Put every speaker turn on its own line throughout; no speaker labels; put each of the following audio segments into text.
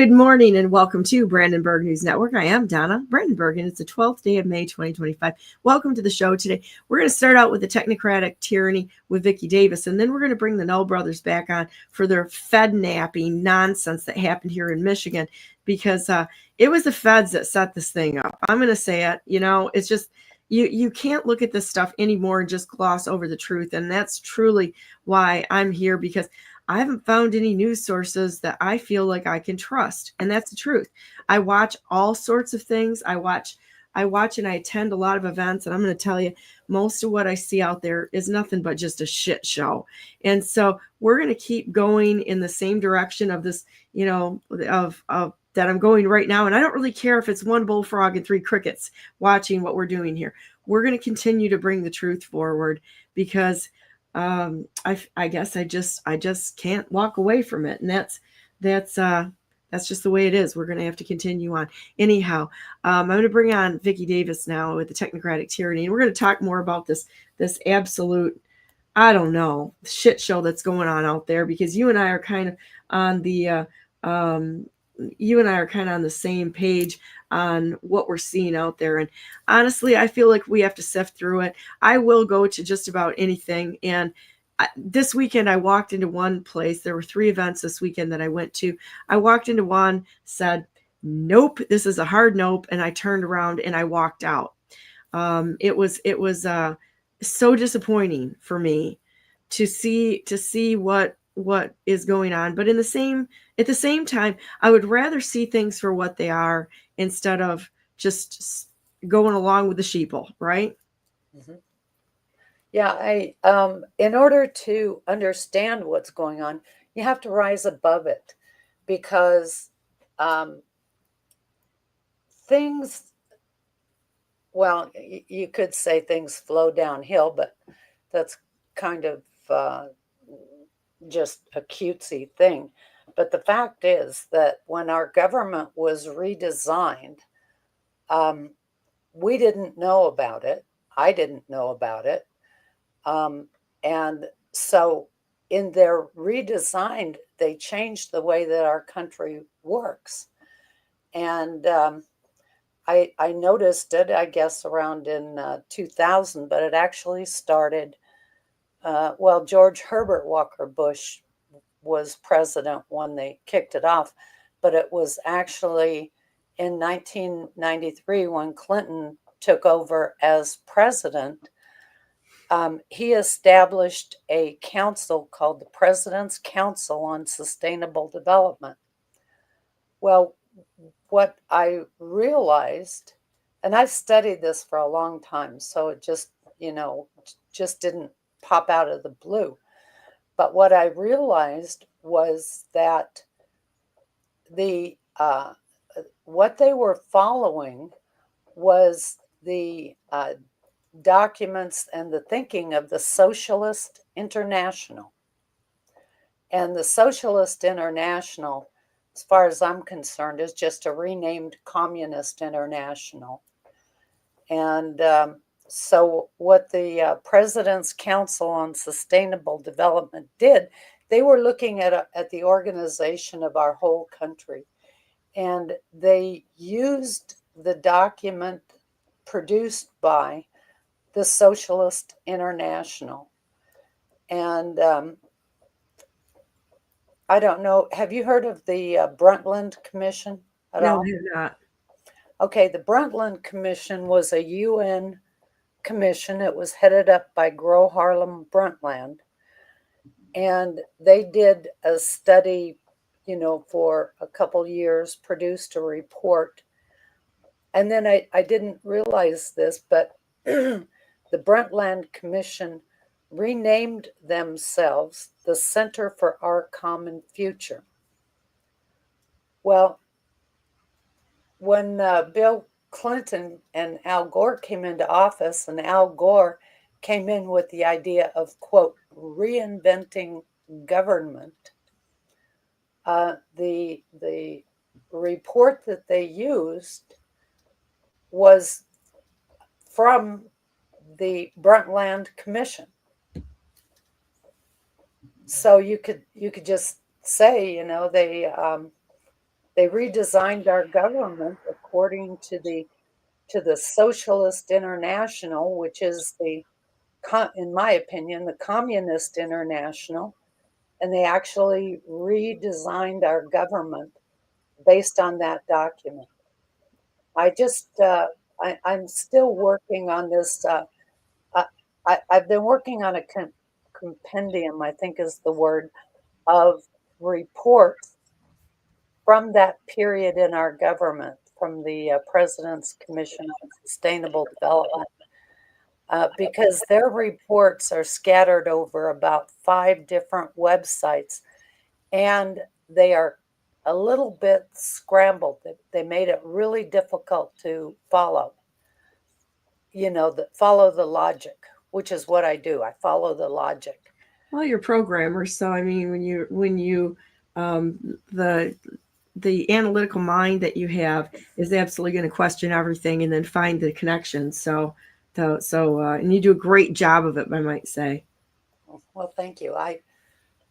Good morning and welcome to Brandenburg News Network. I am Donna Brandenburg and it's the 12th day of May 2025. Welcome to the show today. We're going to start out with the Technocratic Tyranny with Vicky Davis, and then we're going to bring the Null brothers back on for their Fed napping nonsense that happened here in Michigan, because it was the feds that set this thing up. I'm going to say it. It's just you can't look at this stuff anymore and just gloss over the truth. And that's truly why I'm here, because I haven't found any news sources that I feel like I can trust. And that's the truth. I watch all sorts of things. I watch and I attend a lot of events. And I'm going to tell you, most of what I see out there is nothing but just a shit show. And so we're going to keep going in the same direction of this, of that I'm going right now. And I don't really care if it's one bullfrog and three crickets watching what we're doing here. We're going to continue to bring the truth forward, because I guess I just can't walk away from it. And that's just the way it is. We're going to have to continue on. Anyhow, I'm going to bring on Vicky Davis now with the Technocratic Tyranny. And we're going to talk more about this absolute, I don't know, shit show that's going on out there, because you and I are kind of on the, same page on what we're seeing out there. And honestly, I feel like we have to sift through it. I will go to just about anything. And this weekend, I walked into one place. There were 3 events this weekend that I went to. I walked into one, said, nope, this is a hard nope. And I turned around and I walked out. It was so disappointing for me to see what is going on. But at the same time, I would rather see things for what they are instead of just going along with the sheeple, right?
Mm-hmm. Yeah, in order to understand what's going on, you have to rise above it, because things, well, you could say things flow downhill, but that's kind of just a cutesy thing. But the fact is that when our government was redesigned, we didn't know about it. I didn't know about it. And so in their redesign, they changed the way that our country works. And I noticed it, I guess, around in 2000, but it actually started, George Herbert Walker Bush was president when they kicked it off, but it was actually in 1993 when Clinton took over as president. He established a council called the President's Council on Sustainable Development. Well, what I realized, and I've studied this for a long time, so it just didn't pop out of the blue. But what I realized was that what they were following was the documents and the thinking of the Socialist International. And the Socialist International, as far as I'm concerned, is just a renamed Communist International. And so what the President's Council on Sustainable Development did, they were looking at the organization of our whole country. And they used the document produced by the Socialist International. And I don't know, have you heard of the Brundtland Commission at all?
No, I have not.
Okay, the Brundtland Commission was a UN commission. It was headed up by Gro Harlem Brundtland. And they did a study, for a couple years, produced a report. And then I didn't realize this, but the Brundtland Commission renamed themselves the Center for Our Common Future. Well, when Bill Clinton and Al Gore came into office, and Al Gore came in with the idea of, quote, reinventing government, the report that they used was from the Brundtland Commission. So you could just say, They redesigned our government according to the Socialist International, which is in my opinion, the Communist International, and they actually redesigned our government based on that document. I'm still working on this. I, I've been working on a compendium, I think is the word, of reports from that period in our government, from the President's Commission on Sustainable Development, because their reports are scattered over about 5 different websites, and they are a little bit scrambled. They made it really difficult to follow. Follow the logic, which is what I do. I follow the logic.
Well, you're programmers, so I mean, when you the analytical mind that you have is absolutely going to question everything and then find the connections. And you do a great job of it, I might say.
Well, thank you. I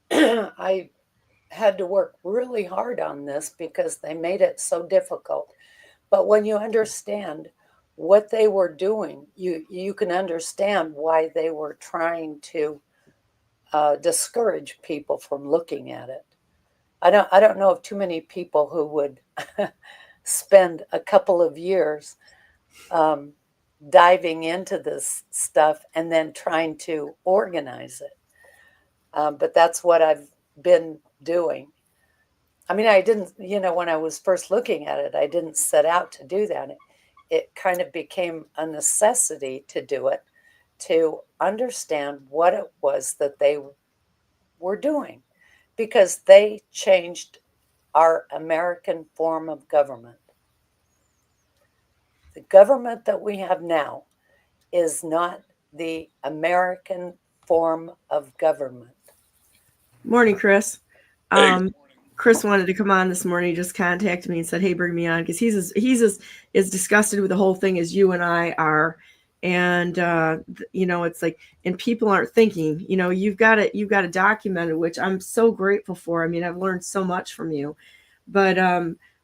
I had to work really hard on this because they made it so difficult. But when you understand what they were doing, you can understand why they were trying to discourage people from looking at it. I don't know of too many people who would spend a couple of years diving into this stuff and then trying to organize it. But that's what I've been doing. I mean, I didn't, when I was first looking at it, I didn't set out to do that. It kind of became a necessity to do it, to understand what it was that they were doing, because they changed our American form of government. The government that we have now is not the American form of government.
Morning, Chris.
Hey.
Chris wanted to come on this morning. He just contacted me and said, "Hey, bring me on," because he's as disgusted with the whole thing as you and I are. And it's like, and people aren't thinking. You've got to document it, which I'm so grateful for. I mean, I've learned so much from you, but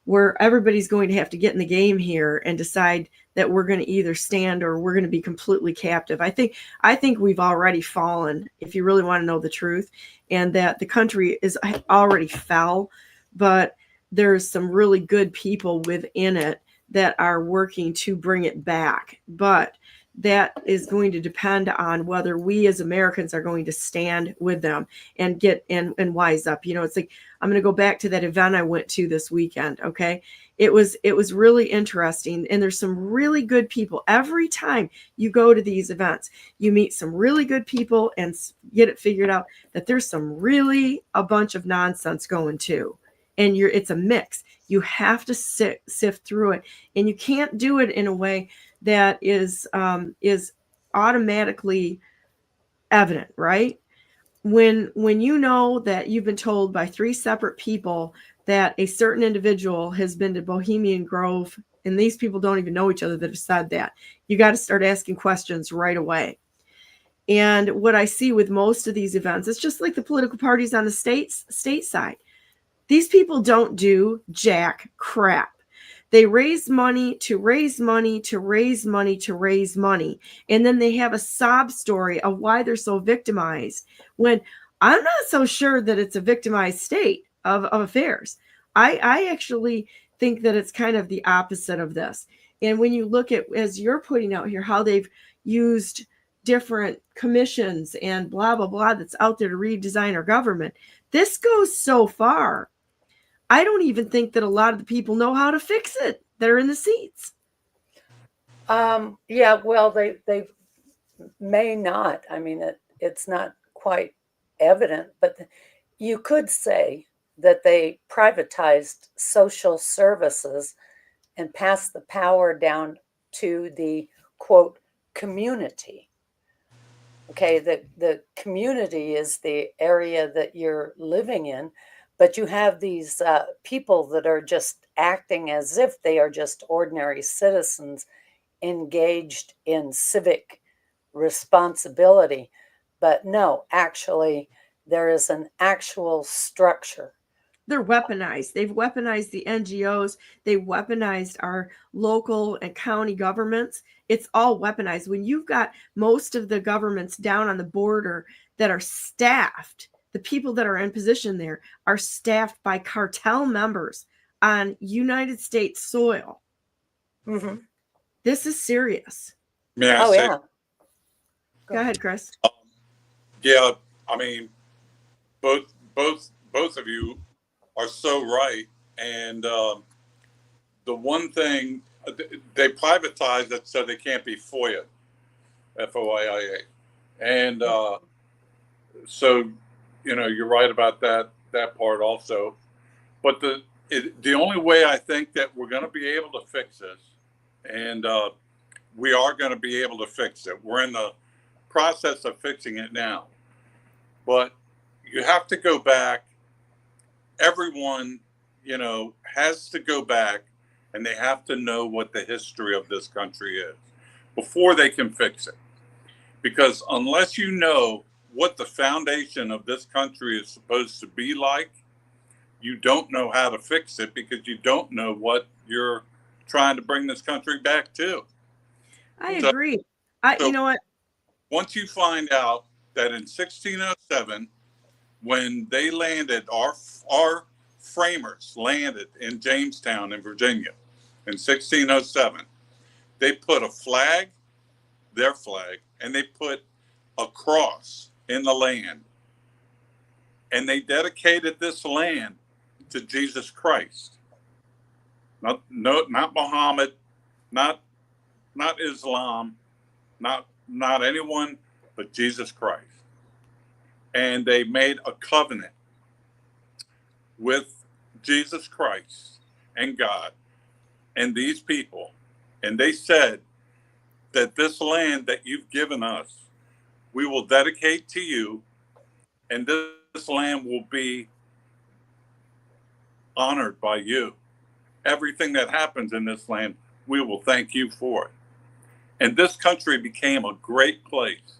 where everybody's going to have to get in the game here and decide that we're going to either stand or we're going to be completely captive. I think we've already fallen, if you really want to know the truth, and that the country is already fell, but there's some really good people within it that are working to bring it back. But that is going to depend on whether we as Americans are going to stand with them and get and wise up. It's like, I'm going to go back to that event I went to this weekend. Okay. It was really interesting. And there's some really good people. Every time you go to these events, you meet some really good people and get it figured out that there's some really a bunch of nonsense going too. And it's a mix. You have to sift through it, and you can't do it in a way that is automatically evident, right? When you know that you've been told by 3 separate people that a certain individual has been to Bohemian Grove, and these people don't even know each other that have said that, you got to start asking questions right away. And what I see with most of these events, it's just like the political parties on the state side. These people don't do jack crap. They raise money to raise money to raise money to raise money. And then they have a sob story of why they're so victimized, when I'm not so sure that it's a victimized state of affairs. I actually think that it's kind of the opposite of this. And when you look at, as you're putting out here, how they've used different commissions and blah, blah, blah, that's out there to redesign our government, this goes so far. I don't even think that a lot of the people know how to fix it that are in the seats.
Yeah, well, they may not. I mean, it's not quite evident, but you could say that they privatized social services and passed the power down to the, quote, community. Okay, the community is the area that you're living in, but you have these people that are just acting as if they are just ordinary citizens engaged in civic responsibility. But no, actually, there is an actual structure
They're weaponized. They've weaponized the NGOs. They've weaponized our local and county governments. It's all weaponized. When you've got most of the governments down on the border that are staffed, the people that are in position there are staffed by cartel members on United States soil.
Mm-hmm.
This is serious.
May I
Oh,
say?
yeah.
Go ahead, Chris.
Yeah, I mean, both of you are so right. And the one thing they privatize it so they can't be FOIA, FOIA, and so you're right about that part also. But the only way I think that we're going to be able to fix this, and we are going to be able to fix it. We're in the process of fixing it now, but you have to go back. Everyone, has to go back, and they have to know what the history of this country is before they can fix it. Because unless you know what the foundation of this country is supposed to be like, you don't know how to fix it, because you don't know what you're trying to bring this country back to.
I agree. You know what?
Once you find out that in 1607, when they landed, our framers landed in Jamestown in Virginia in 1607, they put a flag, their flag, and they put a cross in the land. And they dedicated this land to Jesus Christ. Not Muhammad, not Islam, not anyone but Jesus Christ. And they made a covenant with Jesus Christ and God and these people. And they said that this land that you've given us, we will dedicate to you, and this land will be honored by you. Everything that happens in this land, we will thank you for it. And this country became a great place.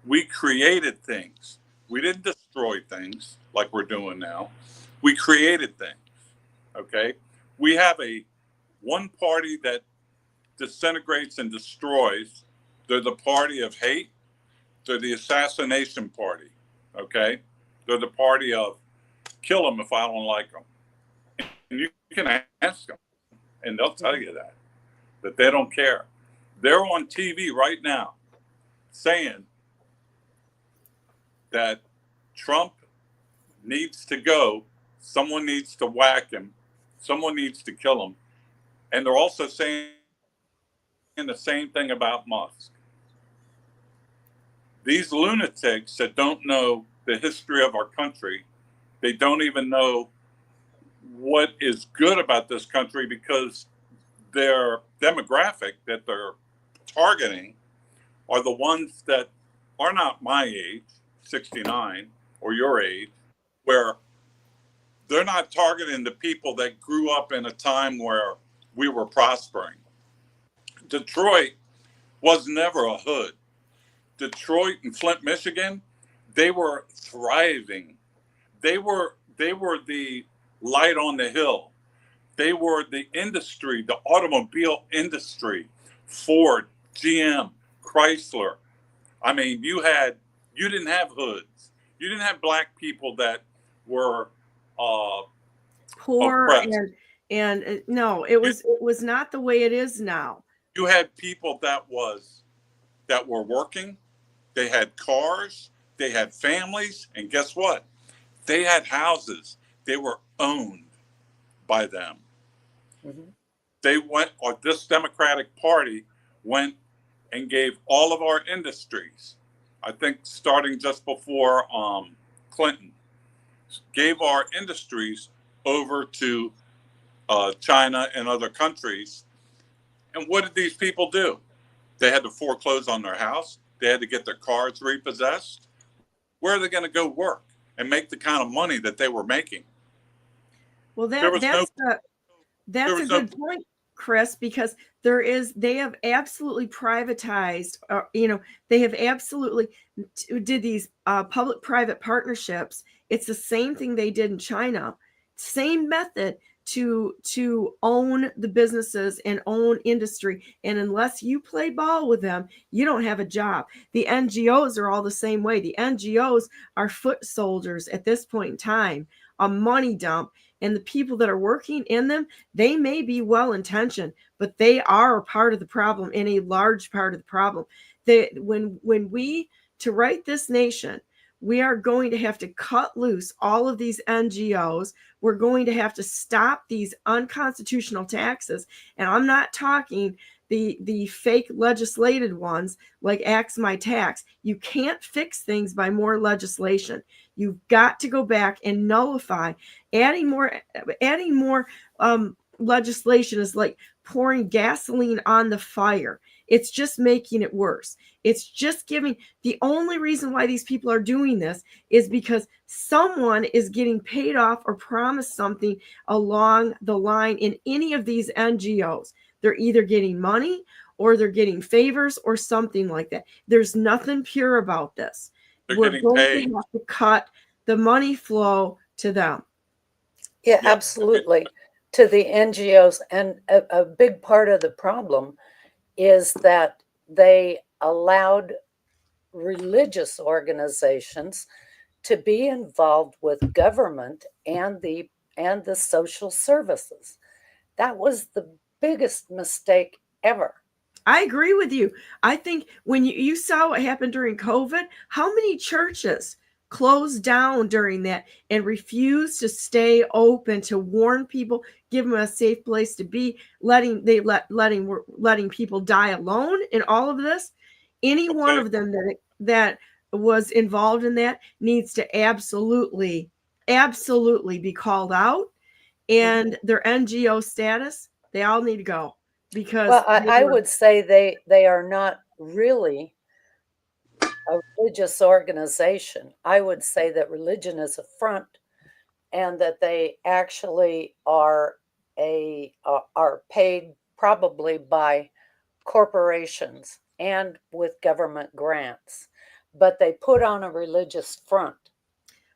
We created things. We didn't destroy things like we're doing now. We created things. Okay? We have one party that disintegrates and destroys. They're the party of hate. They're the assassination party. Okay? They're the party of kill them if I don't like them. And you can ask them, and they'll tell you that they don't care. They're on TV right now saying that Trump needs to go, someone needs to whack him, someone needs to kill him. And they're also saying the same thing about Musk. These lunatics that don't know the history of our country, they don't even know what is good about this country, because their demographic that they're targeting are the ones that are not my age, 69, or your age, where they're not targeting the people that grew up in a time where we were prospering. Detroit was never a hood. Detroit and Flint, Michigan, they were thriving. They were the light on the hill. They were the industry, the automobile industry, Ford, GM, Chrysler. I mean, you didn't have hoods. You didn't have black people that were
Poor
oppressed.
and no, it was not the way it is now.
You had people that were working. They had cars. They had families, and guess what? They had houses. They were owned by them. Mm-hmm. This Democratic Party went and gave all of our industries, I think starting just before Clinton, gave our industries over to China and other countries. And what did these people do? They had to foreclose on their house. They had to get their cars repossessed. Where are they going to go work and make the kind of money that they were making?
Well, that's a good point, Chris, because they have absolutely privatized, they have absolutely did these public-private partnerships. It's the same thing they did in China. same method to own the businesses and own industry. And unless you play ball with them, you don't have a job. The NGOs are all the same way. The NGOs are foot soldiers at this point in time, a money dump. And the people that are working in them, they may be well-intentioned, but they are a part of the problem, and a large part of the problem. When we, to right this nation, we are going to have to cut loose all of these NGOs. We're going to have to stop these unconstitutional taxes. And I'm not talking the fake legislated ones like Axe My Tax. You can't fix things by more legislation. You've got to go back and nullify. Adding more legislation is like pouring gasoline on the fire. It's just making it worse. It's just giving. The only reason why these people are doing this is because someone is getting paid off or promised something along the line in any of these NGOs. They're either getting money or they're getting favors or something like that. There's nothing pure about this. We're going to have to cut the money flow to them.
Yeah, absolutely. To the NGOs. And a big part of the problem is that they allowed religious organizations to be involved with government and the social services. That was the biggest mistake ever.
I agree with you. I think when you saw what happened during COVID, how many churches closed down during that and refused to stay open, to warn people, give them a safe place to be, letting people die alone in all of this. Any one of them that was involved in that needs to absolutely be called out, and their NGO status, they all need to go. Because
well, I would say they are not really a religious organization. I would say that religion is a front, and that they actually are paid probably by corporations and with government grants, but they put on a religious front.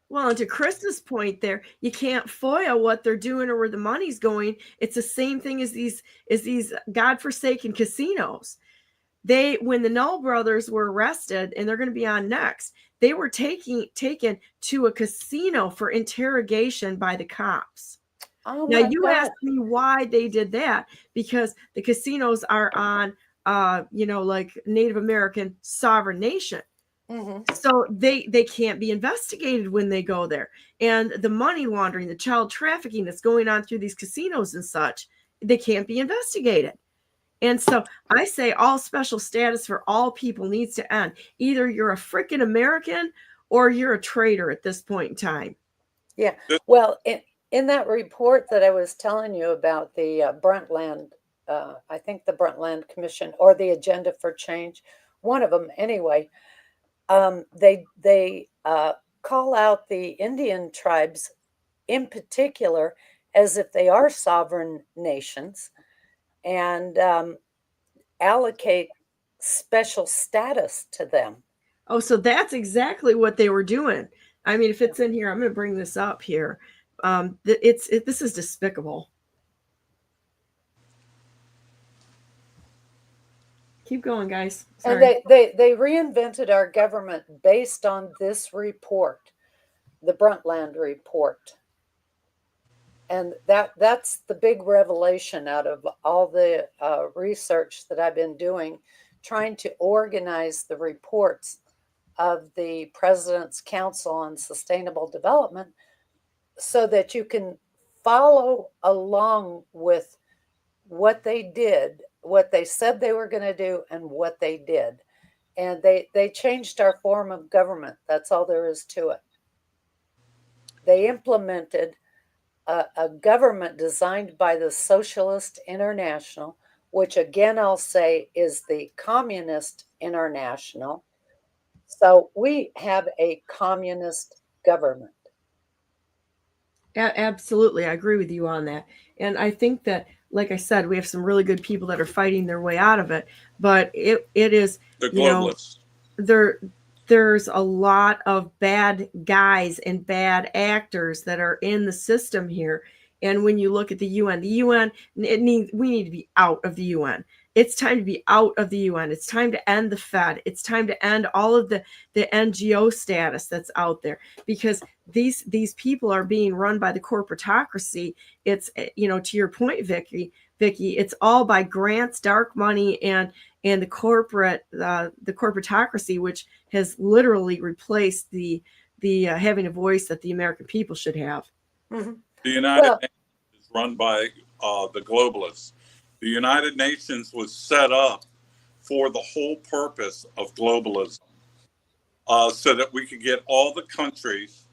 Well, and to Krista's point there, you can't foil what they're doing or where the money's going. It's the same thing as these godforsaken casinos. When the Null brothers were arrested, and they're going to be on next, they were taken to a casino for interrogation by the cops.
Oh,
now you asked me why they did that, because the casinos are on like Native American sovereign nation. Mm-hmm. So they can't be investigated when they go there. And the money laundering, the child trafficking that's going on through these casinos and such, they can't be investigated. And so I say all special status for all people needs to end. Either you're a freaking American or you're a traitor at this point in time.
Yeah. Well, in that report that I was telling you about, the Brundtland, I think the Brundtland Commission, or the Agenda for Change, one of them anyway, they call out the Indian tribes in particular as if they are sovereign nations, and allocate special status to them.
Oh, so that's exactly what they were doing. I mean, if it's in here, I'm going to bring this up here. This is despicable. Keep going, guys.
Sorry. And they reinvented our government based on this report, the Brundtland report. And that's the big revelation out of all the research that I've been doing, trying to organize the reports of the President's Council on Sustainable Development so that you can follow along with what they did, what they said they were going to do, and what they did. And they changed our form of government. That's all there is to it. They implemented a government designed by the Socialist International, which again I'll say is the Communist International. So we have a communist government.
Absolutely. I agree with you on that. And I think that, like I said, we have some really good people that are fighting their way out of it. But it is
the globalists.
there's a lot of bad guys and bad actors that are in the system here. And when you look at the UN, we need to be out of the UN. It's time to be out of the UN. It's time to end the Fed. It's time to end all of the NGO status that's out there, because these people are being run by the corporatocracy. It's, to your point, Vicky, it's all by grants, dark money, and the corporatocracy, which has literally replaced the having a voice that the American people should have.
Mm-hmm.
The United Nations is run by the globalists. The United Nations was set up for the whole purpose of globalism, so that we could get all the countries,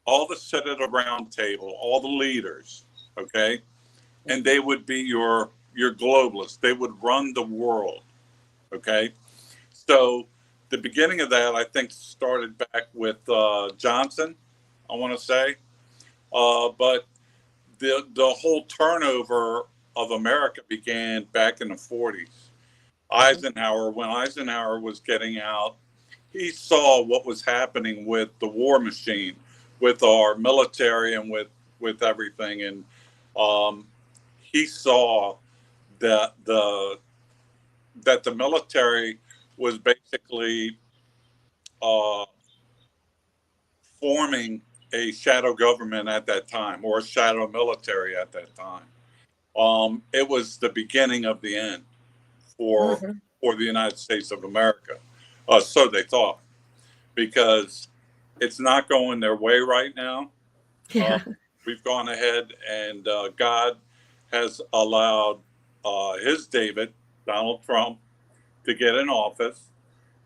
all the sit at a round table, all the leaders, okay, and they would be your globalists. They would run the world, okay. So the beginning of that, I think, started back with Johnson, I want to say, but the whole turnover of America began back in the 40s. Eisenhower, when Eisenhower was getting out, he saw what was happening with the war machine, with our military, and with everything, and he saw that the military was basically forming a shadow government at that time, or a shadow military at that time. It was the beginning of the end for the United States of America. So they thought, because it's not going their way right now.
Yeah.
We've gone ahead, and God has allowed his David, Donald Trump, to get in office.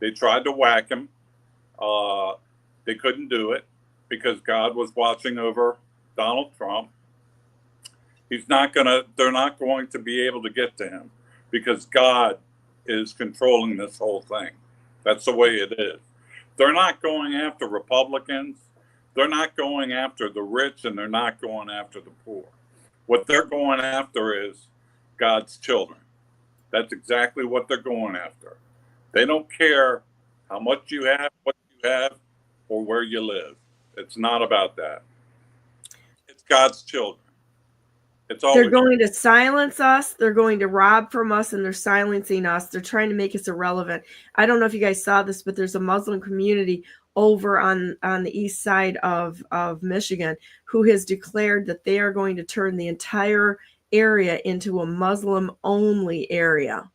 They tried to whack him. They couldn't do it because God was watching over Donald Trump. They're not going to be able to get to him because God is controlling this whole thing. That's the way it is. They're not going after Republicans. They're not going after the rich, and they're not going after the poor. What they're going after is God's children. That's exactly what they're going after. They don't care how much you have, what you have, or where you live. It's not about that. It's God's children. It's always.
They're going to silence us. They're going to rob from us, and they're silencing us. They're trying to make us irrelevant. I don't know if you guys saw this, but there's a Muslim community over on the east side of Michigan who has declared that they are going to turn the entire area into a Muslim-only area.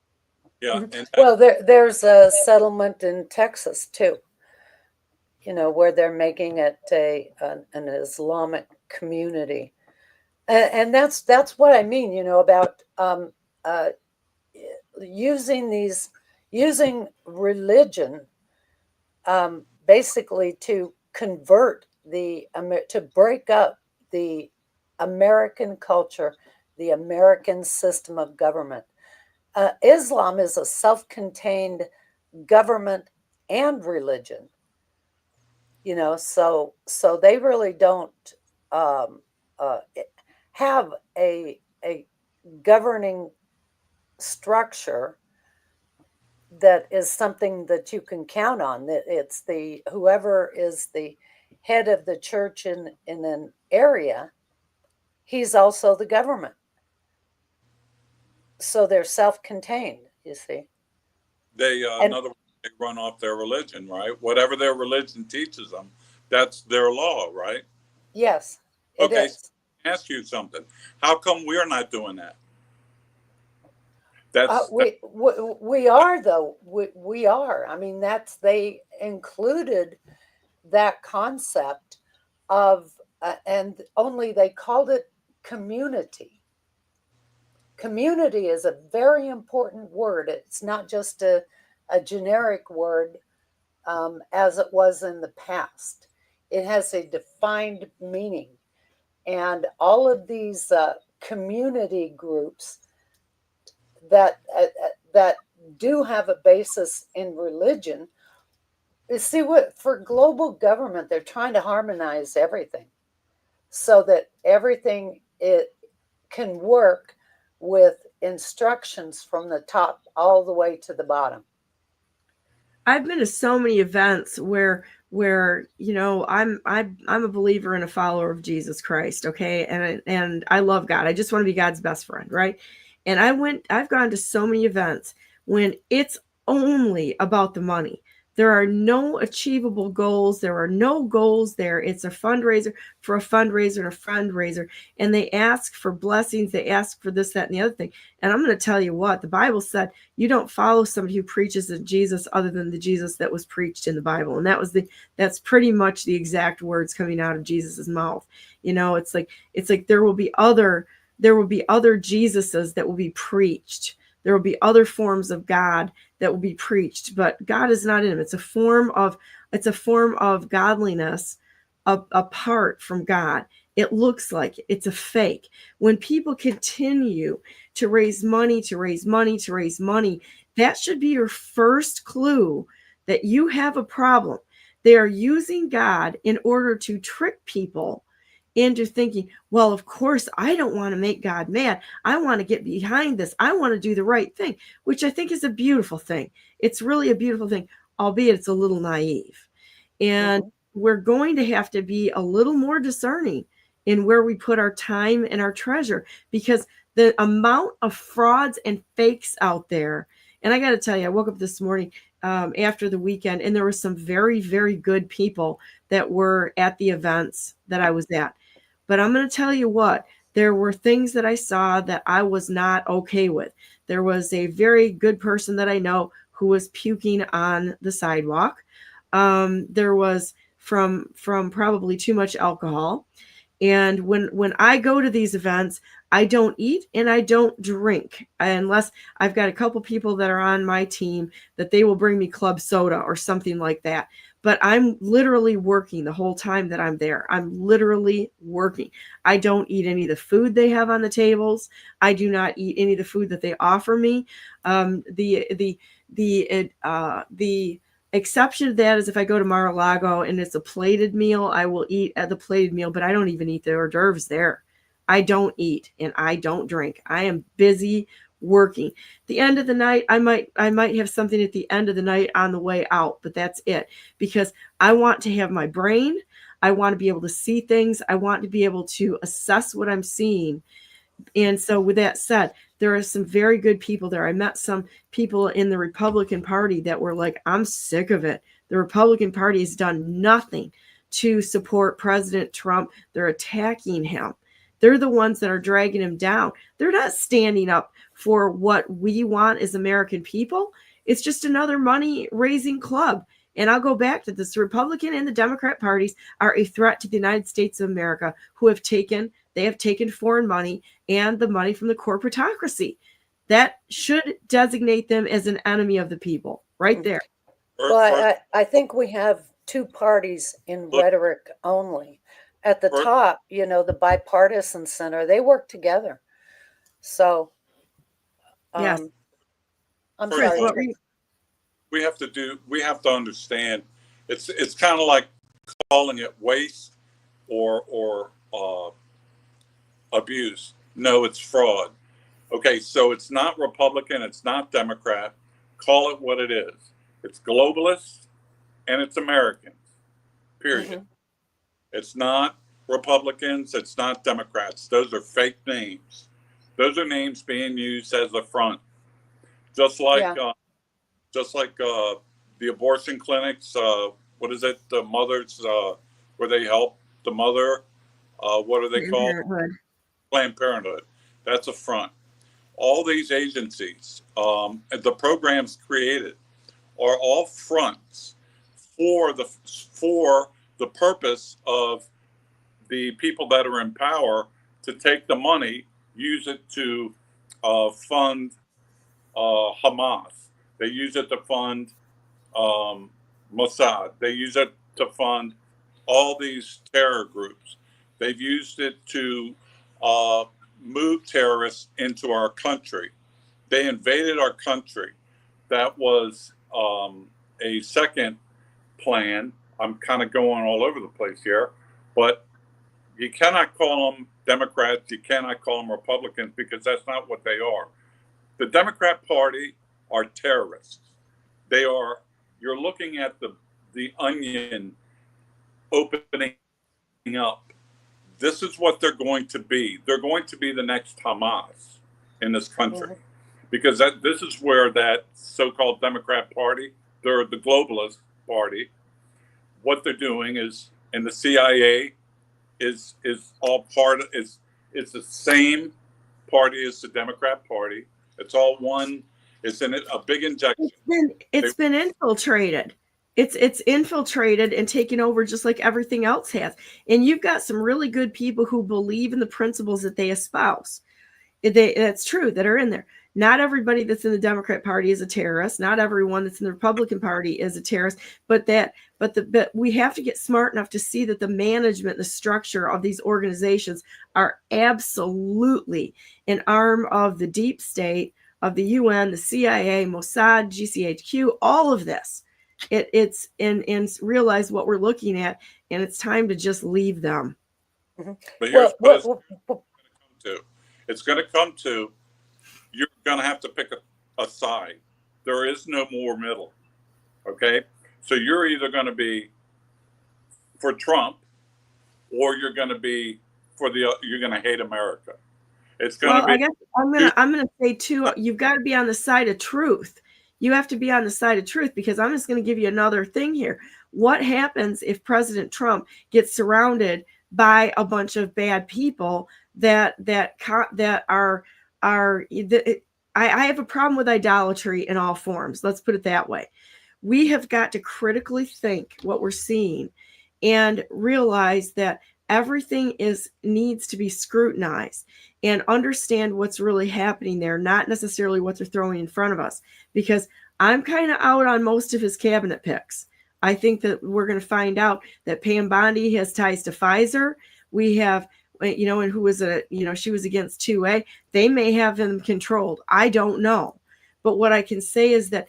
Yeah.
Well, there's a settlement in Texas too, where they're making it an Islamic community, and that's what I mean, about using religion, basically to convert to break up the American culture, the American system of government. Islam is a self-contained government and religion, so they really don't have a governing structure that is something that you can count on. That it's whoever is the head of the church in an area, he's also the government. So they're self-contained, you see.
In other words, they run off their religion, right? Whatever their religion teaches them, that's their law, right?
Yes, it is.
So ask you something. How come we're not doing that?
We are, though. We are. I mean, they included that concept of, and only they called it community. Community is a very important word. It's not just a generic word as it was in the past. It has a defined meaning. And all of these community groups that do have a basis in religion, you see, for global government, they're trying to harmonize everything so that everything can work with instructions from the top all the way to the bottom.
I've been to so many events where you know I'm a believer and a follower of Jesus Christ, okay, and I love God. I just want to be God's best friend, right? And I've gone to so many events when it's only about the money. There are no achievable goals. There are no goals there. It's a fundraiser for a fundraiser and a fundraiser, and they ask for blessings. They ask for this, that, and the other thing. And I'm going to tell you what the Bible said. You don't follow somebody who preaches a Jesus other than the Jesus that was preached in the Bible. And that's pretty much the exact words coming out of Jesus's mouth. You know, it's like there will be other Jesuses that will be preached. There will be other forms of God that will be preached, but God is not in them. It's a form of godliness apart from God. It looks like it's a fake. When people continue to raise money, that should be your first clue that you have a problem. They are using God in order to trick people into thinking, well, of course, I don't want to make God mad. I want to get behind this. I want to do the right thing, which I think is a beautiful thing. It's really a beautiful thing, albeit it's a little naive. And we're going to have to be a little more discerning in where we put our time and our treasure, because the amount of frauds and fakes out there. And I got to tell you, I woke up this morning after the weekend, and there were some very, very good people that were at the events that I was at. But I'm going to tell you what, there were things that I saw that I was not okay with. There was a very good person that I know who was puking on the sidewalk. There was from probably too much alcohol. And when I go to these events, I don't eat and I don't drink unless I've got a couple people that are on my team that they will bring me club soda or something like that. But I'm literally working the whole time that I'm there. I'm literally working. I don't eat any of the food they have on the tables. I do not eat any of the food that they offer me. The exception to that is if I go to Mar-a-Lago and it's a plated meal, I will eat at the plated meal, but I don't even eat the hors d'oeuvres there. I don't eat and I don't drink. I am busy working. The end of the night, I might have something at the end of the night on the way out, but that's it, because I want to have my brain. I want to be able to see things. I want to be able to assess what I'm seeing. And so with that said, there are some very good people there. I met some people in the Republican Party that were like, I'm sick of it. The Republican Party has done nothing to support President Trump. They're attacking him. They're the ones that are dragging him down. They're not standing up for what we want as American people. It's just another money-raising club. And I'll go back to this. The Republican and the Democrat parties are a threat to the United States of America, who have taken foreign money and the money from the corporatocracy. That should designate them as an enemy of the people, right there.
Well, I think we have two parties in rhetoric only. At the top, you know, the bipartisan center, they work together. So,
yes.
I'm sorry.
We have to understand, it's kind of like calling it waste or abuse. No, it's fraud. Okay, so it's not Republican, it's not Democrat. Call it what it is. It's globalist and it's Americans. Period. It's not Republicans, it's not Democrats. Those are fake names. Those are names being used as a front. Just like the abortion clinics, what is it? The mothers, where they help the mother. What are they called? Planned Parenthood. That's a front. All these agencies, the programs created, are all fronts for the purpose of the people that are in power to take the money, use it to fund Hamas. They use it to fund Mossad. They use it to fund all these terror groups. They've used it to move terrorists into our country. They invaded our country. That was a second plan. I'm kind of going all over the place here, but you cannot call them Democrats. You cannot call them Republicans, because that's not what they are. The Democrat Party are terrorists. They are you're looking at the onion opening up. This is what they're going to be. They're going to be the next Hamas in this country, because this is where that so-called Democrat Party, they're the globalist party. What they're doing is, and the CIA is all part of, it's the same party as the Democrat Party. It's all one. It's in a big injection.
It's been infiltrated. It's infiltrated and taken over just like everything else has. And you've got some really good people who believe in the principles that they espouse. That's true, that are in there. Not everybody that's in the Democrat Party is a terrorist. Not everyone that's in the Republican Party is a terrorist. But we have to get smart enough to see that the management, the structure of these organizations are absolutely an arm of the deep state, of the UN, the CIA, Mossad, GCHQ, all of this. It's and realize what we're looking at, and it's time to just leave them.
But here's what it's going to come to. It's going to come to, you're going to have to pick a side. There is no more middle. Okay? So you're either going to be for Trump, or you're going to be you're going to hate America. It's going to be.
I guess I'm going to say too, you've got to be on the side of truth. You have to be on the side of truth, because I'm just going to give you another thing here. What happens if President Trump gets surrounded by a bunch of bad people that are I have a problem with idolatry in all forms. Let's put it that way. We have got to critically think what we're seeing and realize that everything needs to be scrutinized and understand what's really happening there, not necessarily what they're throwing in front of us, because I'm kind of out on most of his cabinet picks. I think that we're going to find out that Pam Bondi has ties to Pfizer. We have, and who was she was against 2A. They may have them controlled. I don't know. But what I can say is that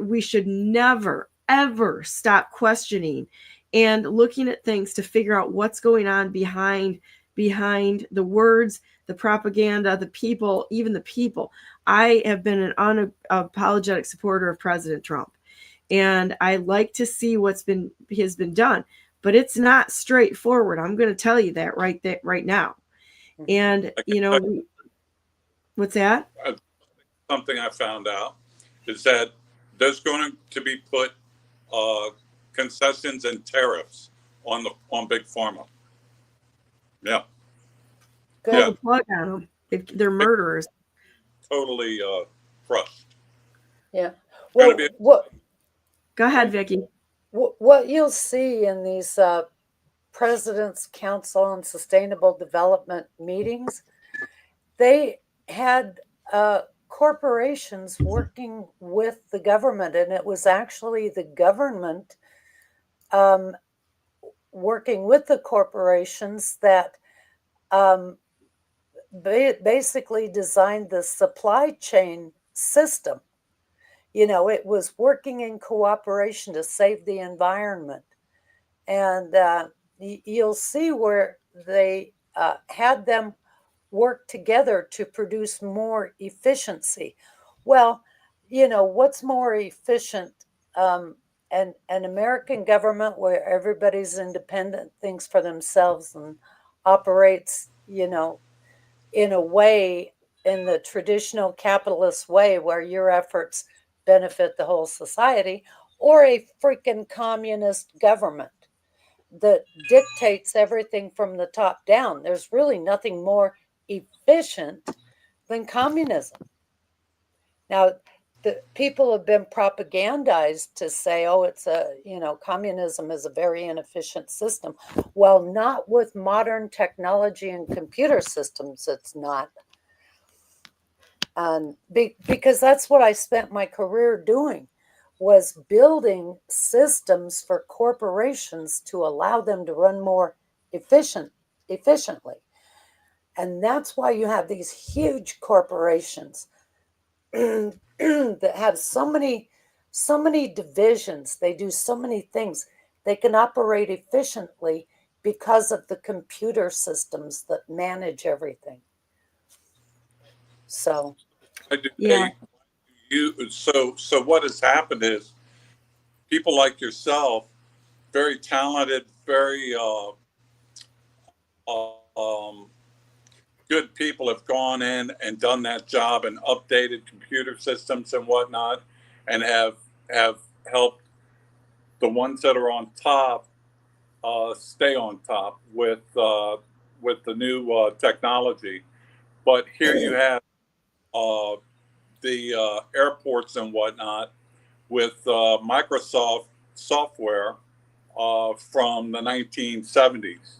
we should never, ever stop questioning and looking at things to figure out what's going on behind the words, the propaganda, the people, even the people. I have been an unapologetic supporter of President Trump, and I like to see has been done, but it's not straightforward. I'm going to tell you that right now. And what's that?
Something I found out is that there's going to be put concessions and tariffs on Big Pharma. Yeah.
Pull the plug on them. They're murderers.
Totally crushed.
Yeah. Well,
Go ahead, Vicky.
What you'll see in these President's Council on Sustainable Development meetings, they had corporations working with the government, and it was actually the government working with the corporations that basically designed the supply chain system. It was working in cooperation to save the environment. And you'll see where they had them work together to produce more efficiency. Well, what's more efficient? An American government where everybody's independent, thinks for themselves, and operates, in a way, in the traditional capitalist way where your efforts benefit the whole society, or a freaking communist government that dictates everything from the top down. There's really nothing more efficient than communism. Now, the people have been propagandized to say, it's communism is a very inefficient system. Well, not with modern technology and computer systems, it's not. Because that's what I spent my career doing, was building systems for corporations to allow them to run more efficiently. And that's why you have these huge corporations that have so many divisions. They do so many things. They can operate efficiently because of the computer systems that manage everything. So,
So what has happened is people like yourself, very talented, very good people have gone in and done that job and updated computer systems and whatnot, and have helped the ones that are on top stay on top with the new technology. But here you have the airports and whatnot with Microsoft software from the 1970s.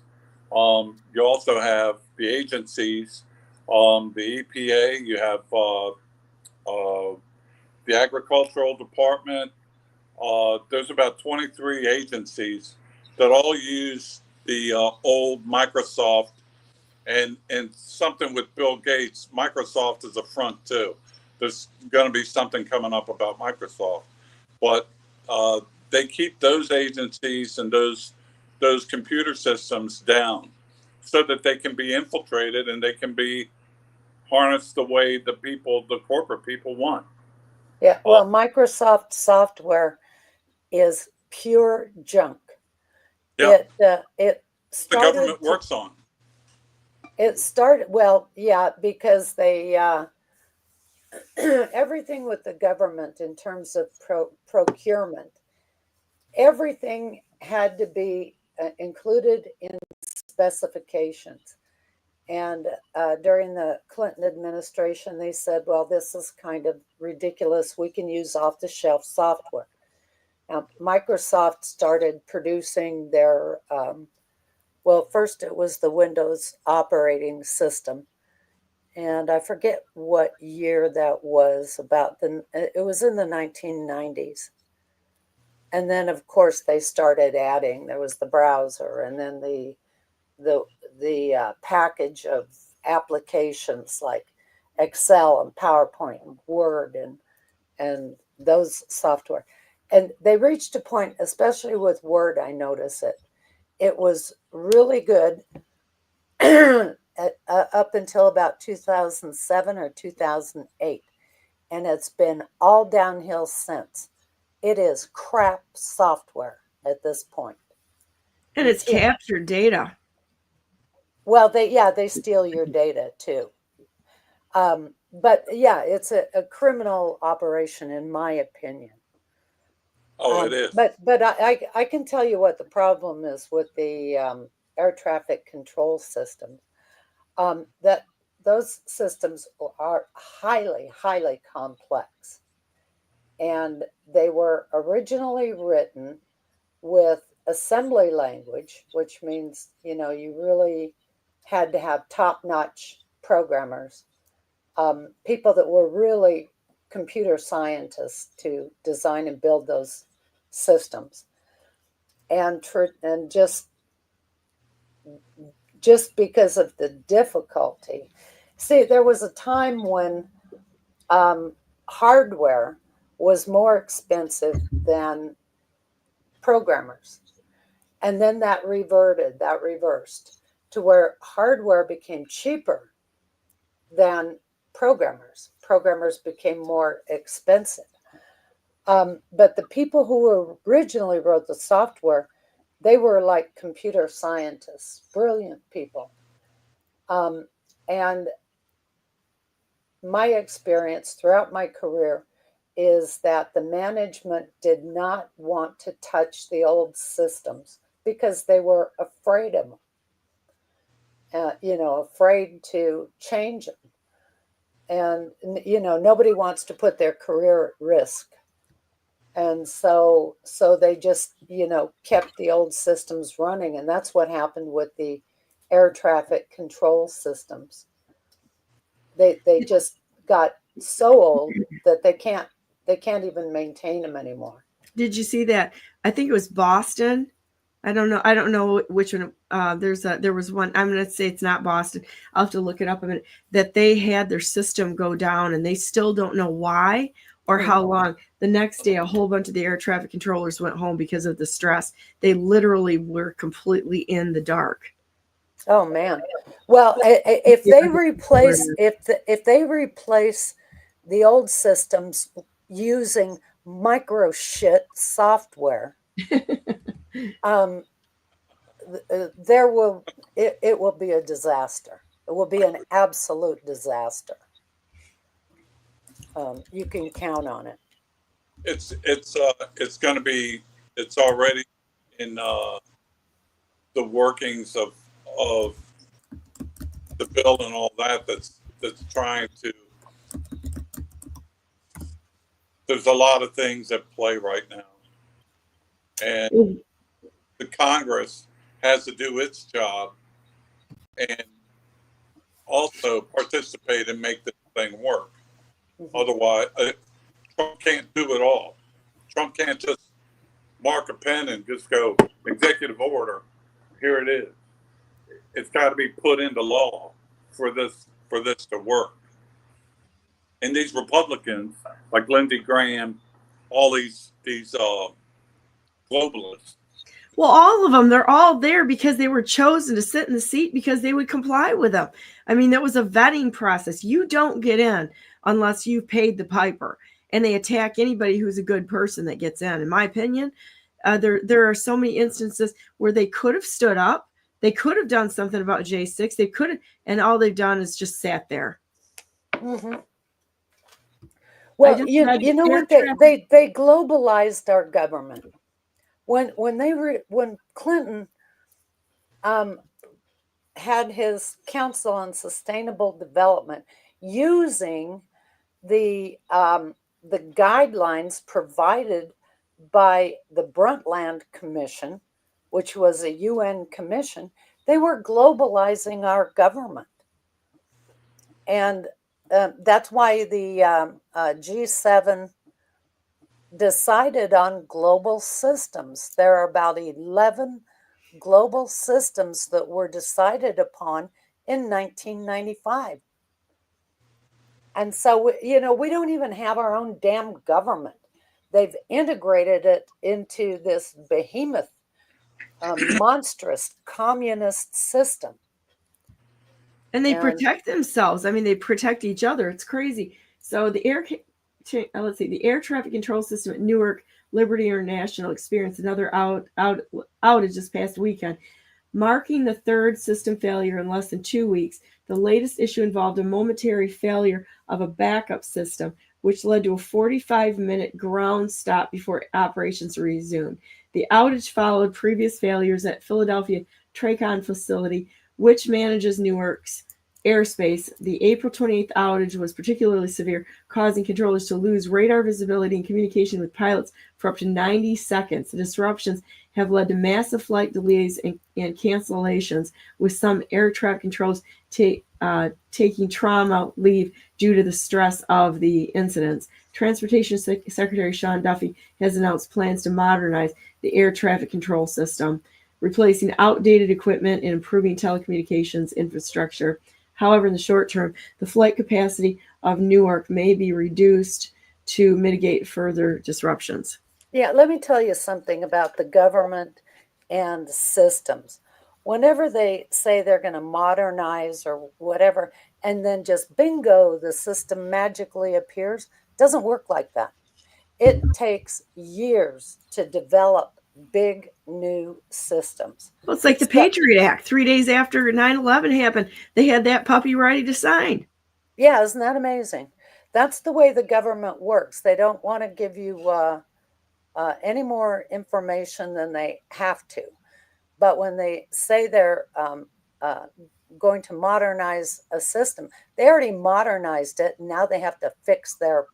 You also have the agencies, the EPA, you have the Agricultural Department. There's about 23 agencies that all use the old Microsoft, and something with Bill Gates. Microsoft is a front too. There's going to be something coming up about Microsoft, but they keep those agencies and those computer systems down so that they can be infiltrated and they can be harnessed the way the corporate people want.
Yeah, well, Microsoft software is pure junk.
Yeah,
It
the government works on.
It started, well, yeah, because they everything with the government in terms of procurement, everything had to be included in specifications. And during the Clinton administration, they said, well, this is kind of ridiculous. We can use off-the-shelf software. Now, Microsoft started producing their, well, first it was the Windows operating system. And I forget what year that was, it was in the 1990s. And then, of course, they started adding, there was the browser, and then the package of applications like Excel and PowerPoint and Word and those software. And they reached a point, especially with Word, I notice it was really good up until about 2007 or 2008. And it's been all downhill since. It is crap software at this point.
And it's captured data.
Well, they steal your data too. But yeah, it's a criminal operation, in my opinion.
Oh, it is.
But I can tell you what the problem is with the air traffic control systems. That those systems are highly, highly complex. And they were originally written with assembly language, which means, you really had to have top-notch programmers, people that were really computer scientists to design and build those systems. And just because of the difficulty. See, there was a time when hardware was more expensive than programmers. And then that reversed to where hardware became cheaper than programmers. Programmers became more expensive. But the people who originally wrote the software, they were like computer scientists, brilliant people. And my experience throughout my career is that the management did not want to touch the old systems because they were afraid of them, afraid to change them. And, nobody wants to put their career at risk. And so they just, kept the old systems running. And that's what happened with the air traffic control systems. They just got so old that they can't even maintain them anymore.
Did you see that? I think it was Boston. I don't know which one. There was one. I'm going to say it's not Boston. I'll have to look it up a minute. That they had their system go down, and they still don't know why or how long. The next day, a whole bunch of the air traffic controllers went home because of the stress. They literally were completely in the dark.
Oh man! Well, if they replace the old systems using micro shit software, it will be a disaster. It will be an absolute disaster. You can count on it.
It's going to be. It's already in the workings of the bill and all that. That's trying to. There's a lot of things at play right now, and the Congress has to do its job and also participate and make this thing work.
Mm-hmm.
Otherwise, Trump can't do it all. Trump can't just mark a pen and just go executive order. Here it is. It's got to be put into law for this to work. And these Republicans, like Lindsey Graham, all these globalists.
Well, all of them, they're all there because they were chosen to sit in the seat because they would comply with them. I mean, that was a vetting process. You don't get in unless you've paid the piper. And they attack anybody who's a good person that gets in. In my opinion, there are so many instances where they could have stood up. They could have done something about J6. They could have, and all they've done is just sat there.
Mm-hmm. Well, you know what? They globalized our government. When Clinton had his Council on Sustainable Development using the guidelines provided by the Brundtland Commission, which was a UN commission, they were globalizing our government. And that's why the G7 decided on global systems. There are about 11 global systems that were decided upon in 1995. And so, we don't even have our own damn government. They've integrated it into this behemoth, monstrous communist system.
And they protect themselves. I mean, they protect each other. It's crazy. So the air traffic control system at Newark Liberty International experienced another outage this past weekend, marking the third system failure in less than 2 weeks. The latest issue involved a momentary failure of a backup system, which led to a 45-minute ground stop before operations resumed. The outage followed previous failures at Philadelphia Tracon facility, which manages Newark's airspace. The April 28th outage was particularly severe, causing controllers to lose radar visibility and communication with pilots for up to 90 seconds. The disruptions have led to massive flight delays and cancellations, with some air traffic controllers taking trauma leave due to the stress of the incidents. Transportation Secretary Sean Duffy has announced plans to modernize the air traffic control system, replacing outdated equipment and improving telecommunications infrastructure. However, in the short term, the flight capacity of Newark may be reduced to mitigate further disruptions.
Yeah, let me tell you something about the government and systems. Whenever they say they're going to modernize or whatever, and then just bingo, the system magically appears, doesn't work like that. It takes years to develop big new systems.
Well, it's like the Patriot Act. 3 days after 9/11 happened, they had that puppy ready to sign.
Yeah, isn't that amazing? That's the way the government works. They don't want to give you any more information than they have to. But when they say they're going to modernize a system, they already modernized it, and now they have to fix their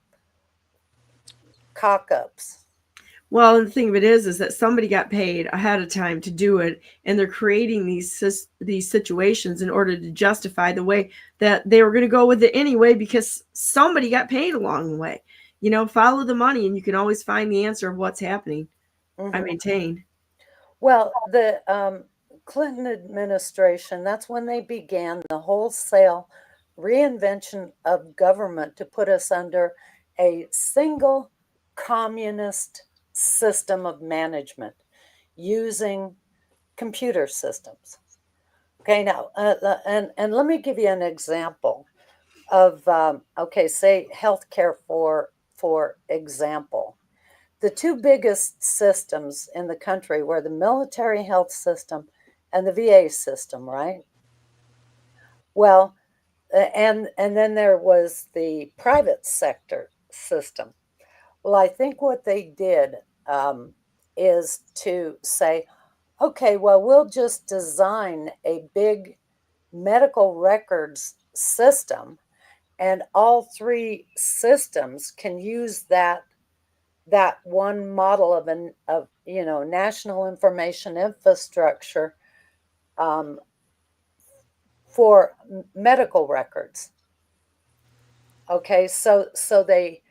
cock-ups.
Well, and the thing of it is that somebody got paid ahead of time to do it, and they're creating these situations in order to justify the way that they were going to go with it anyway, because somebody got paid along the way. Follow the money, and you can always find the answer of what's happening. Mm-hmm. I maintain.
Well, the Clinton administration, that's when they began the wholesale reinvention of government to put us under a single communist system of management using computer systems. Okay, now, and let me give you an example of, say healthcare for example. the two biggest systems in the country were the military health system and the VA system, right? Well, and then there was the private sector system. Well, I think what they did is to say, okay, well, we'll just design a big medical records system, and all three systems can use that one model of national information infrastructure for medical records. Okay, so they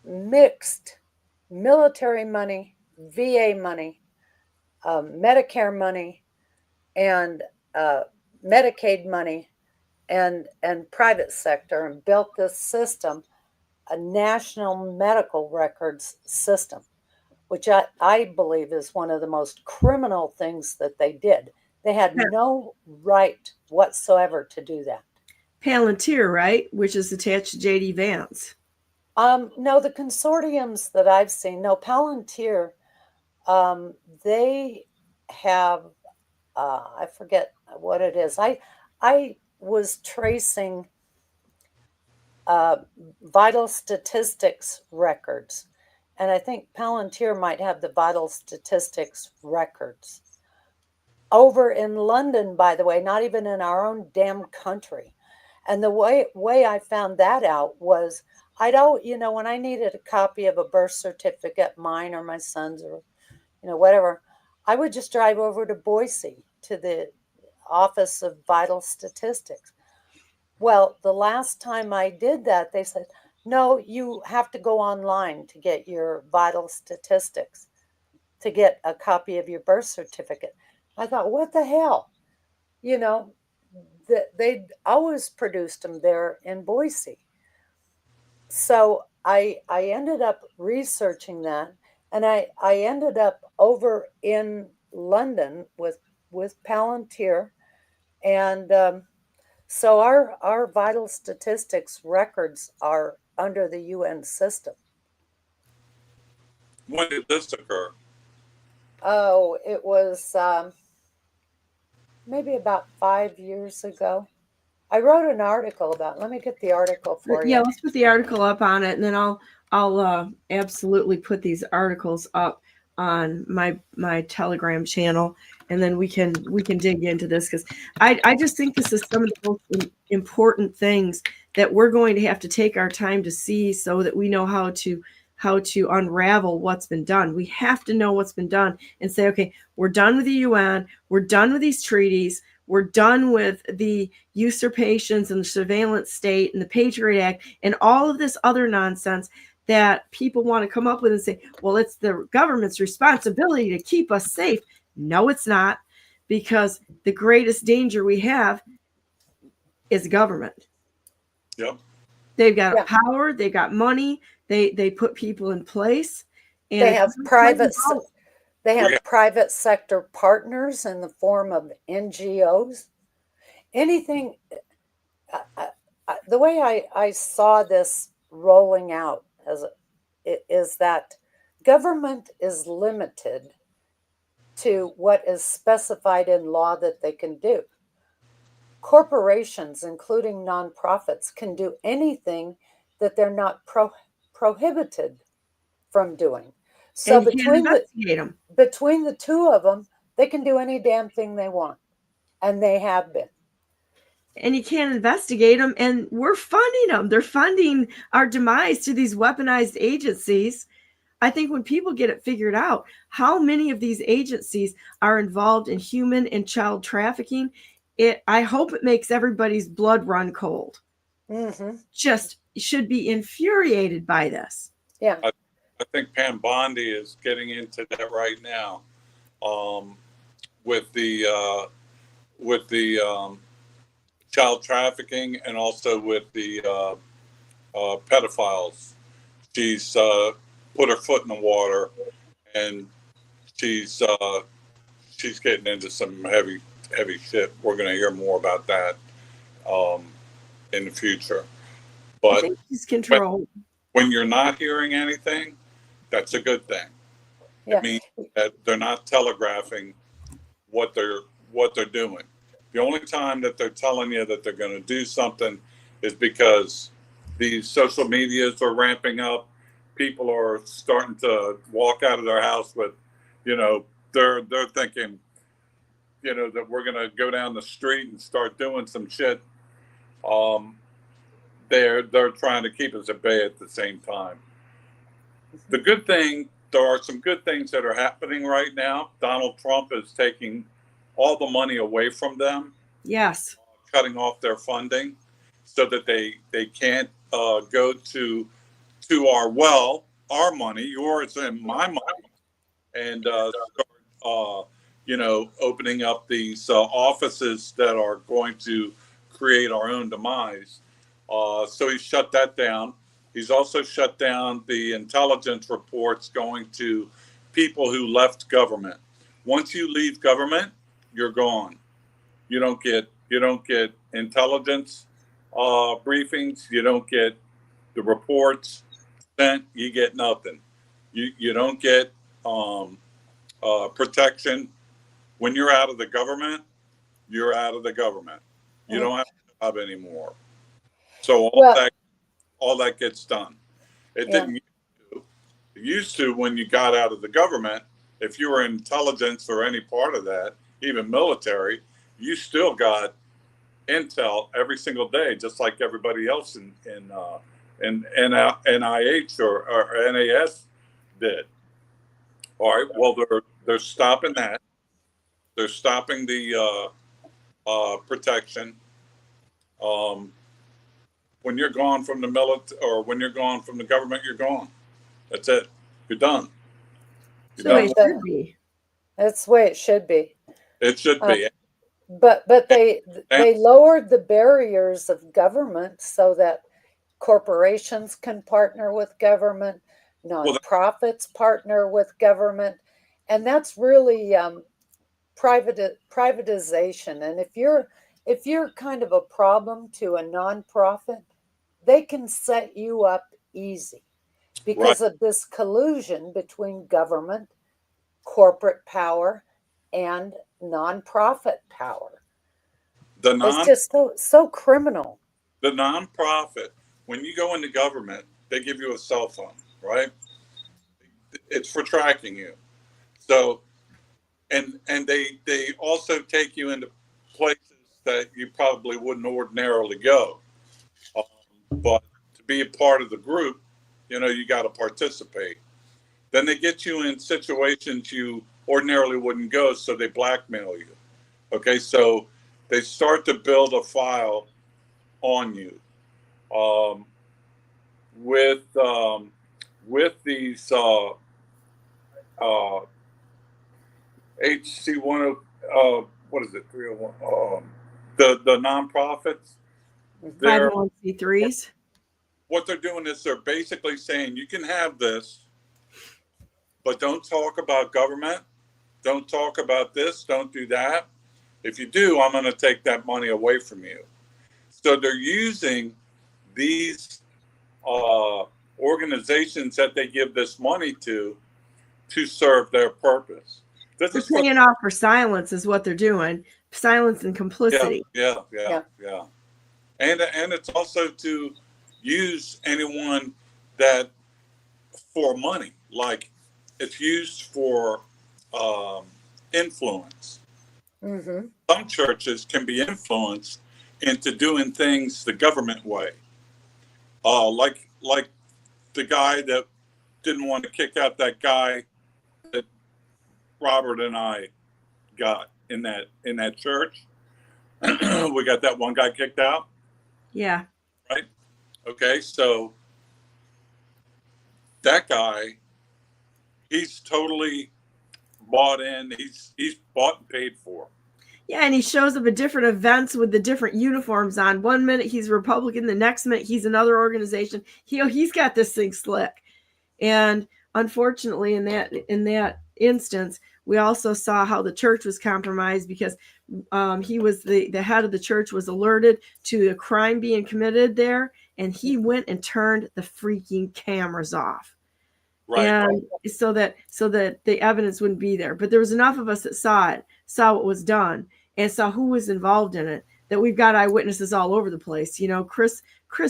mixed military money, VA money, Medicare money, and Medicaid money, and private sector, and built this system, a national medical records system, which I believe is one of the most criminal things that they did. They had no right whatsoever to do that.
Palantir, right? Which is attached to J.D. Vance.
No, the consortiums that I've seen, no, Palantir, they have, I forget what it is. I was tracing vital statistics records, and I think Palantir might have the vital statistics records. Over in London, by the way, not even in our own damn country. And the way I found that out was, when I needed a copy of a birth certificate, mine or my son's or, whatever, I would just drive over to Boise to the Office of Vital Statistics. Well, the last time I did that, they said, no, you have to go online to get your vital statistics, to get a copy of your birth certificate. I thought, what the hell? They'd always produced them there in Boise. So I ended up researching that, and I ended up over in London with Palantir, and so our vital statistics records are under the UN system.
When did this occur?
Oh, it was maybe about 5 years ago. I wrote an article about. Let me get the article for you.
Yeah, let's put the article up on it, and then I'll absolutely put these articles up on my Telegram channel, and then we can dig into this, because I just think this is some of the most important things that we're going to have to take our time to see, so that we know how to unravel what's been done. We have to know what's been done and say, okay, we're done with the UN, we're done with these treaties, we're done with the usurpations and the surveillance state and the Patriot Act and all of this other nonsense that people want to come up with and say, well, it's the government's responsibility to keep us safe. No, it's not, because the greatest danger we have is government.
Yep.
They've got power, they've got money, they put people in place, and
they have private sector partners in the form of NGOs. Anything, the way I saw this rolling out is that government is limited to what is specified in law that they can do. Corporations, including nonprofits, can do anything that they're not prohibited from doing. So between the two of them, they can do any damn thing they want, and they have been.
And you can't investigate them, and we're funding them. They're funding our demise to these weaponized agencies. I think when people get it figured out, how many of these agencies are involved in human and child trafficking, I hope it makes everybody's blood run cold.
Mm-hmm.
Just should be infuriated by this.
Yeah.
I think Pam Bondi is getting into that right now, with the child trafficking, and also with the pedophiles. She's put her foot in the water, and she's getting into some heavy shit. We're going to hear more about that in the future. But
I think she's controlled.
When you're not hearing anything, That's a good thing.
Yeah.
It means that they're not telegraphing what they're doing. The only time that they're telling you that they're going to do something is because these social medias are ramping up. People are starting to walk out of their house with, they're thinking, that we're going to go down the street and start doing some shit. They're trying to keep us at bay at the same time. The good thing, there are some good things that are happening right now. Donald Trump is taking all the money away from them.
Yes.
Cutting off their funding so that they can't go to our money, yours and my money, and start, opening up these offices that are going to create our own demise. So he shut that down. He's also shut down the intelligence reports going to people who left government. Once you leave government, you're gone. You don't get intelligence briefings. You don't get the reports sent. You get nothing. You don't get protection. When you're out of the government, you're out of the government. You don't have a job anymore. So all that gets done. It didn't used to when you got out of the government. If you were intelligence or any part of that, even military, you still got intel every single day, just like everybody else in NIH or NAS did. All right. Well, they're stopping that. They're stopping the protection. When you're gone from the military or when you're gone from the government, you're gone. That's it. You're done.
That's the way it should be.
That's the way it should be.
It should be.
But they lowered the barriers of government so that corporations can partner with government, nonprofits partner with government, and that's really privatization. And if you're kind of a problem to a nonprofit, they can set you up easy because of this collusion between government, corporate power, and nonprofit power. It's just so criminal.
The nonprofit, when you go into government, they give you a cell phone, right? It's for tracking you. So, and they also take you into places that you probably wouldn't ordinarily go. But to be a part of the group, you got to participate. Then they get you in situations you ordinarily wouldn't go, so they blackmail you. Okay, so they start to build a file on you with these HC10 what is it 301 the nonprofits.
501c3s.
What they're doing is they're basically saying you can have this, but don't talk about government, don't talk about this, don't do that. If you do, I'm going to take that money away from you. So they're using these organizations that they give this money to serve their purpose.
They're paying off for silence is what they're doing. Silence and complicity.
Yeah. And it's also to use anyone that for money, like it's used for influence. Mm-hmm. Some churches can be influenced into doing things the government way. Like the guy that didn't want to kick out that guy that Robert and I got in that church. We got that one guy kicked out.
Yeah.
Right. Okay. So that guy, he's totally bought in. He's bought and paid for.
Yeah, and he shows up at different events with the different uniforms on. 1 minute he's Republican, the next minute he's another organization. He's got this thing slick. And unfortunately, in that instance, we also saw how the church was compromised because he was the head of the church was alerted to a crime being committed there, and he went and turned the freaking cameras off.
Right.
And so that the evidence wouldn't be there. But there was enough of us that saw what was done, and saw who was involved in it, that we've got eyewitnesses all over the place. You know, Chris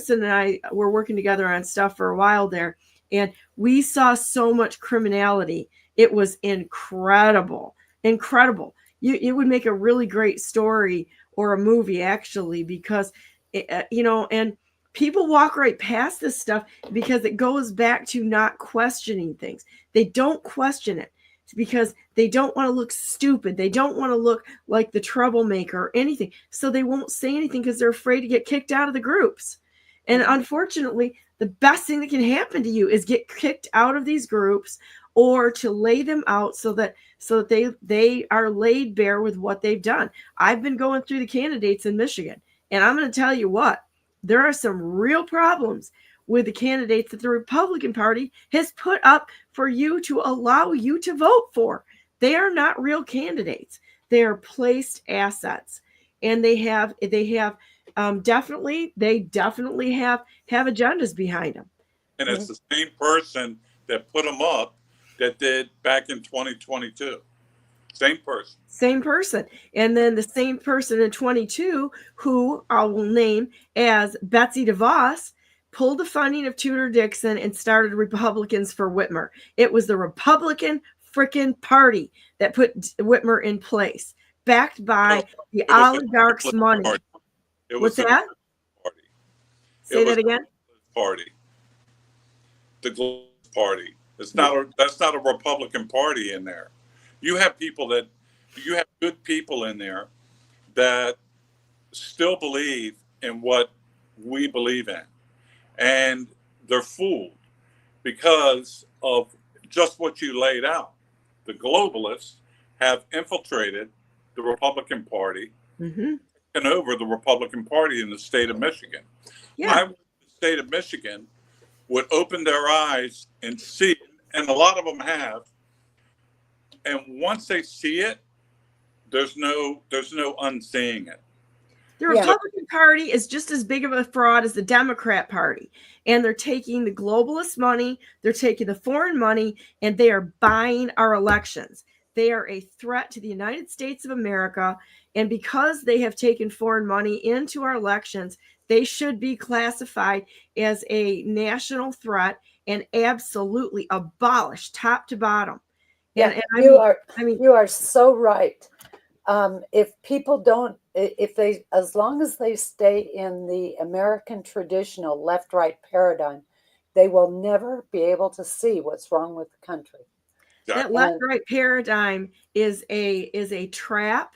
and I were working together on stuff for a while there, and we saw so much criminality. It was incredible. It would make a really great story or a movie, actually, because and people walk right past this stuff because it goes back to not questioning things. They don't question it because they don't want to look stupid. They don't want to look like the troublemaker or anything. So they won't say anything because they're afraid to get kicked out of the groups. And unfortunately, the best thing that can happen to you is get kicked out of these groups, or to lay them out so that they are laid bare with what they've done. I've been going through the candidates in Michigan, and I'm going to tell you what, there are some real problems with the candidates that the Republican Party has put up for you to allow you to vote for. They are not real candidates. They are placed assets, and they definitely have agendas behind them.
And it's the same person that put them up that did back in 2022. Same person.
And then the same person in 22, who I will name as Betsy DeVos, pulled the funding of Tudor Dixon and started Republicans for Whitmer. It was the Republican frickin' party that put Whitmer in place, backed by the oligarchs' money. What's that?
Party.
Say that again?
Party. The Globalist Party. That's not a Republican Party in there. You have good people in there that still believe in what we believe in. And they're fooled because of just what you laid out. The globalists have infiltrated the Republican Party and over the Republican Party in the state of Michigan.
Yeah.
I wish the state of Michigan would open their eyes and see, and a lot of them have. And once they see it, there's no unseeing it.
The Republican Party is just as big of a fraud as the Democrat Party. And they're taking the globalist money, they're taking the foreign money, and they are buying our elections. They are a threat to the United States of America. And because they have taken foreign money into our elections, they should be classified as a national threat and absolutely abolished top to bottom.
Yeah,
and
you are so right. If people don't, as long as they stay in the American traditional left-right paradigm, they will never be able to see what's wrong with the country.
That left-right paradigm is a trap.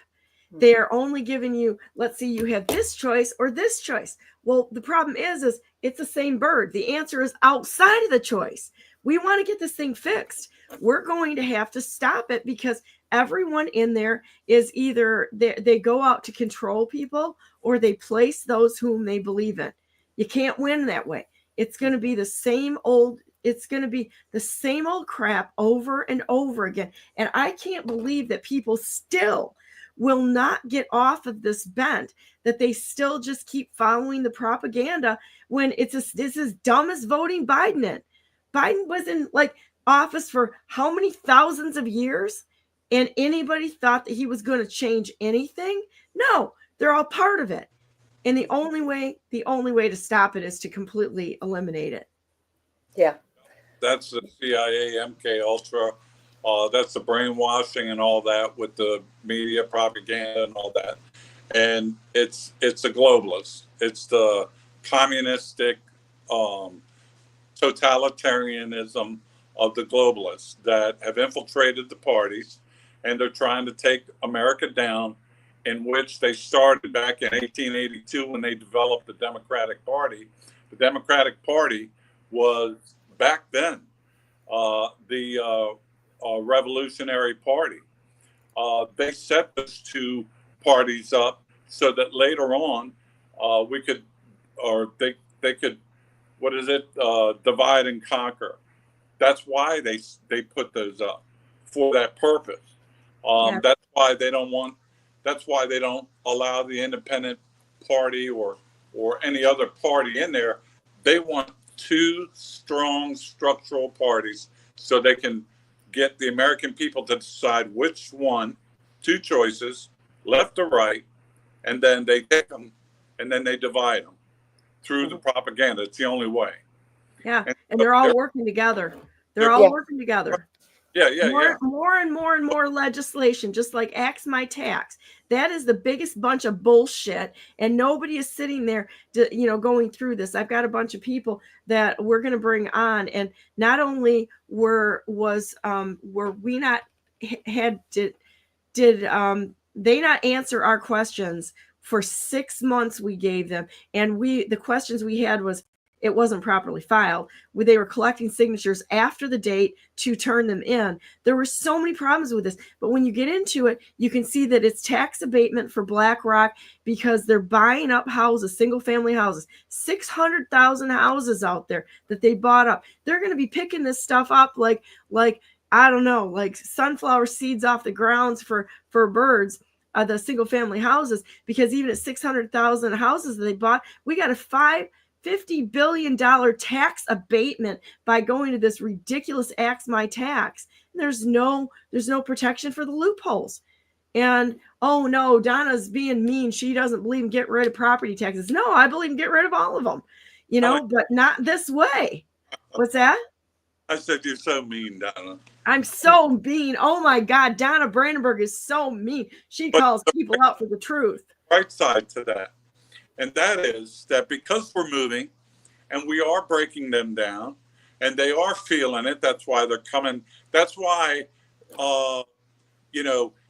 They're only giving you, let's see, you have this choice or this choice. Well, the problem is it's the same bird. The answer is outside of the choice. We want to get this thing fixed. We're going to have to stop it because everyone in there is either they go out to control people or they place those whom they believe in. You can't win that way. It's going to be the same old crap over and over again. And I can't believe that people still will not get off of this bent, that they still just keep following the propaganda when it's as dumb as voting Biden in. Biden was in office for how many thousands of years, and anybody thought that he was going to change anything? No, they're all part of it. And the only way to stop it is to completely eliminate it.
Yeah.
That's the CIA, MK Ultra. That's the brainwashing and all that with the media propaganda and all that. And it's the globalists. It's the communistic totalitarianism of the globalists that have infiltrated the parties, and they're trying to take America down, in which they started back in 1882 when they developed the Democratic Party. The Democratic Party was back then the Revolutionary Party. They set those two parties up so that later on they could, divide and conquer. That's why they put those up, for that purpose. That's why they don't allow the independent party or any other party in there. They want two strong structural parties so they can get the American people to decide which one, two choices, left or right, and then they take them and then they divide them through the propaganda. It's the only way.
Yeah, and they're all working together. They're all working together. More and more legislation, just like Axe My Tax. That is the biggest bunch of bullshit, and nobody is sitting there, going through this. I've got a bunch of people that we're going to bring on, and not only were we not did they not answer our questions for 6 months we gave them, and the questions we had was, it wasn't properly filed. They were collecting signatures after the date to turn them in. There were so many problems with this. But when you get into it, you can see that it's tax abatement for BlackRock because they're buying up houses, single family houses, 600,000 houses out there that they bought up. They're going to be picking this stuff up like I don't know, like sunflower seeds off the grounds for birds. The single family houses, because even at 600,000 houses that they bought, we got a $50 billion tax abatement by going to this ridiculous Axe My Tax. There's no protection for the loopholes. And oh no, Donna's being mean. She doesn't believe in get rid of property taxes. No, I believe in get rid of all of them, but not this way. What's that?
I said, you're so mean, Donna.
I'm so mean. Oh my God, Donna Brandenburg is so mean. She calls people out for the truth.
Right side to that. And that is that because we're moving and we are breaking them down and they are feeling it, that's why they're coming. That's why,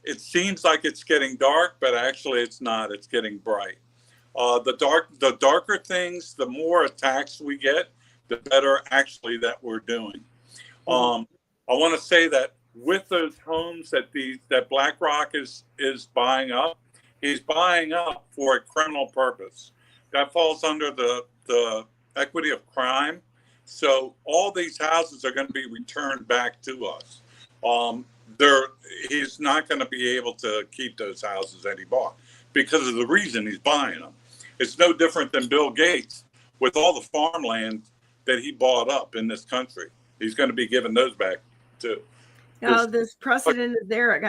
it seems like it's getting dark, but actually it's not. It's getting bright. The darker things, the more attacks we get, the better actually that we're doing. I want to say that with those homes that BlackRock is buying up, he's buying up for a criminal purpose. That falls under the equity of crime. So all these houses are going to be returned back to us. He's not going to be able to keep those houses that he bought because of the reason he's buying them. It's no different than Bill Gates with all the farmland that he bought up in this country. He's going to be giving those back too.
Now, this precedent is there.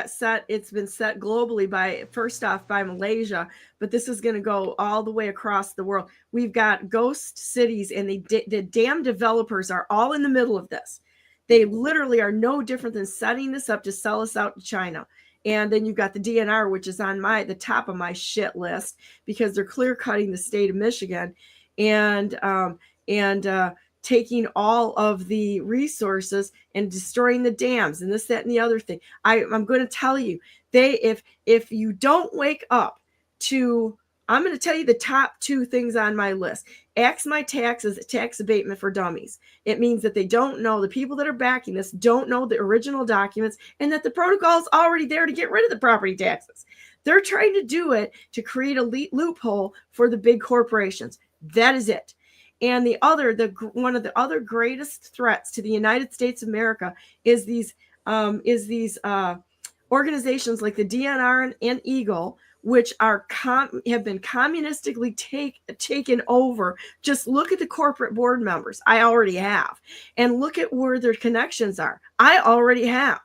It's been set globally first off by Malaysia, but this is going to go all the way across the world. We've got ghost cities, and the damn developers are all in the middle of this. They literally are no different than setting this up to sell us out to China. And then you've got the DNR, which is on the top of my shit list because they're clear cutting the state of Michigan and taking all of the resources and destroying the dams and this, that, and the other thing. I'm going to tell you, if you don't wake up to, I'm going to tell you the top two things on my list. Axe My Tax is a tax abatement for dummies. It means that they don't know, the people that are backing this don't know the original documents and that the protocol is already there to get rid of the property taxes. They're trying to do it to create a loophole for the big corporations. That is it. And one of the other greatest threats to the United States of America is these organizations like the DNR and Eagle, which have been communistically taken over. Just look at the corporate board members. I already have. And look at where their connections are. I already have.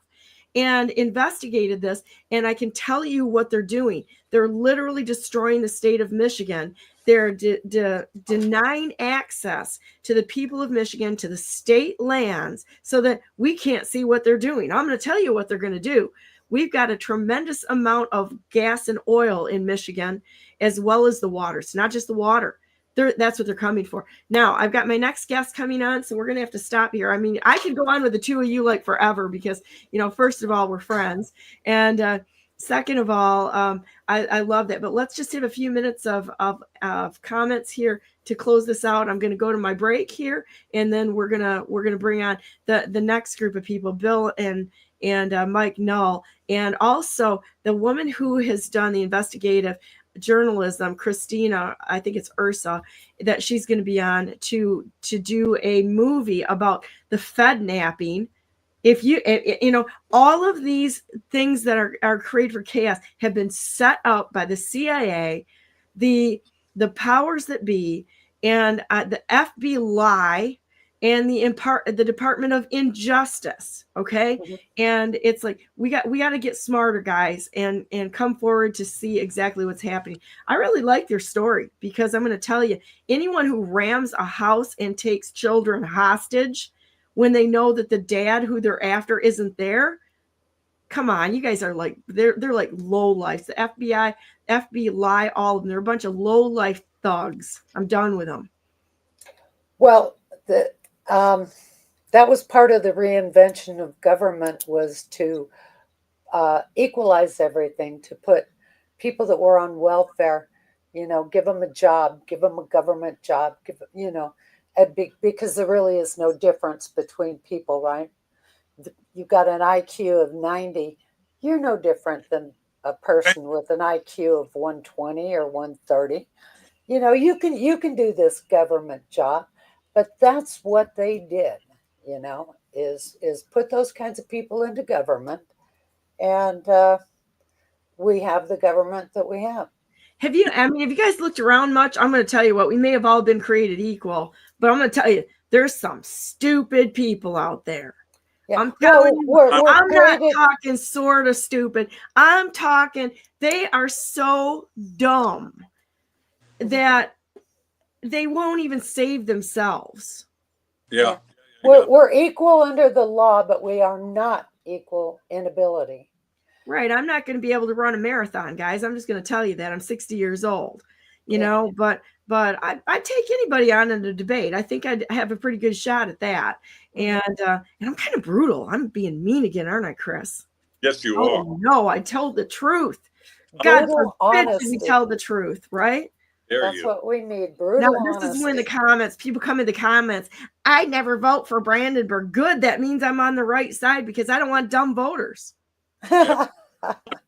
And investigated this, and I can tell you what they're doing. They're literally destroying the state of Michigan. They're denying access to the people of Michigan, to the state lands, so that we can't see what they're doing. I'm going to tell you what they're going to do. We've got a tremendous amount of gas and oil in Michigan, as well as the water. It's not just the water. That's what they're coming for. Now, I've got my next guest coming on, so we're going to have to stop here. I mean, I could go on with the two of you like forever because, first of all, we're friends. And second of all, I love that. But let's just have a few minutes of comments here to close this out. I'm going to go to my break here, and then we're gonna bring on the next group of people, Bill and Mike Null, and also the woman who has done the investigative journalism, Christina, I think it's Urso, that she's going to be on to do a movie about the Fed napping. If all of these things that are created for chaos have been set up by the CIA, the powers that be, and the FBI and the Department of Injustice. Okay.
Mhm.
And it's like, we got to get smarter, guys, and come forward to see exactly what's happening. I really like their story, because I'm going to tell you, anyone who rams a house and takes children hostage when they know that the dad who they're after isn't there, come on, you guys are like, they're like low life. The FBI, all of them, they're a bunch of low life thugs. I'm done with them.
Well, that was part of the reinvention of government, was to equalize everything, to put people that were on welfare, give them a job, give them a government job, because there really is no difference between people, right? You've got an IQ of 90, you're no different than a person with an IQ of 120 or 130. You can do this government job, but that's what they did, is put those kinds of people into government, and we have the government that we have.
Have you guys looked around much? I'm going to tell you what, we may have all been created equal, but I'm going to tell you, there's some stupid people out there. Yeah. I'm telling you, I'm not talking sort of stupid. I'm talking, they are so dumb that they won't even save themselves.
Yeah.
We're equal under the law, but we are not equal in ability.
Right. I'm not going to be able to run a marathon, guys. I'm just going to tell you that. I'm 60 years old, but I'd take anybody on in a debate. I think I'd have a pretty good shot at that. And I'm kind of brutal. I'm being mean again, aren't I, Chris?
Yes, you are.
No, I told the truth. God forbid we tell the truth, right?
That's what we need. Brutal
honesty. This is when the comments, people come in the comments, I never vote for Brandenburg. Good. That means I'm on the right side, because I don't want dumb voters.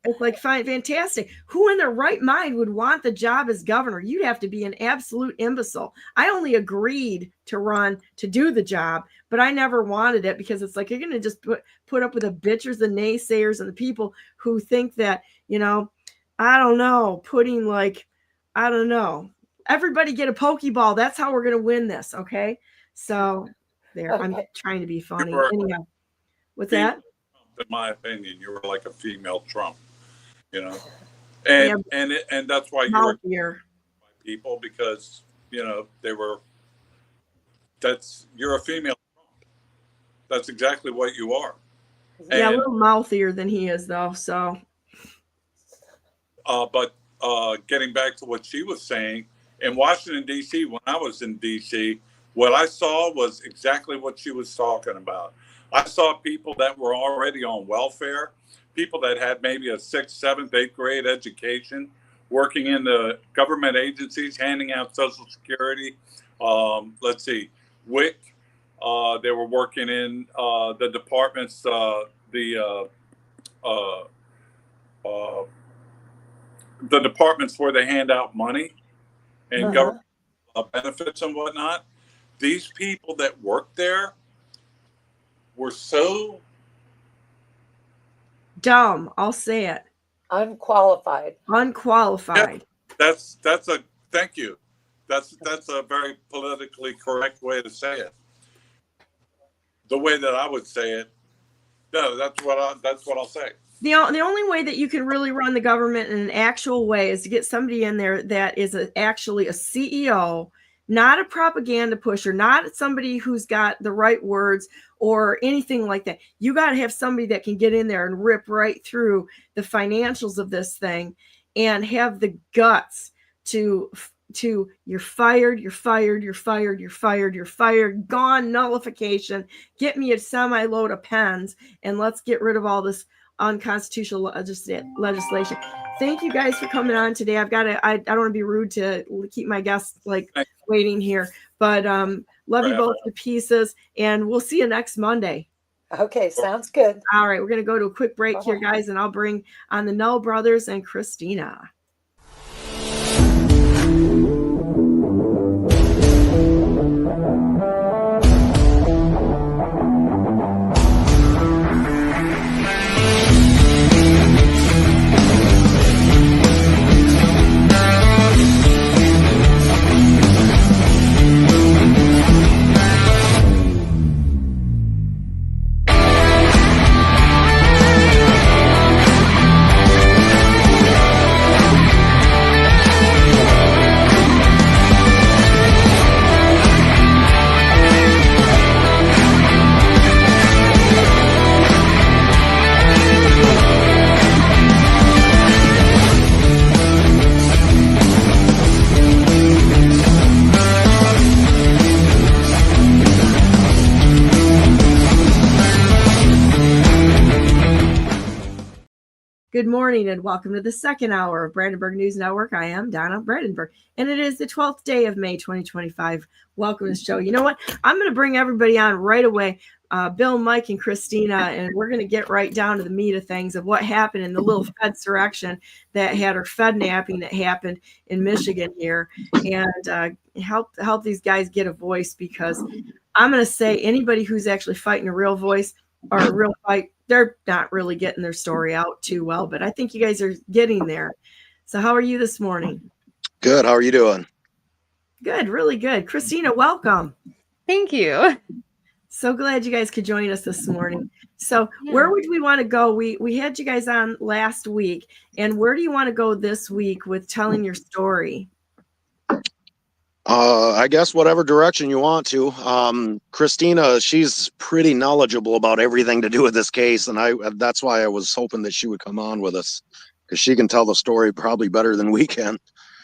It's like, fine, fantastic. Who in their right mind would want the job as governor? You'd have to be an absolute imbecile. I only agreed to run to do the job, but I never wanted it, because it's like, you're going to just put up with the bitchers, the naysayers, and the people who think that, I don't know, everybody get a Pokeball. That's how we're going to win this. Okay. So there, okay. I'm trying to be funny. Anyhow, what's that?
In my opinion, you were like a female Trump, and that's why you're people, because you're a female Trump. That's exactly what you are.
Yeah, a little mouthier than he is, though. So,
but getting back to what she was saying, in Washington D.C., when I was in D.C., what I saw was exactly what she was talking about. I saw people that were already on welfare, people that had maybe a 6th, 7th, 8th grade education, working in the government agencies, handing out Social Security. Let's see, WIC. They were working in the departments, the departments where they hand out money and government benefits and whatnot. These people that worked there were so
dumb. I'll say it.
Unqualified.
Yeah,
that's a thank you. That's a very politically correct way to say it. The way that I would say it, no, that's what I'll say.
The only way that you can really run the government in an actual way is to get somebody in there that is actually a CEO, not a propaganda pusher, not somebody who's got the right words or anything like that. You got to have somebody that can get in there and rip right through the financials of this thing and have the guts to you're fired, gone, nullification, get me a semi-load of pens, and let's get rid of all this unconstitutional legislation. Thank you guys for coming on today. I don't want to be rude to keep my guests waiting here, but love you both to pieces, and we'll see you next Monday.
Okay, sounds good.
All right, we're going to go to a quick break here, guys, and I'll bring on the Null brothers and Christina. Good morning and welcome to the second hour of Brandenburg News Network. I am Donna Brandenburg, and it is the 12th day of May 2025. Welcome to the show. You know what? I'm going to bring everybody on right away, Bill, Mike, and Christina, and we're going to get right down to the meat of things of what happened in the little Fedsurrection that had her Fed napping that happened in Michigan here, and help these guys get a voice, because I'm going to say anybody who's actually fighting a real voice or a real fight, they're not really getting their story out too well, but I think you guys are getting there. So how are you this morning?
Good. How are you doing?
Good, really good. Christina, welcome.
Thank you.
So glad you guys could join us this morning. So where would we want to go? We had you guys on last week, and where do you want to go this week with telling your story?
I guess whatever direction you want to. Christina, she's pretty knowledgeable about everything to do with this case, and that's why I was hoping that she would come on with us, because she can tell the story probably better than we can.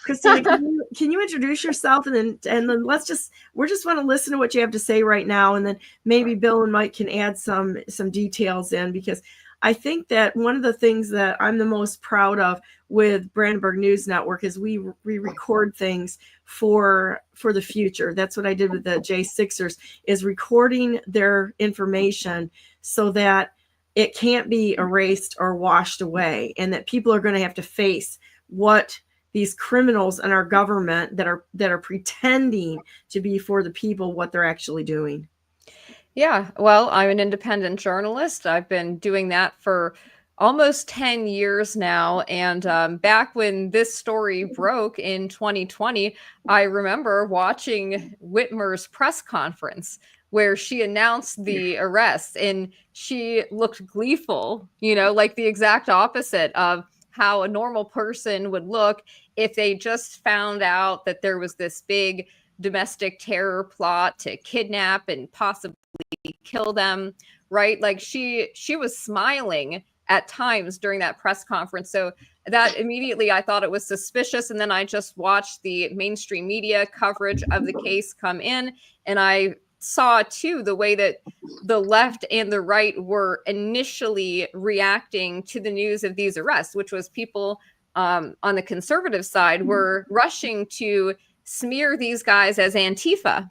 Christina, can you introduce yourself, and then we just want to listen to what you have to say right now, and then maybe Bill and Mike can add some details in, because I think that one of the things that I'm the most proud of with Brandenburg News Network is we record things for the future. That's what I did with the J6ers, is recording their information so that it can't be erased or washed away, and that people are going to have to face what these criminals in our government that are pretending to be for the people, what they're actually doing.
Yeah, well, I'm an independent journalist. I've been doing that for almost 10 years now. And back when this story broke in 2020, I remember watching Whitmer's press conference where she announced the arrest, and she looked gleeful, like the exact opposite of how a normal person would look if they just found out that there was this big domestic terror plot to kidnap and possibly kill them, right? Like she was smiling at times during that press conference. So that immediately I thought it was suspicious. And then I just watched the mainstream media coverage of the case come in, and I saw too the way that the left and the right were initially reacting to the news of these arrests, which was people on the conservative side were rushing to smear these guys as Antifa.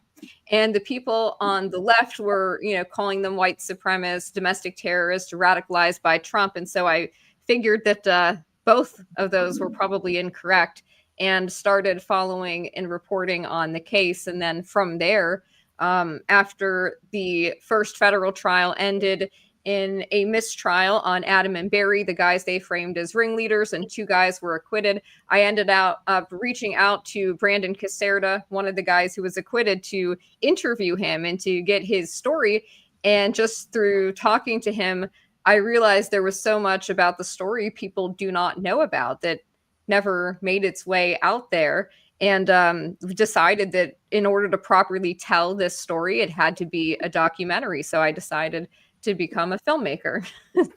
And the people on the left were, calling them white supremacists, domestic terrorists, radicalized by Trump. And so I figured that both of those were probably incorrect, and started following and reporting on the case. And then from there, after the first federal trial ended in a mistrial on Adam and Barry, the guys they framed as ringleaders, and 2 guys were acquitted, I ended up reaching out to Brandon Caserta, one of the guys who was acquitted, to interview him and to get his story. And just through talking to him, I realized there was so much about the story people do not know about that never made its way out there. And decided that in order to properly tell this story, it had to be a documentary. So I decided to become a filmmaker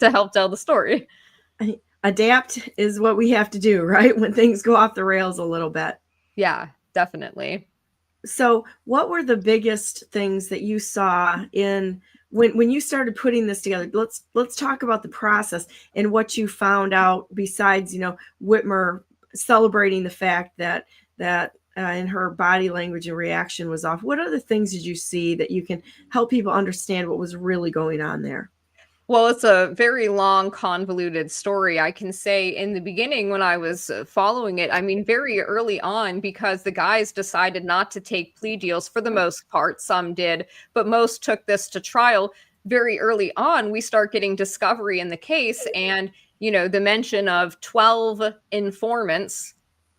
to help tell the story.
Adapt is what we have to do, right? When things go off the rails a little bit.
Yeah, definitely.
So what were the biggest things that you saw in when you started putting this together? Let's talk about the process and what you found out, besides, Whitmer celebrating the fact that in her body language and reaction was off. What other things did you see that you can help people understand what was really going on there?
Well, it's a very long, convoluted story. I can say in the beginning when I was following it, very early on, because the guys decided not to take plea deals for the most part. Some did, but most took this to trial. Very early on, we start getting discovery in the case, and, the mention of 12 informants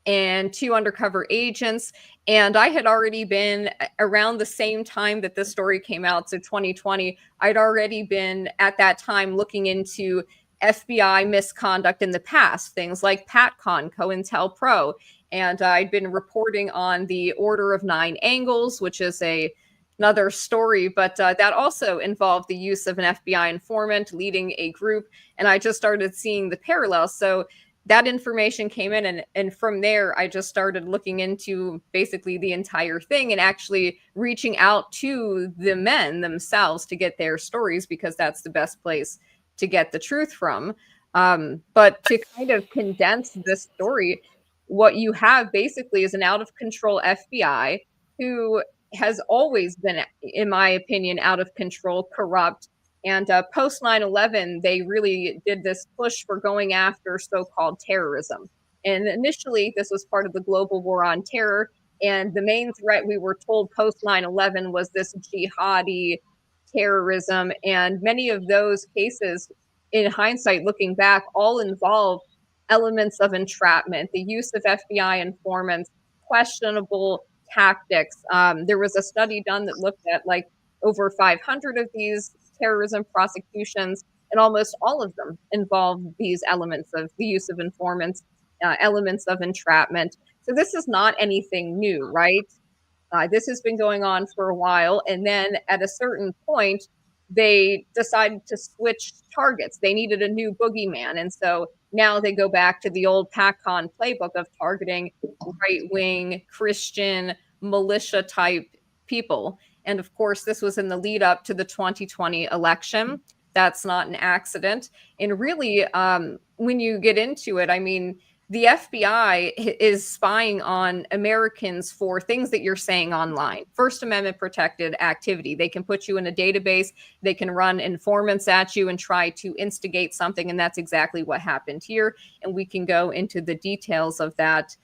and 2 undercover agents. And I had already been, around the same time that this story came out, so 2020, I'd already been at that time looking into FBI misconduct in the past, things like PatCon, COINTELPRO. And I'd been reporting on the Order of 9 Angles, which is another story, but that also involved the use of an FBI informant leading a group. And I just started seeing the parallels. So that information came in, and from there, I just started looking into basically the entire thing and actually reaching out to the men themselves to get their stories, because that's the best place to get the truth from. But to kind of condense this story, what you have basically is an out of control FBI who has always been, in my opinion, out of control, corrupt. And post 9/11, they really did this push for going after so-called terrorism. And initially, this was part of the global war on terror. And the main threat we were told post 9/11 was this jihadi terrorism. And many of those cases, in hindsight, looking back, all involve elements of entrapment, the use of FBI informants, questionable tactics. There was a study done that looked at like over 500 of these terrorism prosecutions, and almost all of them involve these elements of the use of informants, elements of entrapment. So this is not anything new, right? This has been going on for a while. And then at a certain point, they decided to switch targets. They needed a new boogeyman. And so now they go back to the old PACON playbook of targeting right-wing Christian militia type people. And of course, this was in the lead up to the 2020 election. That's not an accident. And really, when you get into it, I mean, the FBI is spying on Americans for things that you're saying online. First Amendment protected activity. They can put you in a database. They can run informants at you and try to instigate something. And that's exactly what happened here. And we can go into the details of that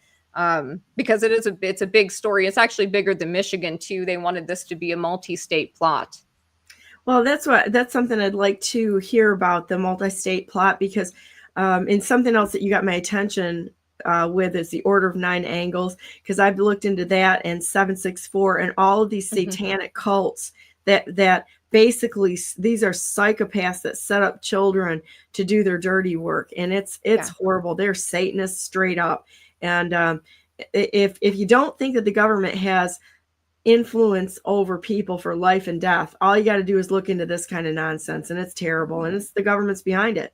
because it's a big story. It's actually bigger than Michigan too. They wanted this to be a multi-state plot.
Well, that's something I'd like to hear about, the multi-state plot, because and something else that you got my attention with is the Order of Nine Angles, because I've looked into that and 764 and all of these satanic cults that basically these are psychopaths that set up children to do their dirty work, and it's horrible. They're Satanists straight up. And if you don't think that the government has influence over people for life and death, all you got to do is look into this kind of nonsense, and it's terrible, and it's the government's behind it.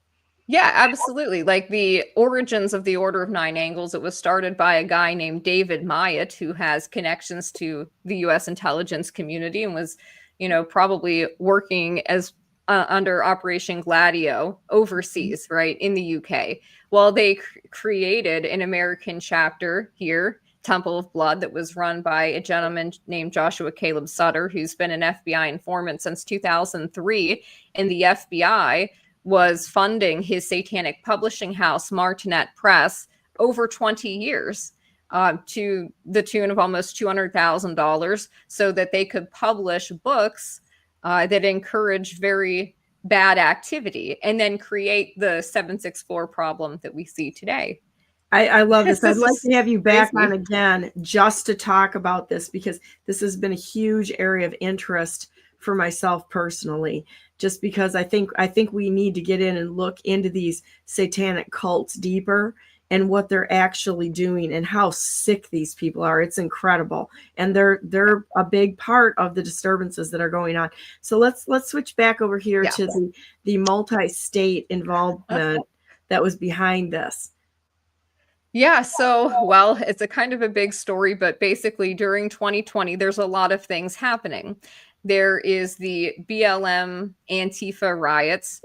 Yeah, absolutely. Like the origins of the Order of Nine Angles, it was started by a guy named David Myatt, who has connections to the U.S. intelligence community and was, probably working as under Operation Gladio overseas, right, in the UK. Well, they created an American chapter here, Temple of Blood, that was run by a gentleman named Joshua Caleb Sutter, who's been an FBI informant since 2003, and the FBI was funding his satanic publishing house, Martinet Press, over 20 years to the tune of almost $200,000 so that they could publish books that encourage very bad activity and then create the 764 problem that we see today.
I love this. I'd like to have you back on again just to talk about this, because this has been a huge area of interest for myself personally, just because I think we need to get in and look into these satanic cults deeper and what they're actually doing and how sick these people are. It's incredible. And they're a big part of the disturbances that are going on. So let's switch back over here to the multi-state involvement that was behind this.
Yeah, so, well, it's a kind of a big story, but basically during 2020, there's a lot of things happening. There is the BLM Antifa riots.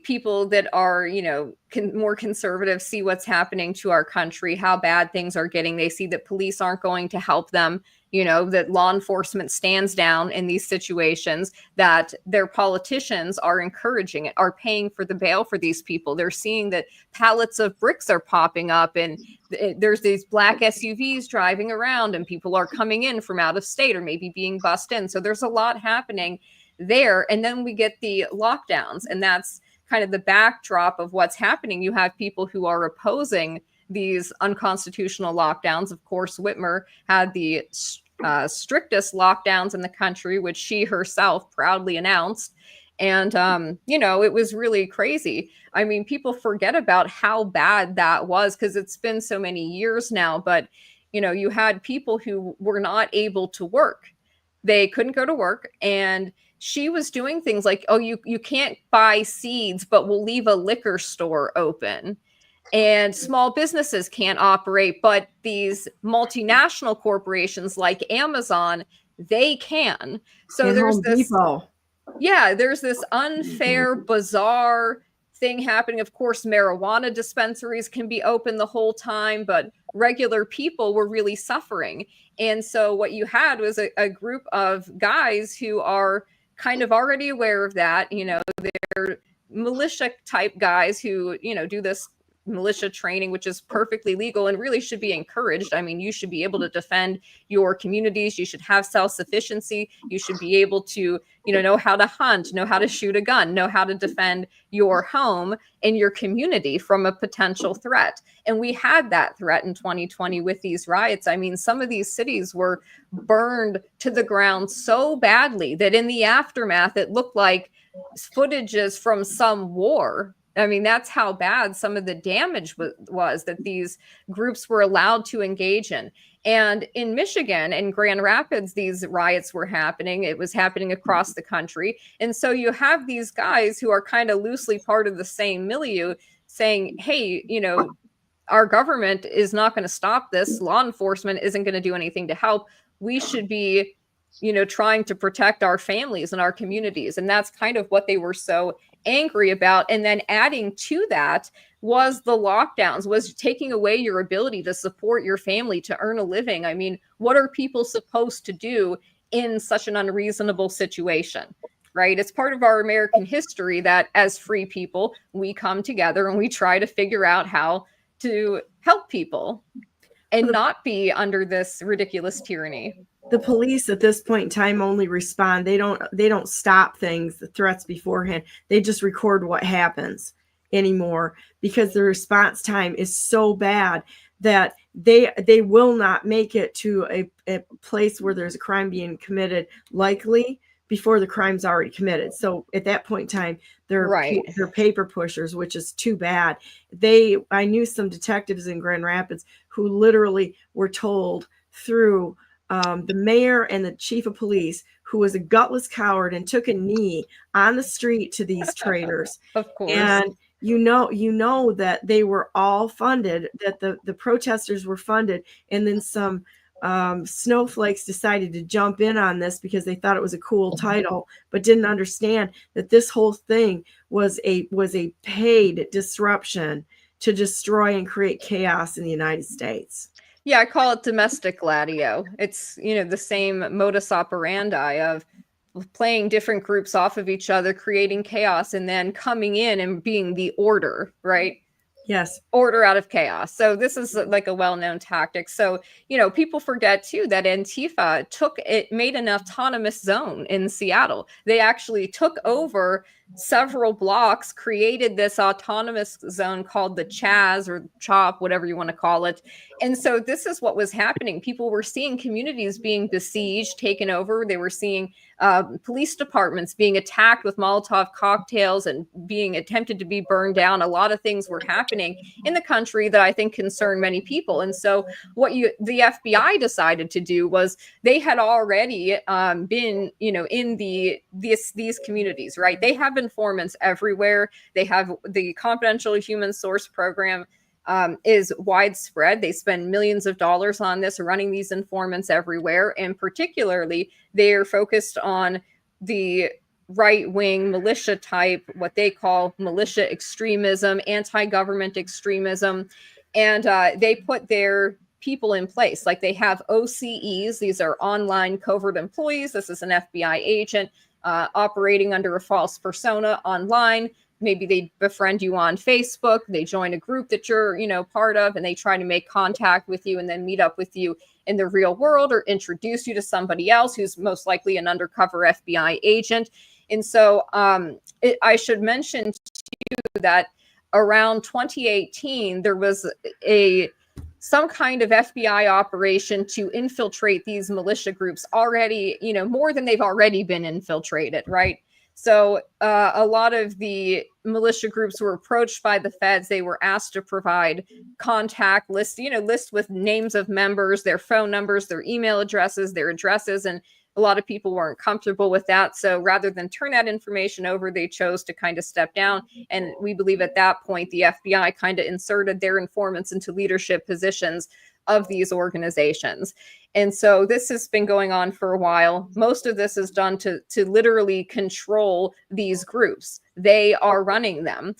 People that are, more conservative see what's happening to our country, how bad things are getting. They see that police aren't going to help them, that law enforcement stands down in these situations, that their politicians are encouraging it, are paying for the bail for these people. They're seeing that pallets of bricks are popping up and there's these black SUVs driving around and people are coming in from out of state or maybe being bussed in. So there's a lot happening there. And then we get the lockdowns, and that's kind of the backdrop of what's happening. You have people who are opposing these unconstitutional lockdowns. Of course, Whitmer had the strictest lockdowns in the country, which she herself proudly announced. And, it was really crazy. I mean, people forget about how bad that was because it's been so many years now. But, you had people who were not able to work. They couldn't go to work. And she was doing things like, oh, you can't buy seeds, but we'll leave a liquor store open. And small businesses can't operate, but these multinational corporations like Amazon, they can. So there's this unfair, bizarre thing happening. Of course, marijuana dispensaries can be open the whole time, but regular people were really suffering. And so what you had was a group of guys who are kind of already aware of that. They're militia type guys who, do this militia training, which is perfectly legal and really should be encouraged. I mean, you should be able to defend your communities. You should have self-sufficiency. You should be able to, know how to hunt, know how to shoot a gun, know how to defend your home and your community from a potential threat. And we had that threat in 2020 with these riots. I mean, some of these cities were burned to the ground so badly that in the aftermath, it looked like footages from some war. I mean, that's how bad some of the damage was that these groups were allowed to engage in. And in Michigan and Grand Rapids, these riots were happening. It was happening across the country. And so you have these guys who are kind of loosely part of the same milieu saying, hey, our government is not going to stop this. Law enforcement isn't going to do anything to help. We should be trying to protect our families and our communities. And that's kind of what they were so angry about. And then adding to that was the lockdowns, was taking away your ability to support your family, to earn a living. I mean, what are people supposed to do in such an unreasonable situation? Right? It's part of our American history that as free people, we come together and we try to figure out how to help people and not be under this ridiculous tyranny.
The police at this point in time only respond. They don't stop things, the threats beforehand. They just record what happens anymore because the response time is so bad that they will not make it to a place where there's a crime being committed likely before the crime's already committed. So at that point in time, they're paper pushers, which is too bad. I knew some detectives in Grand Rapids who literally were told through the mayor and the chief of police, who was a gutless coward and took a knee on the street to these traitors.
Of course.
And you know that they were all funded, that the protesters were funded, and then some snowflakes decided to jump in on this because they thought it was a cool title, but didn't understand that this whole thing was a paid disruption to destroy and create chaos in the United States.
Yeah, I call it domestic gladio. It's, the same modus operandi of playing different groups off of each other, creating chaos, and then coming in and being the order, right?
Yes.
Order out of chaos. So this is like a well-known tactic. So, people forget too that Antifa made an autonomous zone in Seattle. They actually took over several blocks, created this autonomous zone called the Chaz or Chop, whatever you want to call it. And so this is what was happening. People were seeing communities being besieged, taken over. They were seeing police departments being attacked with Molotov cocktails and being attempted to be burned down. A lot of things were happening in the country that I think concern many people. And so what the FBI decided to do was they had already been, in these communities, right? They have informants everywhere. They have the confidential human source program is widespread. They spend millions of dollars on this, running these informants everywhere. And particularly, they're focused on the right-wing militia type, what they call militia extremism, anti-government extremism. And they put their people in place. Like they have OCEs. These are online covert employees. This is an FBI agent operating under a false persona online. Maybe they befriend you on Facebook. They join a group that you're, part of, and they try to make contact with you and then meet up with you in the real world or introduce you to somebody else who's most likely an undercover FBI agent. And so I should mention to you that around 2018, there was some kind of FBI operation to infiltrate these militia groups already, more than they've already been infiltrated, right? So a lot of the militia groups were approached by the feds. They were asked to provide contact lists, lists with names of members, their phone numbers, their email addresses, their addresses. And a lot of people weren't comfortable with that. So rather than turn that information over, they chose to kind of step down. And we believe at that point, the FBI kind of inserted their informants into leadership positions of these organizations. And so this has been going on for a while. Most of this is done to literally control these groups. They are running them.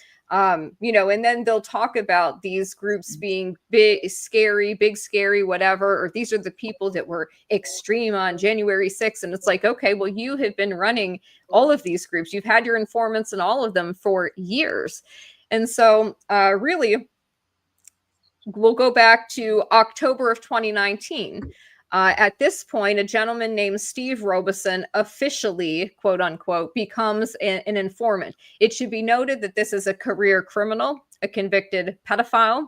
You know, and then they'll talk about these groups being big, scary, whatever, or these are the people that were extreme on January 6th. And it's like, okay, well, you have been running all of these groups. You've had your informants in all of them for years. And so really, we'll go back to October of 2019. At this point, a gentleman named Steve Robeson officially, quote unquote, becomes an informant. It should be noted that this is a career criminal, a convicted pedophile,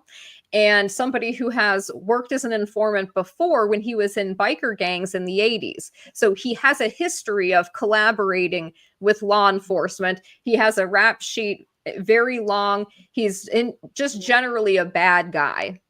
and somebody who has worked as an informant before when he was in biker gangs in the 80s. So he has a history of collaborating with law enforcement. He has a rap sheet, very long. He's just generally a bad guy.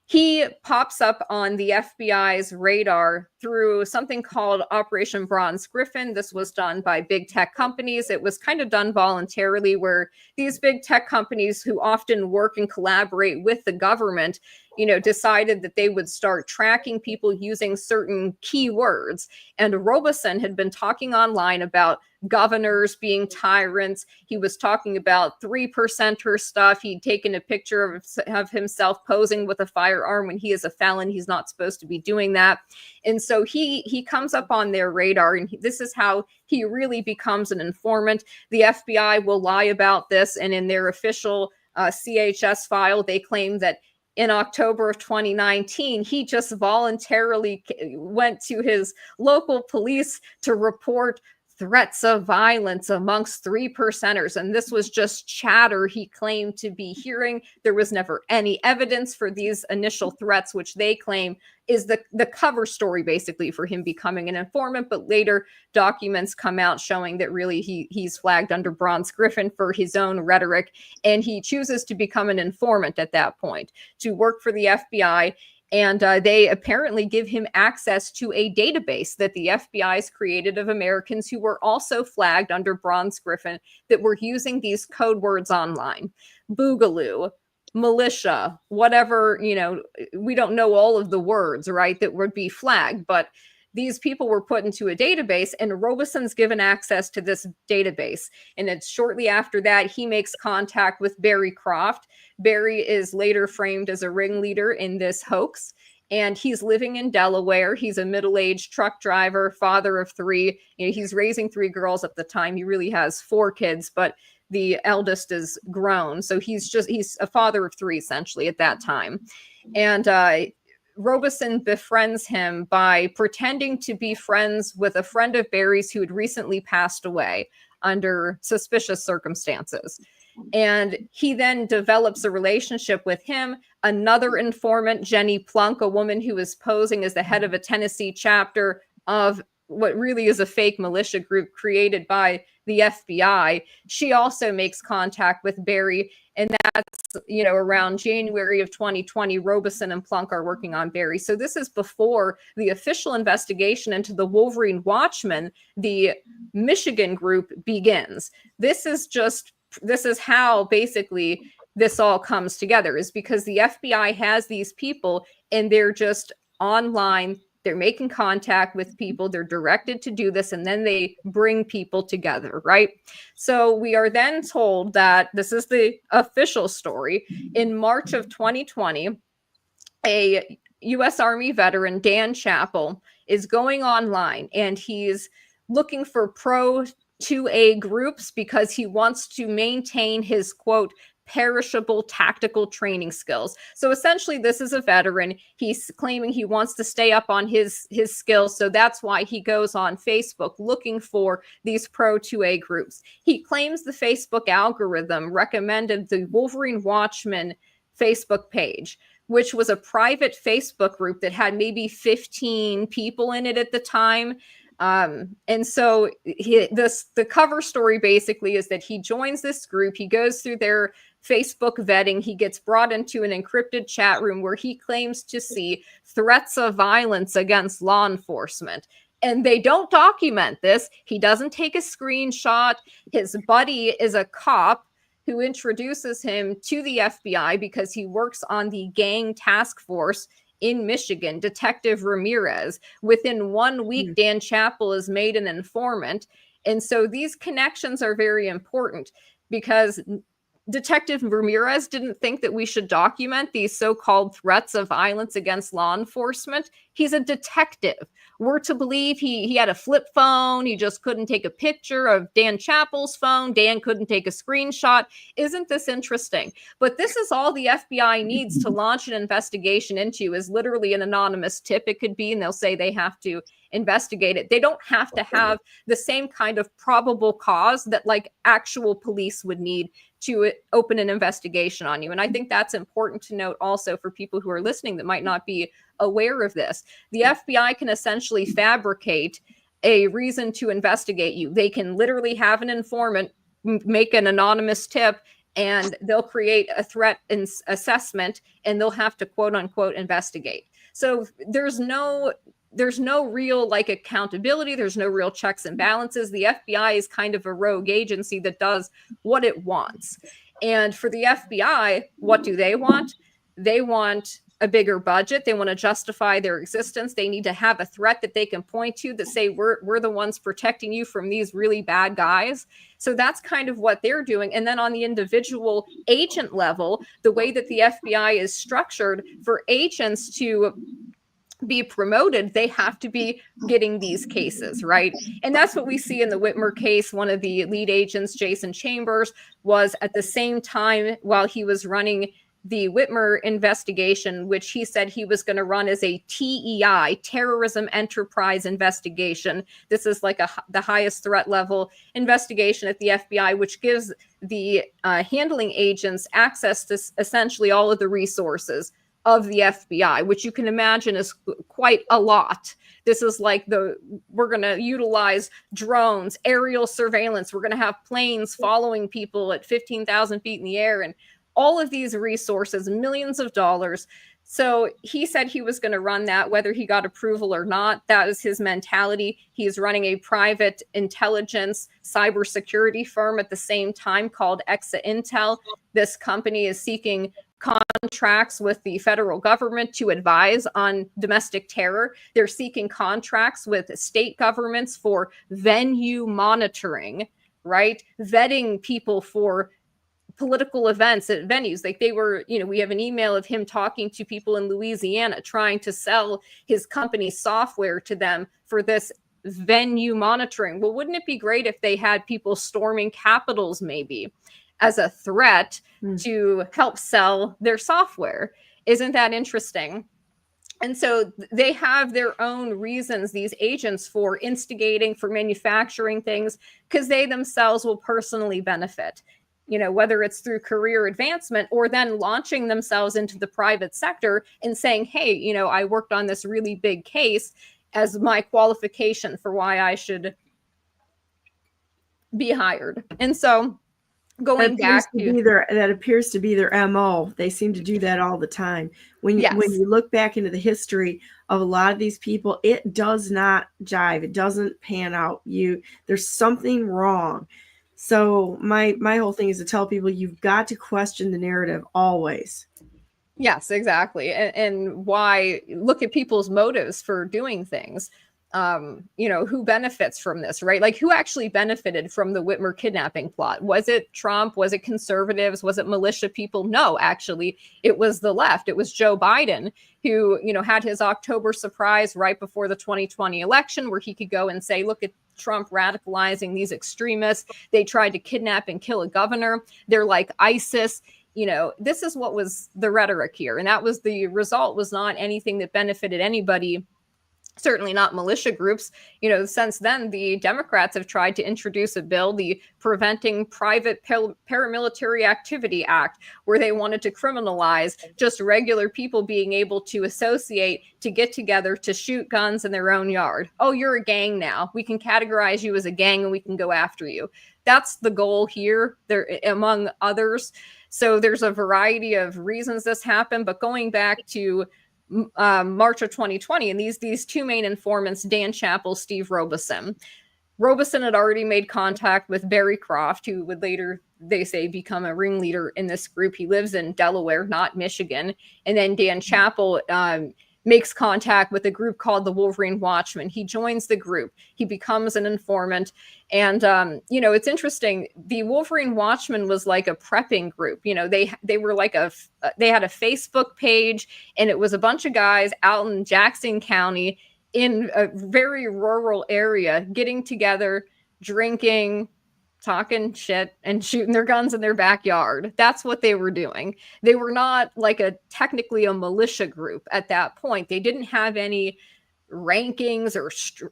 He pops up on the FBI's radar through something called Operation Bronze Griffin. This was done by big tech companies. It was kind of done voluntarily, where these big tech companies, who often work and collaborate with the government, you know, decided that they would start tracking people using certain keywords. And Robeson had been talking online about governors being tyrants. He was talking about 3%er stuff. He'd taken a picture of himself posing with a firearm when he is a felon. He's not supposed to be doing that. And so he comes up on their radar, and this is how he really becomes an informant. The FBI will lie about this, and in their official CHS file, they claim that in October of 2019, he just voluntarily went to his local police to report threats of violence amongst 3%ers. And this was just chatter he claimed to be hearing. There was never any evidence for these initial threats, which they claim is the cover story basically for him becoming an informant. But later documents come out showing that really he's flagged under Bronze Griffin for his own rhetoric. And he chooses to become an informant at that point to work for the FBI. And they apparently give him access to a database that the FBI has created of Americans who were also flagged under Bronze Griffin that were using these code words online. Boogaloo, militia, whatever, you know, we don't know all of the words, right, that would be flagged, but these people were put into a database, and Robeson's given access to this database. And it's shortly after that he makes contact with Barry Croft. Barry is later framed as a ringleader in this hoax, and he's living in Delaware. He's a middle-aged truck driver, father of 3. You know, he's raising 3 girls at the time. He really has 4 kids, but the eldest is grown. So he's a father of 3 essentially at that time. And Robeson befriends him by pretending to be friends with a friend of Barry's who had recently passed away under suspicious circumstances. And he then develops a relationship with him. Another informant, Jenny Plunk, a woman who is posing as the head of a Tennessee chapter of what really is a fake militia group created by the FBI. She also makes contact with Barry. And that's, you know, around January of 2020, Robeson and Plunk are working on Barry. So this is before the official investigation into the Wolverine Watchmen, the Michigan group, begins. This is how basically this all comes together, is because the FBI has these people and they're just online. They're making contact with people. They're directed to do this, and then they bring people together, right? So we are then told that this is the official story. In March of 2020, a U.S. Army veteran, Dan Chappell, is going online, and he's looking for pro-2A groups because he wants to maintain his, quote, perishable tactical training skills. So essentially, this is a veteran. He's claiming he wants to stay up on his skills. So that's why he goes on Facebook looking for these pro-2A groups. He claims the Facebook algorithm recommended the Wolverine Watchmen Facebook page, which was a private Facebook group that had maybe 15 people in it at the time. And so the cover story basically is that he joins this group. He goes through their Facebook vetting. He gets brought into an encrypted chat room where he claims to see threats of violence against law enforcement. And they don't document this. He doesn't take a screenshot. His buddy is a cop who introduces him to the FBI because he works on the gang task force in Michigan, Detective Ramirez. Within 1 week, Dan Chappell is made an informant. And so these connections are very important because Detective Ramirez didn't think that we should document these so-called threats of violence against law enforcement. He's a detective. We're to believe he had a flip phone. He just couldn't take a picture of Dan Chappell's phone. Dan couldn't take a screenshot. Isn't this interesting? But this is all the FBI needs to launch an investigation into, is literally an anonymous tip it could be, and they'll say they have to investigate it. They don't have to have the same kind of probable cause that like actual police would need to open an investigation on you. And I think that's important to note also for people who are listening that might not be aware of this. The FBI can essentially fabricate a reason to investigate you. They can literally have an informant make an anonymous tip, and they'll create a threat assessment, and they'll have to quote unquote investigate. So there's no real like accountability. There's no real checks and balances. The FBI is kind of a rogue agency that does what it wants. And for the FBI, what do they want? They want a bigger budget. They want to justify their existence. They need to have a threat that they can point to that say, we're the ones protecting you from these really bad guys. So that's kind of what they're doing. And then on the individual agent level, the way that the FBI is structured, for agents to be promoted, they have to be getting these cases, right? And that's what we see in the Whitmer case. One of the lead agents, Jason Chambers, was at the same time while he was running the Whitmer investigation, which he said he was going to run as a TEI, terrorism enterprise investigation. This is like the highest threat level investigation at the FBI, which gives the handling agents access to essentially all of the resources of the FBI, which you can imagine is quite a lot. This is like we're going to utilize drones, aerial surveillance. We're going to have planes following people at 15,000 feet in the air, and all of these resources, millions of dollars. So he said he was going to run that, whether he got approval or not. That is his mentality. He's running a private intelligence cybersecurity firm at the same time called Exa Intel. This company is seeking contracts with the federal government to advise on domestic terror. They're seeking contracts with state governments for venue monitoring, right? Vetting people for political events at venues. Like they were, we have an email of him talking to people in Louisiana, trying to sell his company's software to them for this venue monitoring. Well, wouldn't it be great if they had people storming capitals maybe as a threat to help sell their software? Isn't that interesting? And so they have their own reasons, these agents, for instigating, for manufacturing things, because they themselves will personally benefit, whether it's through career advancement or then launching themselves into the private sector and saying, hey, I worked on this really big case as my qualification for why I should be hired. And so going back to
that appears to be their MO. They seem to do that all the time. When you look back into the history of a lot of these people, it does not jive. It doesn't pan out. There's something wrong. So my whole thing is to tell people you've got to question the narrative always.
Yes, exactly. And why look at people's motives for doing things. Who benefits from this, right? Like who actually benefited from the Whitmer kidnapping plot? Was it Trump? Was it conservatives? Was it militia people? No, actually, it was the left. It was Joe Biden who, had his October surprise right before the 2020 election where he could go and say, look at Trump radicalizing these extremists. They tried to kidnap and kill a governor. They're like ISIS. This is what was the rhetoric here. And that was the result, was not anything that benefited anybody. Certainly not militia groups. Since then, the Democrats have tried to introduce a bill, the Preventing Private Paramilitary Activity Act, where they wanted to criminalize just regular people being able to associate, to get together, to shoot guns in their own yard. Oh, you're a gang now. We can categorize you as a gang and we can go after you. That's the goal here, there, among others. So there's a variety of reasons this happened, but going back to March of 2020, and these two main informants, Dan Chappell, Steve Robeson. Robeson had already made contact with Barry Croft, who would later, they say, become a ringleader in this group. He lives in Delaware, not Michigan. And then Dan Chappell makes contact with a group called the Wolverine Watchmen. He joins the group. He becomes an informant. And, you know, it's interesting. The Wolverine Watchmen was like a prepping group. You know, they were like they had a Facebook page, and it was a bunch of guys out in Jackson County in a very rural area getting together, drinking, talking shit, and shooting their guns in their backyard. That's what they were doing. They were not like technically a militia group at that point. They didn't have any rankings or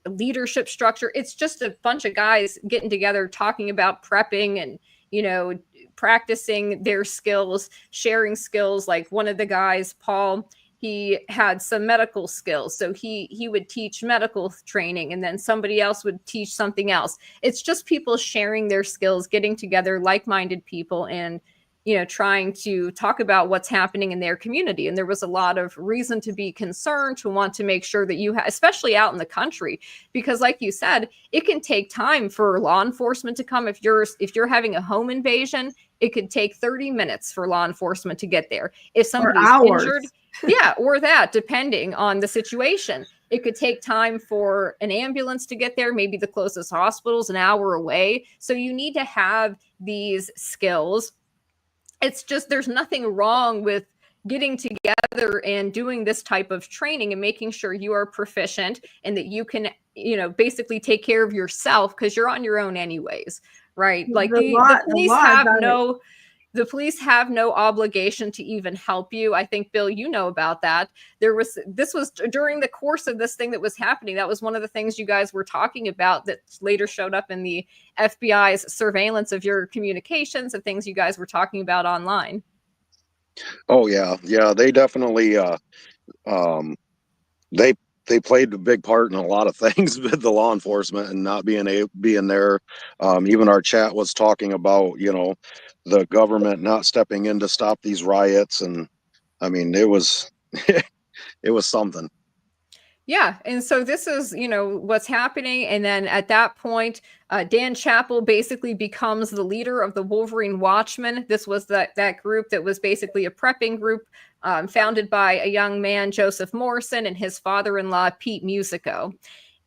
leadership structure. It's just a bunch of guys getting together, talking about prepping and, you know, practicing their skills, sharing skills. Like one of the guys, Paul, he had some medical skills, so he would teach medical training, and then somebody else would teach something else. It's just people sharing their skills, getting together, like-minded people, and, you know, trying to talk about what's happening in their community. And there was a lot of reason to be concerned, to want to make sure that you, especially out in the country, because like you said, it can take time for law enforcement to come. If you're having a home invasion, it could take 30 minutes for law enforcement to get there. If somebody's injured, yeah, or that, depending on the situation. It could take time for an ambulance to get there. Maybe the closest hospital is an hour away. So you need to have these skills. It's just, there's nothing wrong with getting together and doing this type of training and making sure you are proficient and that you can, you know, basically take care of yourself, because you're on your own anyways, right? Like the police have no obligation to even help you. I think, Bill, you know about that. This was during the course of this thing that was happening. That was one of the things you guys were talking about that later showed up in the FBI's surveillance of your communications, of things you guys were talking about online.
Oh yeah. Yeah. They definitely, they played a big part in a lot of things with the law enforcement and not being there. Even our chat was talking about, you know, the government not stepping in to stop these riots. And I mean, it was, it was something.
Yeah. And so this is, you know, what's happening. And then at that point, Dan Chappell basically becomes the leader of the Wolverine Watchmen. This was that group that was basically a prepping group founded by a young man, Joseph Morrison, and his father-in-law, Pete Musico.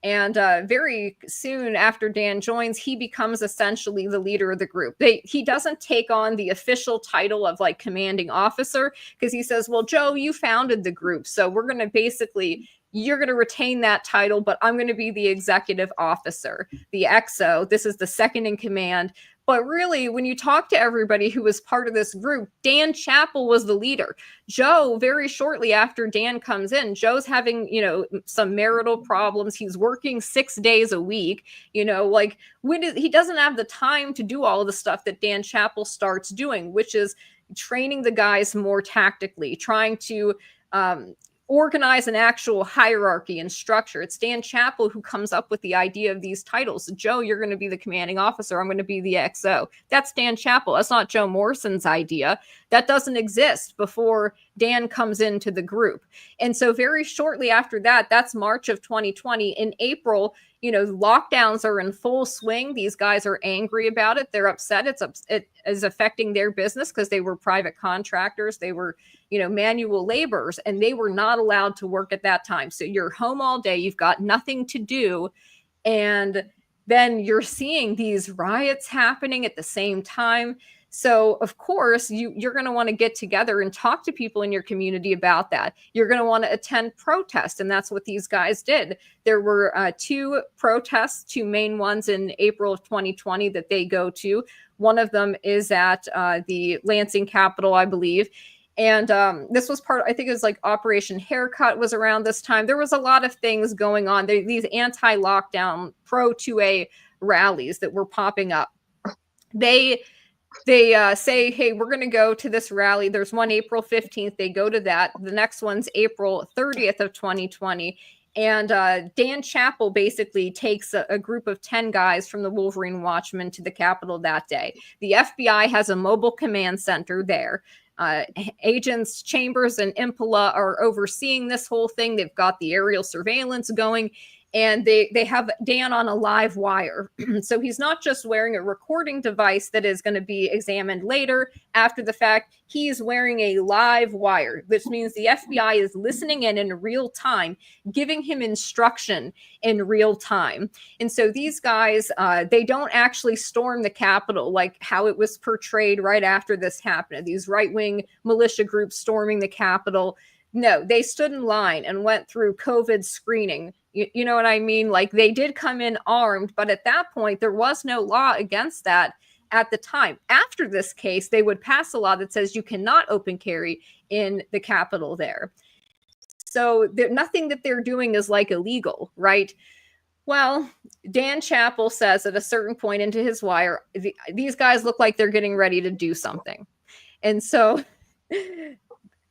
And very soon after Dan joins, he becomes essentially the leader of the group. He doesn't take on the official title of like commanding officer, because he says, well, Joe, you founded the group, so we're going to basically, you're going to retain that title, but I'm going to be the executive officer, the XO. This is the second in command. But really, when you talk to everybody who was part of this group, Dan Chappell was the leader. Joe, very shortly after Dan comes in, Joe's having, you know, some marital problems. He's working 6 days a week. You know, like he doesn't have the time to do all of the stuff that Dan Chappell starts doing, which is training the guys more tactically, trying to organize an actual hierarchy and structure. It's Dan Chappell who comes up with the idea of these titles. Joe, you're going to be the commanding officer. I'm going to be the XO. That's Dan Chappell. That's not Joe Morrison's idea. That doesn't exist before Dan comes into the group. And so very shortly after that, that's March of 2020. In April, you know, lockdowns are in full swing. These guys are angry about it. They're upset. It is affecting their business because they were private contractors. They were, you know, manual laborers, and they were not allowed to work at that time. So you're home all day. You've got nothing to do. And then you're seeing these riots happening at the same time. So, of course, you're going to want to get together and talk to people in your community about that. You're going to want to attend protests, and that's what these guys did. There were 2 protests, 2 main ones in April of 2020 that they go to. One of them is at the Lansing Capitol, I believe. And this was I think it was like Operation Haircut was around this time. There was a lot of things going on. These anti-lockdown, pro-2A rallies that were popping up. They say, hey, we're going to go to this rally. There's one April 15th. They go to that. The next one's April 30th of 2020. And Dan Chappell basically takes a group of 10 guys from the Wolverine Watchmen to the Capitol that day. The FBI has a mobile command center there. Agents Chambers and Impala are overseeing this whole thing. They've got the aerial surveillance going. and they have Dan on a live wire. So he's not just wearing a recording device that is going to be examined later after the fact. He is wearing a live wire, which means the FBI is listening in real time, giving him instruction in real time. And so these guys, they don't actually storm the Capitol like how it was portrayed right after this happened. These right-wing militia groups storming the Capitol. No, they stood in line and went through COVID screening. You know what I mean? Like, they did come in armed, but at that point, there was no law against that at the time. After this case, they would pass a law that says you cannot open carry in the Capitol there. So nothing that they're doing is like illegal, right? Well, Dan Chappell says at a certain point into his wire, these guys look like they're getting ready to do something. And so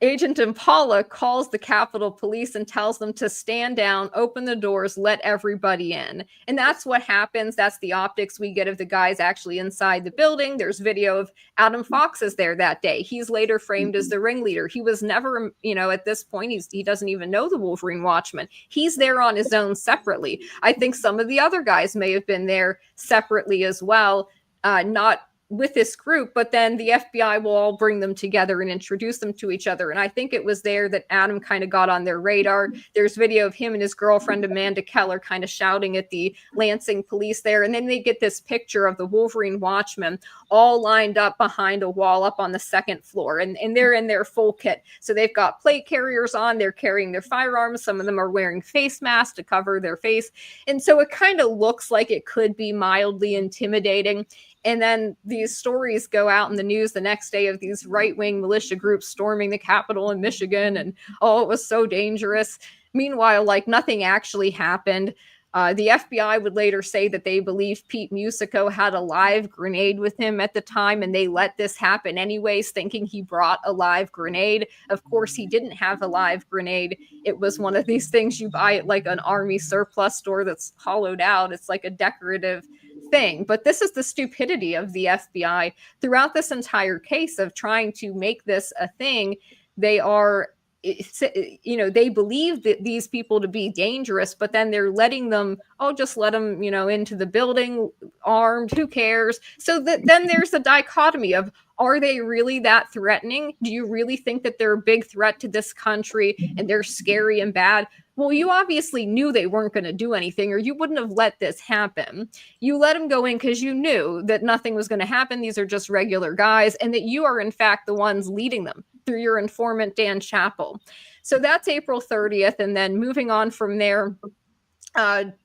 Agent Impala calls the Capitol Police and tells them to stand down, open the doors, let everybody in. And that's what happens. That's the optics we get of the guys actually inside the building. There's video of Adam Fox is there that day. He's later framed as the ringleader. He was never, at this point, he doesn't even know the Wolverine Watchman. He's there on his own separately. I think some of the other guys may have been there separately as well, not with this group, but then the FBI will all bring them together and introduce them to each other. And I think it was there that Adam kind of got on their radar. There's video of him and his girlfriend, Amanda Keller, kind of shouting at the Lansing police there. And then they get this picture of the Wolverine Watchmen all lined up behind a wall up on the second floor. And they're in their full kit. So they've got plate carriers on, they're carrying their firearms. Some of them are wearing face masks to cover their face. And so it kind of looks like it could be mildly intimidating. And then these stories go out in the news the next day of these right-wing militia groups storming the Capitol in Michigan. And, oh, it was so dangerous. Meanwhile, like, nothing actually happened. The FBI would later say that they believe Pete Musico had a live grenade with him at the time, and they let this happen anyways, thinking he brought a live grenade. Of course, he didn't have a live grenade. It was one of these things you buy at like an army surplus store that's hollowed out. It's like a decorative thing. But this is the stupidity of the FBI throughout this entire case of trying to make this a thing. They are, they believe that these people to be dangerous, but then they're letting them, just let them, into the building armed, who cares? So then there's a dichotomy of, are they really that threatening? Do you really think that they're a big threat to this country and they're scary and bad? Well, you obviously knew they weren't going to do anything, or you wouldn't have let this happen. You let them go in because you knew that nothing was going to happen. These are just regular guys, and that you are, in fact, the ones leading them through your informant, Dan Chappell. So that's April 30th. And then moving on from there,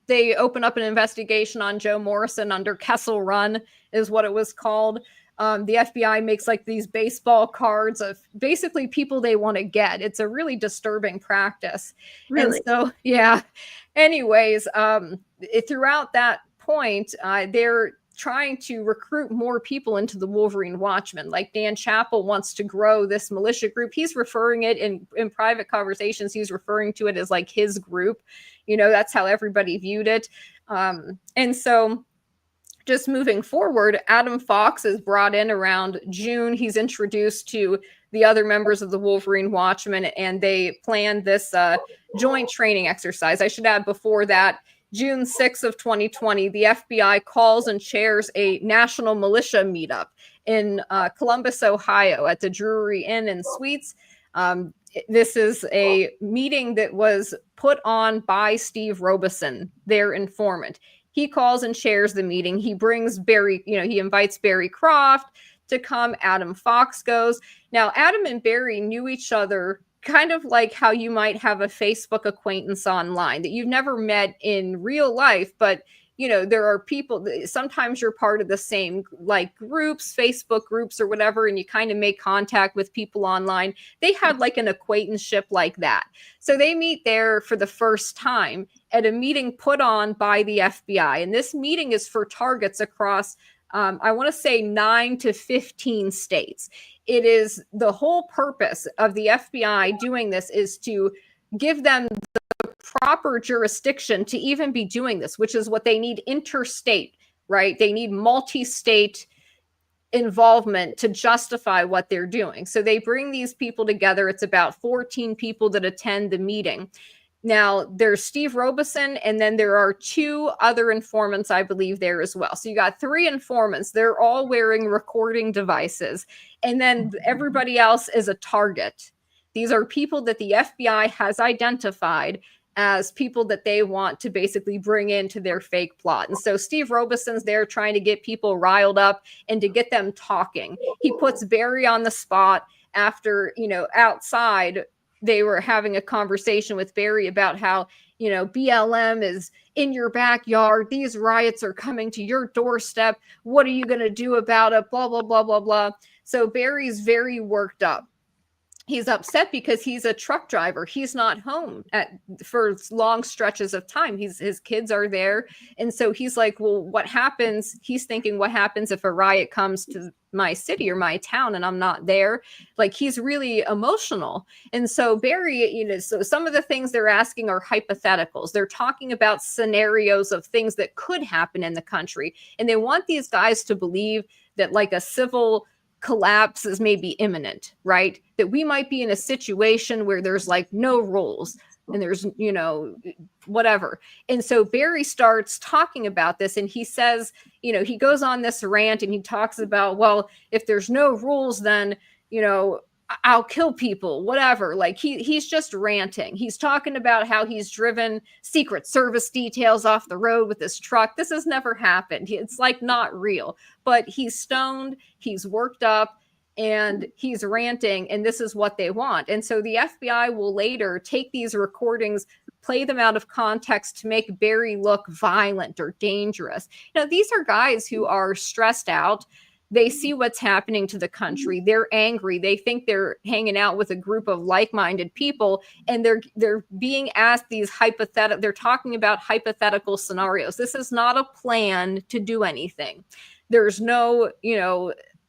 they open up an investigation on Joe Morrison under Kessel Run is what it was called. The FBI makes like these baseball cards of basically people they want to get. It's a really disturbing practice.
Really?
And so, yeah. Anyways, throughout that point, they're trying to recruit more people into the Wolverine Watchmen. Like Dan Chappell wants to grow this militia group. He's referring it in private conversations. He's referring to it as like his group. That's how everybody viewed it. And so just moving forward, Adam Fox is brought in around June. He's introduced to the other members of the Wolverine Watchmen, and they planned this joint training exercise. I should add before that, June 6th of 2020, the FBI calls and chairs a national militia meetup in Columbus, Ohio at the Drury Inn and Suites. This is a meeting that was put on by Steve Robeson, their informant. He calls and chairs the meeting. He brings Barry, he invites Barry Croft to come. Adam Fox goes. Now, Adam and Barry knew each other kind of like how you might have a Facebook acquaintance online that you've never met in real life, but there are people, sometimes you're part of the same like groups, Facebook groups or whatever, and you kind of make contact with people online. They had like an acquaintanceship like that. So they meet there for the first time at a meeting put on by the FBI. And this meeting is for targets across, I want to say 9 to 15 states. It is the whole purpose of the FBI doing this is to give them proper jurisdiction to even be doing this, which is what they need interstate, right? They need multi-state involvement to justify what they're doing. So they bring these people together. It's about 14 people that attend the meeting. Now, there's Steve Robeson, and then there are 2 other informants, I believe, there as well. So you got 3 informants. They're all wearing recording devices. And then everybody else is a target. These are people that the FBI has identified as people that they want to basically bring into their fake plot. And so Steve Robeson's there trying to get people riled up and to get them talking. He puts Barry on the spot after, outside they were having a conversation with Barry about how, BLM is in your backyard. These riots are coming to your doorstep. What are you going to do about it? Blah, blah, blah, blah, blah. So Barry's very worked up. He's upset because he's a truck driver. He's not home for long stretches of time. His kids are there. And so he's like, well, what happens? He's thinking, what happens if a riot comes to my city or my town and I'm not there? Like, he's really emotional. And so Barry, so some of the things they're asking are hypotheticals. They're talking about scenarios of things that could happen in the country. And they want these guys to believe that like a civil collapse is maybe imminent, right? That we might be in a situation where there's like no rules and there's, whatever. And so Barry starts talking about this, and he says, he goes on this rant and he talks about, well, if there's no rules, then, I'll kill people, whatever. Like he's just ranting. He's talking about how he's driven Secret Service details off the road with his truck. This has never happened. It's like not real, but he's stoned, he's worked up, and he's ranting, and this is what they want. And so the FBI will later take these recordings, play them out of context to make Barry look violent or dangerous. These are guys who are stressed out. They see what's happening to the country. They're angry. They think they're hanging out with a group of like-minded people, and they're being asked these hypothetical. They're talking about hypothetical scenarios. This is not a plan to do anything. There's no,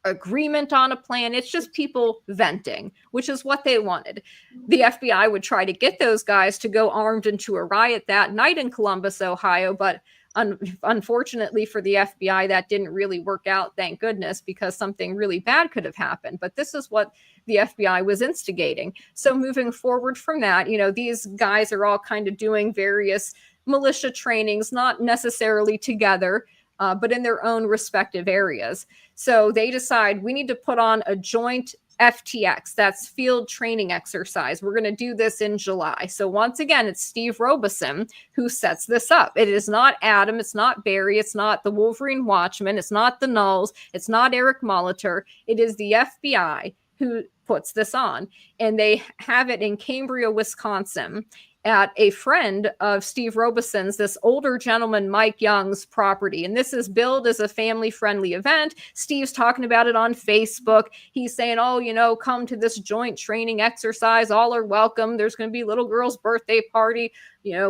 agreement on a plan. It's just people venting, which is what they wanted. The FBI would try to get those guys to go armed into a riot that night in Columbus, Ohio, but unfortunately for the FBI, that didn't really work out, thank goodness, because something really bad could have happened. But this is what the FBI was instigating. So moving forward from that, these guys are all kind of doing various militia trainings, not necessarily together, but in their own respective areas. So they decide we need to put on a joint FTX, that's field training exercise. We're going to do this in July. So once again, it's Steve Robeson who sets this up. It is not Adam. It's not Barry. It's not the Wolverine Watchman. It's not the Nulls. It's not Eric Molitor. It is the FBI who puts this on. And they have it in Cambria, Wisconsin, at a friend of Steve Robeson's, this older gentleman, Mike Young's property. And this is billed as a family-friendly event. Steve's talking about it on Facebook. He's saying, come to this joint training exercise. All are welcome. There's going to be little girl's birthday party,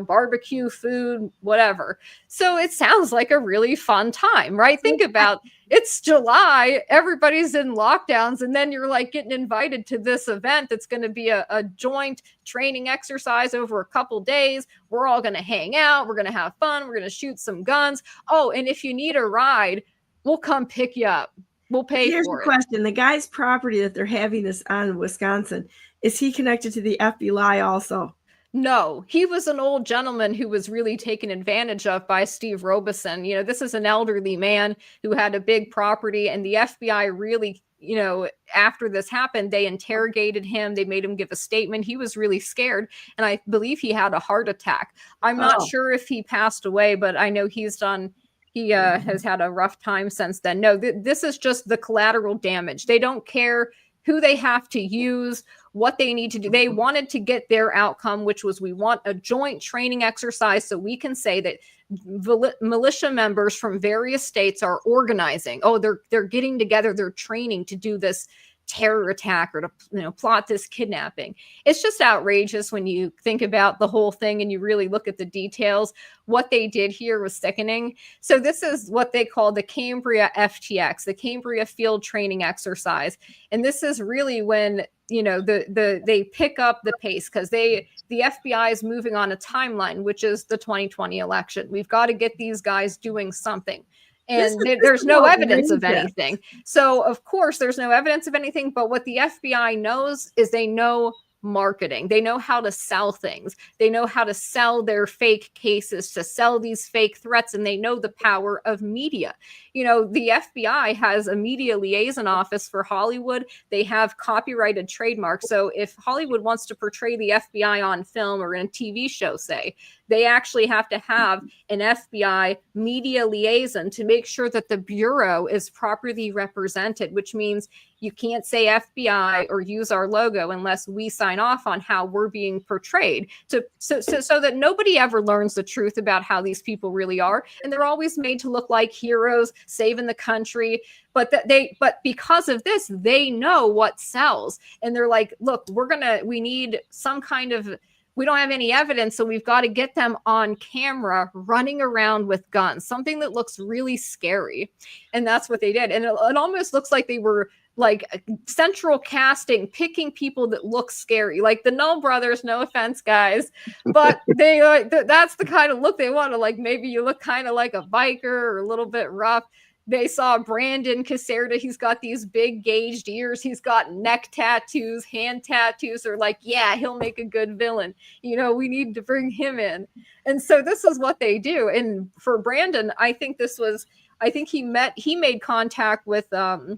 barbecue food, whatever. So it sounds like a really fun time, right? Think about it's July, everybody's in lockdowns, and then you're like getting invited to this event that's going to be a joint training exercise over a couple days. We're all going to hang out. We're going to have fun. We're going to shoot some guns. Oh, and if you need a ride, we'll come pick you up. We'll pay
Here's
for
the
it.
question. The guy's property that they're having this on in Wisconsin, is he connected to the FBI also?
No, he was an old gentleman who was really taken advantage of by Steve Robeson. This is an elderly man who had a big property, and the FBI really, after this happened, they interrogated him. They made him give a statement. He was really scared, and I believe he had a heart attack. I'm not sure if he passed away, but I know he has had a rough time since then. No, this is just the collateral damage. They don't care who they have to use, what they need to do. They wanted to get their outcome, which was we want a joint training exercise so we can say that militia members from various states are organizing. Oh, they're getting together, they're training to do this terror attack or to plot this kidnapping. It's just outrageous when you think about the whole thing and you really look at the details. What they did here was sickening. So this is what they call the Cambria FTX, the Cambria Field Training Exercise. And this is really when they pick up the pace, because the FBI is moving on a timeline, which is the 2020 election. We've got to get these guys doing something. And there's no evidence of anything. So, of course, there's no evidence of anything. But what the FBI knows is they know marketing. They know how to sell things. They know how to sell their fake cases, to sell these fake threats, and they know the power of media. You know, the FBI has a media liaison office for Hollywood. They have copyrighted trademarks. So if Hollywood wants to portray the FBI on film or in a TV show, say, they actually have to have an FBI media liaison to make sure that the Bureau is properly represented, which means you can't say FBI or use our logo unless we sign off on how we're being portrayed, so that nobody ever learns the truth about how these people really are. And they're always made to look like heroes saving the country. But because of this, they know what sells. And they're like, look, we need some kind of, we don't have any evidence, so we've got to get them on camera running around with guns, something that looks really scary. And that's what they did. And it almost looks like they were like central casting, picking people that look scary, like the Null brothers. No offense, guys, but they that's the kind of look they want. Like, maybe you look kind of like a biker or a little bit rough. They saw Brandon Caserta. He's got these big gauged ears. He's got neck tattoos, hand tattoos. They're like, yeah, he'll make a good villain. You know, we need to bring him in. And so this is what they do. And for Brandon, I think he made contact with a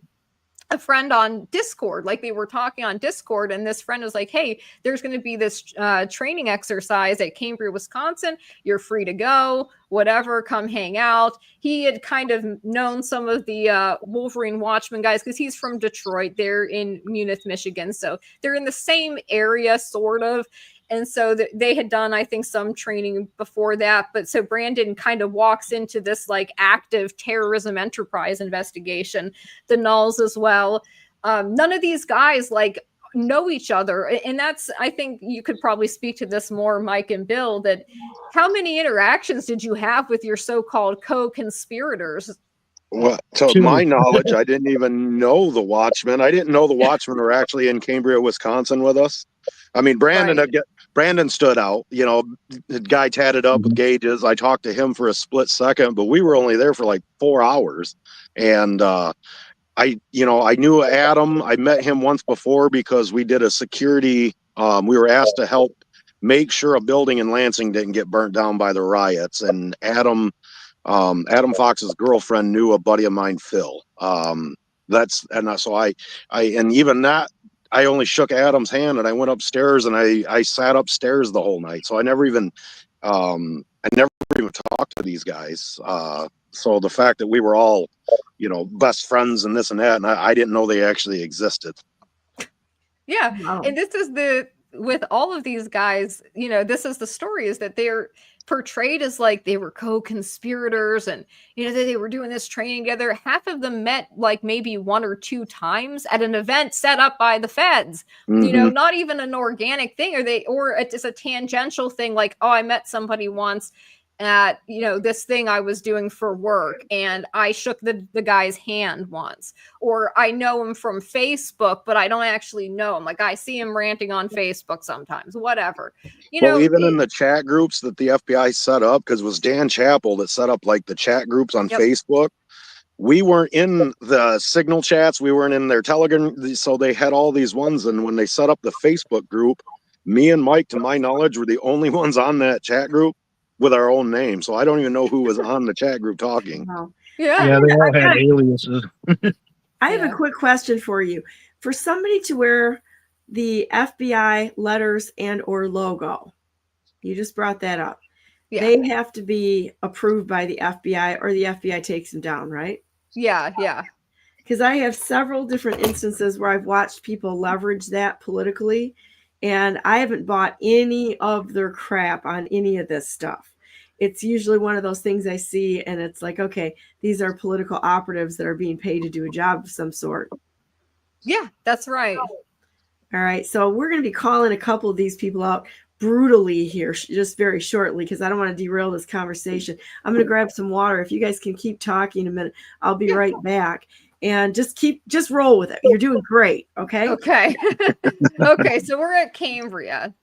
friend on Discord. Like, they were talking on Discord, and this friend was like, hey, there's going to be this training exercise at Cambria, Wisconsin. You're free to go, whatever, come hang out. He had kind of known some of the Wolverine Watchmen guys because he's from Detroit. They're in Munich, Michigan. So they're in the same area, sort of. And so they had done, I think, some training before that. But so Brandon kind of walks into this like active terrorism enterprise investigation, the Nulls as well. None of these guys like know each other. And that's, I think you could probably speak to this more, Mike and Bill, that how many interactions did you have with your so-called co-conspirators?
Well, to my knowledge, I didn't even know the Watchmen. I didn't know the Watchmen were actually in Cambria, Wisconsin with us. I mean, Brandon stood out, you know, the guy tatted up with gauges. I talked to him for a split second, but we were only there for like 4 hours. And I knew Adam. I met him once before because we did a security. We were asked to help make sure a building in Lansing didn't get burnt down by the riots. And Adam Fox's girlfriend knew a buddy of mine, Phil. I only shook Adam's hand, and I went upstairs, and I sat upstairs the whole night. So I never even talked to these guys. So the fact that we were all, you know, best friends and this and that, and I didn't know they actually existed.
Yeah.
Wow.
And this is with all of these guys, you know, this is the story, is that they're portrayed as like they were co-conspirators, and you know, they were doing this training together. Half of them met like maybe 1 or 2 times at an event set up by the feds. You know, not even an organic thing, or it's a tangential thing, like, oh, I met somebody once at, you know, this thing I was doing for work, and I shook the guy's hand once, or I know him from Facebook, but I don't actually know him. Like, I see him ranting on Facebook sometimes, whatever. You know,
even in the chat groups that the FBI set up, because it was Dan Chappell that set up like the chat groups on Facebook. We weren't in the Signal chats. We weren't in their Telegram. So they had all these ones. And when they set up the Facebook group, me and Mike, to my knowledge, were the only ones on that chat group with our own name. So I don't even know who was on the chat group talking.
Wow.
Yeah, they all had aliases.
I have a quick question for you. For somebody to wear the FBI letters and or logo, you just brought that up.
Yeah.
They have to be approved by the FBI, or the FBI takes them down, right?
Yeah.
Because I have several different instances where I've watched people leverage that politically, and I haven't bought any of their crap on any of this stuff. It's usually one of those things I see, and it's like, okay, these are political operatives that are being paid to do a job of some sort.
Yeah, that's right.
All right, so we're going to be calling a couple of these people out brutally here, just very shortly, because I don't want to derail this conversation. I'm going to grab some water. If you guys can keep talking a minute, I'll be right back. And just roll with it. You're doing great. Okay.
Okay. Okay. So we're at Cambria,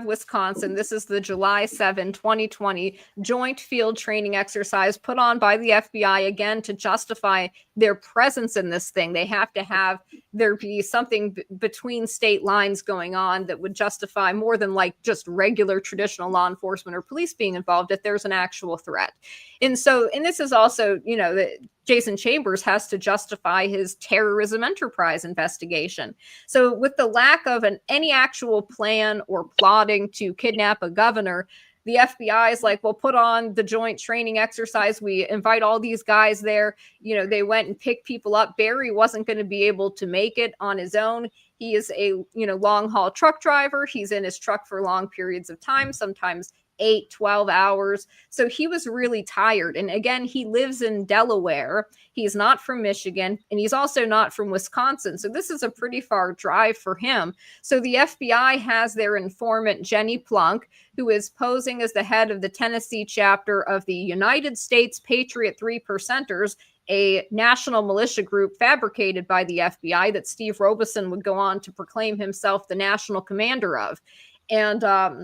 Wisconsin. This is the July 7, 2020 joint field training exercise put on by the FBI, again, to justify their presence in this thing. They have to have there be something between state lines going on that would justify more than like just regular traditional law enforcement or police being involved, if there's an actual threat. And this is also, that Jason Chambers has to justify his terrorism enterprise investigation. So with the lack of any actual plan or plotting to kidnap a governor, the FBI is like, well, put on the joint training exercise. We invite all these guys there. They went and picked people up. Barry wasn't going to be able to make it on his own. He is a, long haul truck driver. He's in his truck for long periods of time, sometimes 8, 12 hours. So he was really tired. And again, he lives in Delaware. He's not from Michigan, and he's also not from Wisconsin. So this is a pretty far drive for him. So the FBI has their informant, Jenny Plunk, who is posing as the head of the Tennessee chapter of the United States Patriot 3 Percenters, a national militia group fabricated by the FBI that Steve Robeson would go on to proclaim himself the national commander of. And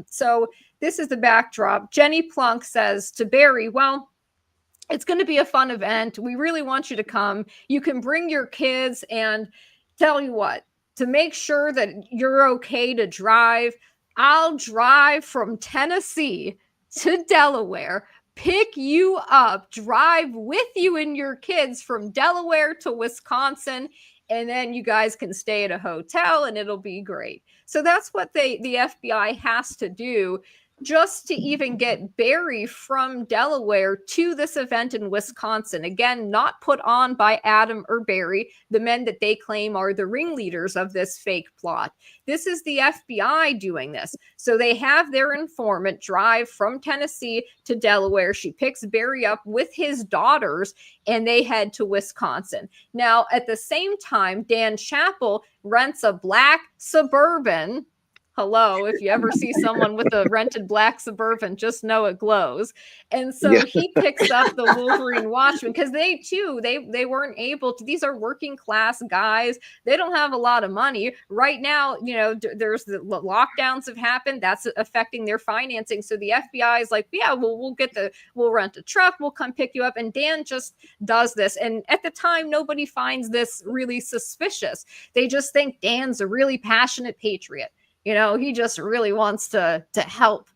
so this is the backdrop. Jenny Plunk says to Barry, well, it's going to be a fun event. We really want you to come. You can bring your kids, and tell you what, to make sure that you're okay to drive, I'll drive from Tennessee to Delaware, pick you up, drive with you and your kids from Delaware to Wisconsin, and then you guys can stay at a hotel and it'll be great. So that's what the FBI has to do just to even get Barry from Delaware to this event in Wisconsin. Again, not put on by Adam or Barry, the men that they claim are the ringleaders of this fake plot. This is the FBI doing this. So they have their informant drive from Tennessee to Delaware. She picks Barry up with his daughters, and they head to Wisconsin. Now, at the same time, Dan Chappell rents a black Suburban. Hello, if you ever see someone with a rented black Suburban, just know it glows. And so he picks up the Wolverine Watchman, because they too, they weren't able to, these are working class guys. They don't have a lot of money right now. There's the lockdowns have happened. That's affecting their financing. So the FBI is like, yeah, we'll rent a truck. We'll come pick you up. And Dan just does this. And at the time, nobody finds this really suspicious. They just think Dan's a really passionate patriot. He just really wants to help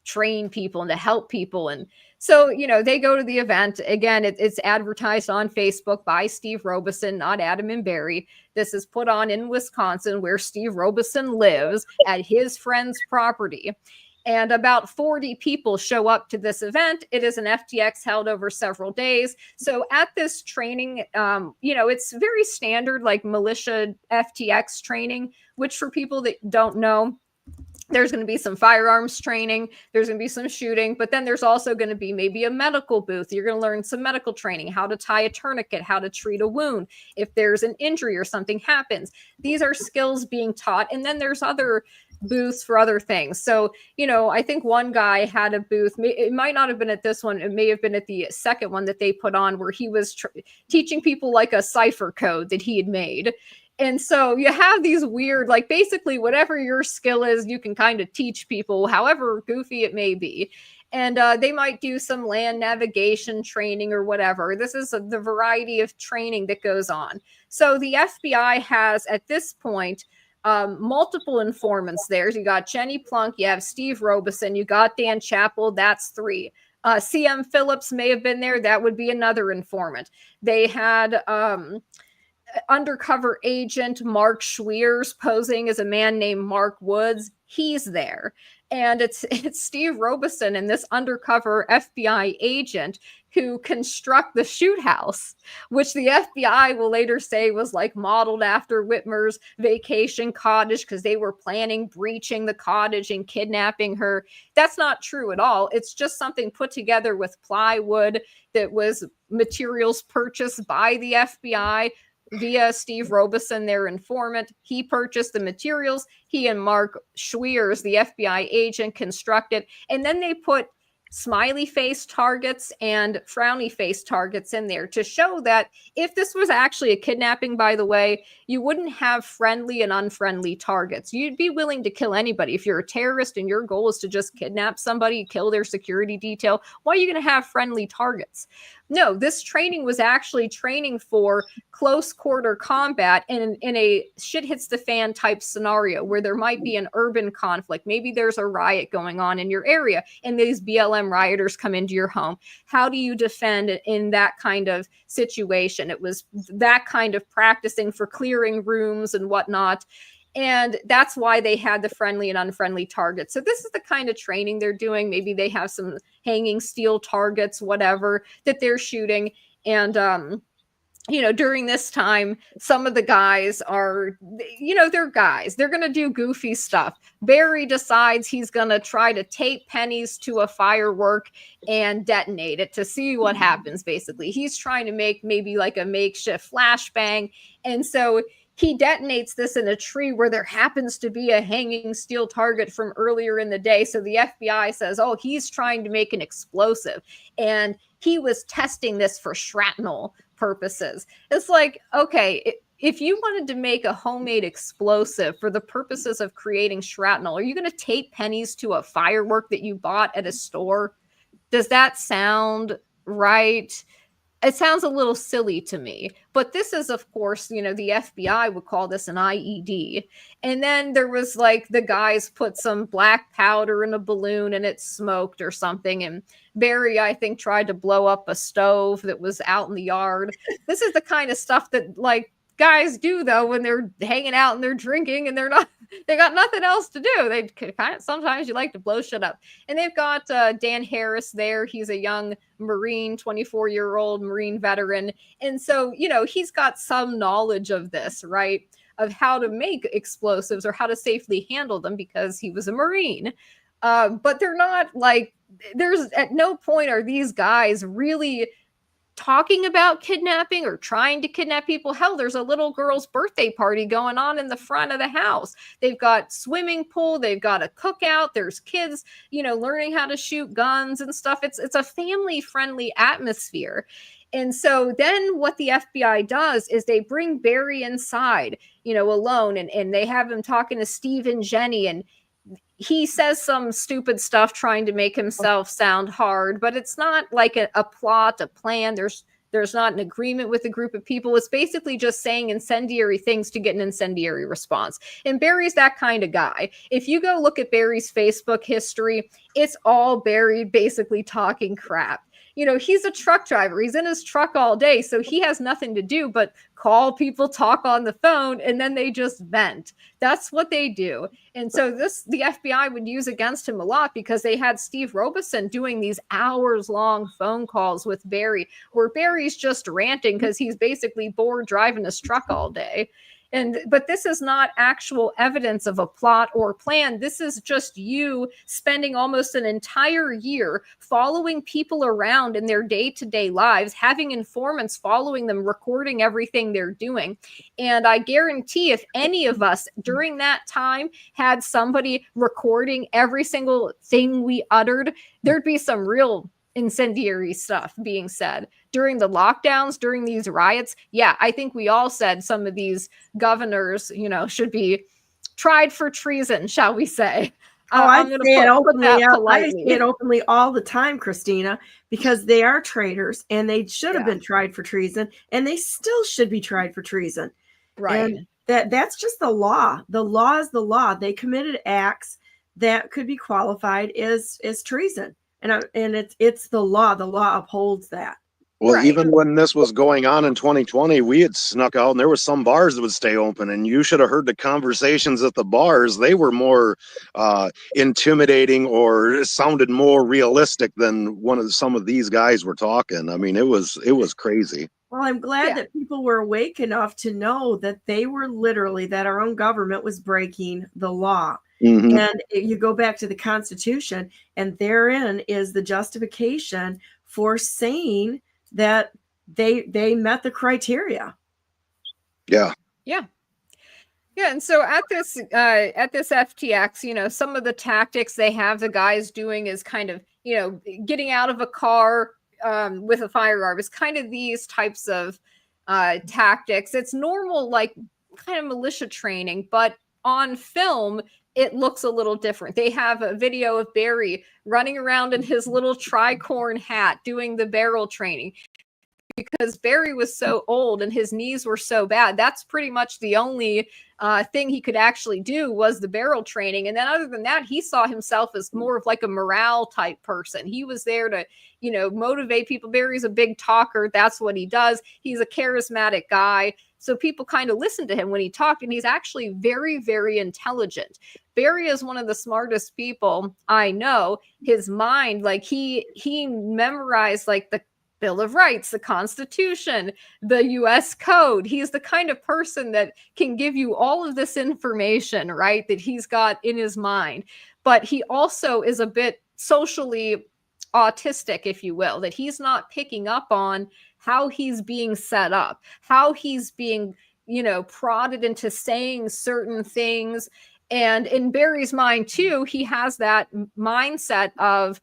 train people and to help people. And so, they go to the event. Again, it's advertised on Facebook by Steve Robeson, not Adam and Barry. This is put on in Wisconsin, where Steve Robeson lives, at his friend's property. And about 40 people show up to this event. It is an FTX held over several days. So at this training, it's very standard, like militia FTX training, which for people that don't know, there's going to be some firearms training. There's going to be some shooting, but then there's also going to be maybe a medical booth. You're going to learn some medical training, how to tie a tourniquet, how to treat a wound if there's an injury or something happens. These are skills being taught. And then there's other booths for other things. So, I think one guy had a booth. It might not have been at this one. It may have been at the second one that they put on, where he was teaching people like a cipher code that he had made. And so you have these weird, like, basically whatever your skill is, you can kind of teach people, however goofy it may be. And they might do some land navigation training or whatever. This is the variety of training that goes on. So the FBI has, at this point, multiple informants there. You got Jenny Plunk, you have Steve Robeson, you got Dan Chappell, that's 3. CM Phillips may have been there, that would be another informant. They had undercover agent Mark Schwiers posing as a man named Mark Woods. He's there. And it's Steve Robeson and this undercover FBI agent who construct the shoot house, which the FBI will later say was like modeled after Whitmer's vacation cottage, because they were planning breaching the cottage and kidnapping her. That's not true at all. It's just something put together with plywood that was materials purchased by the FBI via Steve Robeson, their informant. He purchased the materials. He and Mark Schwiers, the FBI agent, constructed. And then they put smiley face targets and frowny face targets in there to show that if this was actually a kidnapping, by the way, you wouldn't have friendly and unfriendly targets. You'd be willing to kill anybody. If you're a terrorist and your goal is to just kidnap somebody, kill their security detail, why are you going to have friendly targets? No, this training was actually training for close quarter combat in a shit hits the fan type scenario where there might be an urban conflict. Maybe there's a riot going on in your area and these BLM rioters come into your home. How do you defend in that kind of situation? It was that kind of practicing for clearing rooms and whatnot. And that's why they had the friendly and unfriendly targets. So this is the kind of training they're doing. Maybe they have some hanging steel targets, whatever, that they're shooting. And, during this time, some of the guys are, they're guys. They're going to do goofy stuff. Barry decides he's going to try to tape pennies to a firework and detonate it to see what happens, basically. He's trying to make maybe like a makeshift flashbang. And so he detonates this in a tree where there happens to be a hanging steel target from earlier in the day. So the FBI says, oh, he's trying to make an explosive. And he was testing this for shrapnel purposes. It's like, okay, if you wanted to make a homemade explosive for the purposes of creating shrapnel, are you going to tape pennies to a firework that you bought at a store? Does that sound right? It sounds a little silly to me, but this is, of course, the FBI would call this an IED. And then there was like the guys put some black powder in a balloon and it smoked or something. And Barry, I think, tried to blow up a stove that was out in the yard. This is the kind of stuff that like guys do though when they're hanging out and they're drinking and they got nothing else to do. They kind of, sometimes you like to blow shit up. And they've got Dan Harris there. He's a young Marine, 24-year-old Marine veteran. And so, he's got some knowledge of this, right? Of how to make explosives or how to safely handle them because he was a Marine. But they're not like, there's at no point are these guys really talking about kidnapping or trying to kidnap people. Hell, there's a little girl's birthday party going on in the front of the house. They've got swimming pool. They've got a cookout. There's kids, learning how to shoot guns and stuff. It's a family-friendly atmosphere. And so then what the FBI does is they bring Barry inside, alone, and they have him talking to Steve and Jenny, and he says some stupid stuff trying to make himself sound hard, but it's not like a plot, a plan. There's not an agreement with a group of people. It's basically just saying incendiary things to get an incendiary response. And Barry's that kind of guy. If you go look at Barry's Facebook history, it's all Barry basically talking crap. He's a truck driver. He's in his truck all day. So he has nothing to do but call people, talk on the phone, and then they just vent. That's what they do. And so the FBI would use against him a lot because they had Steve Robeson doing these hours-long phone calls with Barry, where Barry's just ranting because he's basically bored driving his truck all day. But this is not actual evidence of a plot or plan. This is just you spending almost an entire year following people around in their day-to-day lives, having informants following them, recording everything they're doing. And I guarantee if any of us during that time had somebody recording every single thing we uttered, there'd be some real incendiary stuff being said during the lockdowns, during these riots. Yeah, I think we all said some of these governors, should be tried for treason, shall we say.
I say it openly. I say it openly all the time, Christina, because they are traitors and they should have been tried for treason, and they still should be tried for treason.
Right.
And that's just the law. The law is the law. They committed acts that could be qualified as treason. And it's the law. The law upholds that.
Well,
Right.
even when this was going on in 2020, we had snuck out and there were some bars that would stay open, and you should have heard the conversations at the bars. They were more intimidating or sounded more realistic than some of these guys were talking. I mean, it was crazy.
Well, I'm glad that people were awake enough to know that they were that our own government was breaking the law.
Mm-hmm.
And you go back to the Constitution, and therein is the justification for saying that they met the criteria.
Yeah.
And so at this FTX, some of the tactics they have the guys doing is kind of, getting out of a car with a firearm. It's kind of these types of tactics. It's normal, like kind of militia training, but on film, it looks a little different. They have a video of Barry running around in his little tricorn hat doing the barrel training. because Barry was so old and his knees were so bad. That's pretty much the only thing he could actually do was the barrel training. And then other than that, he saw himself as more of like a morale type person. He was there to, motivate people. Barry's a big talker. That's what he does. He's a charismatic guy. So people kind of listened to him when he talked, and he's actually very, very intelligent. Barry is one of the smartest people I know. His mind, like he memorized like the Bill of Rights, the Constitution, the US Code. He's the kind of person that can give you all of this information, right, that he's got in his mind. But he also is a bit socially autistic, if you will, that he's not picking up on how he's being set up, how he's being, prodded into saying certain things. And in Barry's mind, too, he has that mindset of,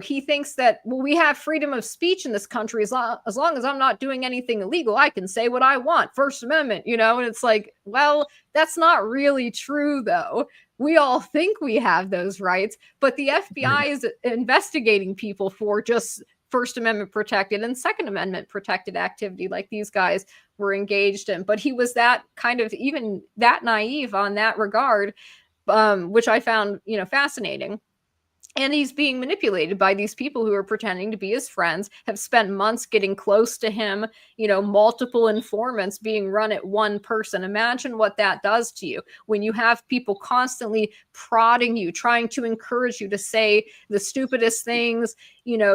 he thinks that, well, we have freedom of speech in this country. As long as I'm not doing anything illegal, I can say what I want. First Amendment, and it's like, well, that's not really true, though. We all think we have those rights, but the FBI is investigating people for just First Amendment protected and Second Amendment protected activity like these guys were engaged in. But he was that kind of even that naive on that regard, which I found, fascinating. And he's being manipulated by these people who are pretending to be his friends, have spent months getting close to him, multiple informants being run at one person. Imagine what that does to you when you have people constantly prodding you, trying to encourage you to say the stupidest things,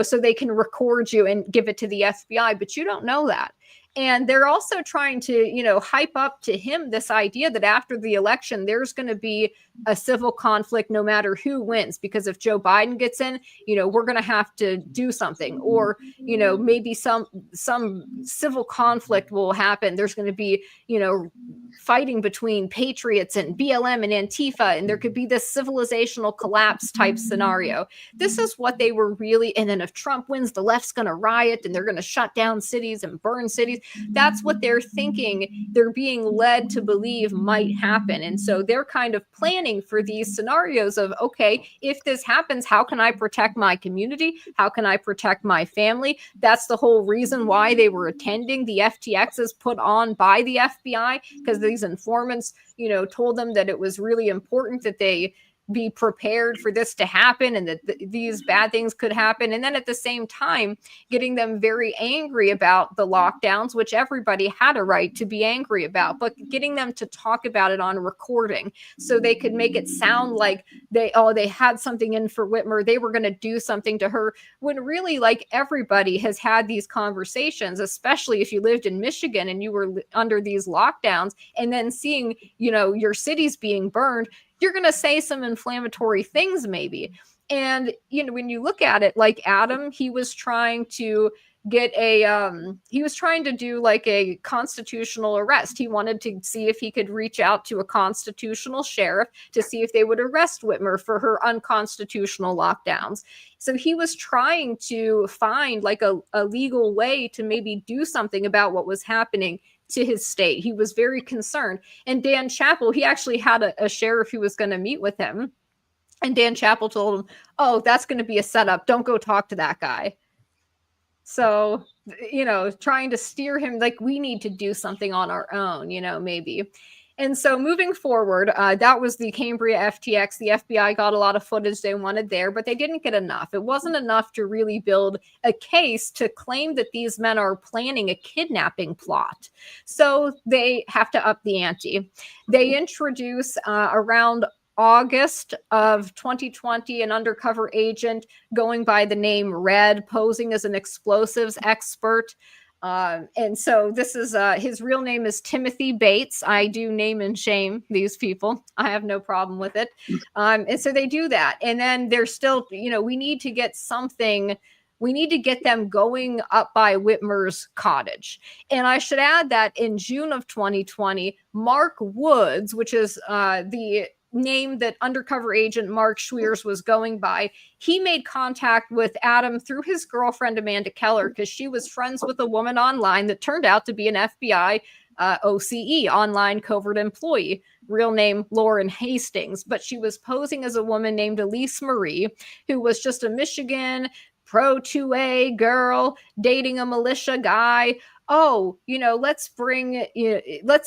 so they can record you and give it to the FBI, but you don't know that. And they're also trying to, hype up to him this idea that after the election, there's going to be a civil conflict no matter who wins, because if Joe Biden gets in, we're going to have to do something, or, maybe some civil conflict will happen. There's going to be, fighting between patriots and BLM and Antifa, and there could be this civilizational collapse type scenario. This is what they were really, and then if Trump wins, the left's going to riot and they're going to shut down cities and burn cities. That's what they're thinking. They're being led to believe might happen. And so they're kind of planning for these scenarios of, okay, if this happens, how can I protect my community? How can I protect my family? That's the whole reason why they were attending the FTXs put on by the FBI, because these informants, told them that it was really important that they be prepared for this to happen and that these bad things could happen. And then at the same time, getting them very angry about the lockdowns, which everybody had a right to be angry about, but getting them to talk about it on recording so they could make it sound like they had something in for Whitmer. They were going to do something to her, when really, like, everybody has had these conversations, especially if you lived in Michigan and you were under these lockdowns and then seeing, your cities being burned. You're going to say some inflammatory things maybe. And, when you look at it, like Adam, he was trying to get he was trying to do like a constitutional arrest. He wanted to see if he could reach out to a constitutional sheriff to see if they would arrest Whitmer for her unconstitutional lockdowns. So he was trying to find like a legal way to maybe do something about what was happening to his state. He was very concerned. And Dan Chappell, he actually had a sheriff who was going to meet with him. And Dan Chappell told him, oh, that's going to be a setup. Don't go talk to that guy. So, trying to steer him, like, we need to do something on our own, maybe. And so moving forward, that was the Cambria FTX. The FBI got a lot of footage they wanted there, but they didn't get enough. It wasn't enough to really build a case to claim that these men are planning a kidnapping plot. So they have to up the ante. They introduce around August of 2020 an undercover agent going by the name Red, posing as an explosives expert. And so this is his real name is Timothy Bates. I do name and shame these people. I have no problem with it. And so they do that. And then they're still, we need to get something. We need to get them going up by Whitmer's cottage. And I should add that in June of 2020, Mark Woods, which is the name that undercover agent Mark Schwiers was going by, he made contact with Adam through his girlfriend Amanda Keller, because she was friends with a woman online that turned out to be an FBI OCE, online covert employee, real name Lauren Hastings, but she was posing as a woman named Elise Marie, who was just a Michigan pro 2A girl dating a militia guy. Oh, let's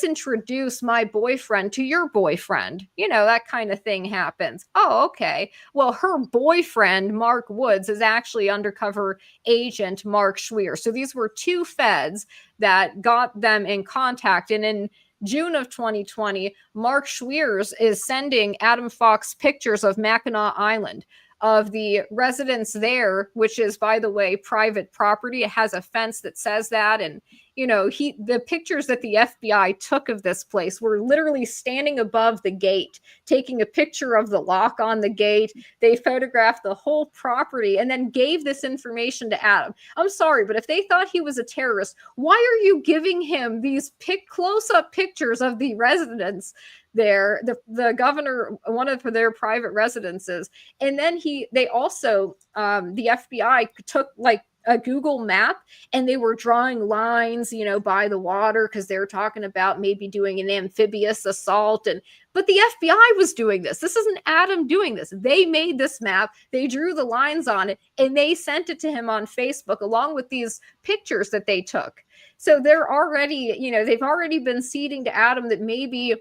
introduce my boyfriend to your boyfriend. That kind of thing happens. Oh, okay. Well, her boyfriend, Mark Woods, is actually undercover agent Mark Schwier. So these were two feds that got them in contact. And in June of 2020, Mark Schwiers is sending Adam Fox pictures of Mackinac Island, of the residence there, which is, by the way, private property. It has a fence that says that. And, the pictures that the FBI took of this place were literally standing above the gate, taking a picture of the lock on the gate. They photographed the whole property and then gave this information to Adam. I'm sorry, but if they thought he was a terrorist, why are you giving him these close-up pictures of the residence there, the governor, one of their private residences? And then they also, the FBI took like a Google map, and they were drawing lines, by the water, because they were talking about maybe doing an amphibious assault. But the FBI was doing this. This isn't Adam doing this. They made this map, they drew the lines on it, and they sent it to him on Facebook along with these pictures that they took. So they're already, they've already been seeding to Adam that maybe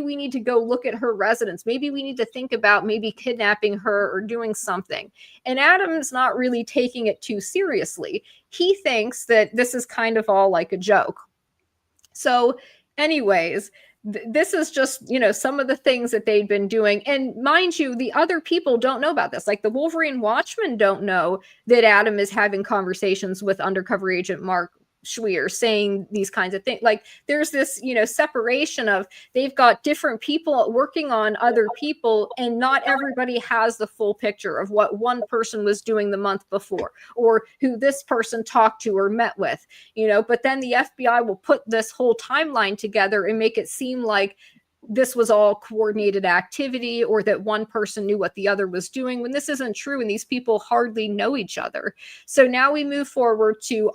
we need to go look at her residence. Maybe we need to think about maybe kidnapping her or doing something. And Adam's not really taking it too seriously. He thinks that this is kind of all like a joke. So anyways, this is just, some of the things that they've been doing. And mind you, the other people don't know about this. Like the Wolverine Watchmen don't know that Adam is having conversations with undercover agent Mark Schwier, saying these kinds of things. Like there's this, separation of, they've got different people working on other people, and not everybody has the full picture of what one person was doing the month before, or who this person talked to or met with, but then the FBI will put this whole timeline together and make it seem like this was all coordinated activity, or that one person knew what the other was doing, when this isn't true and these people hardly know each other. So now we move forward to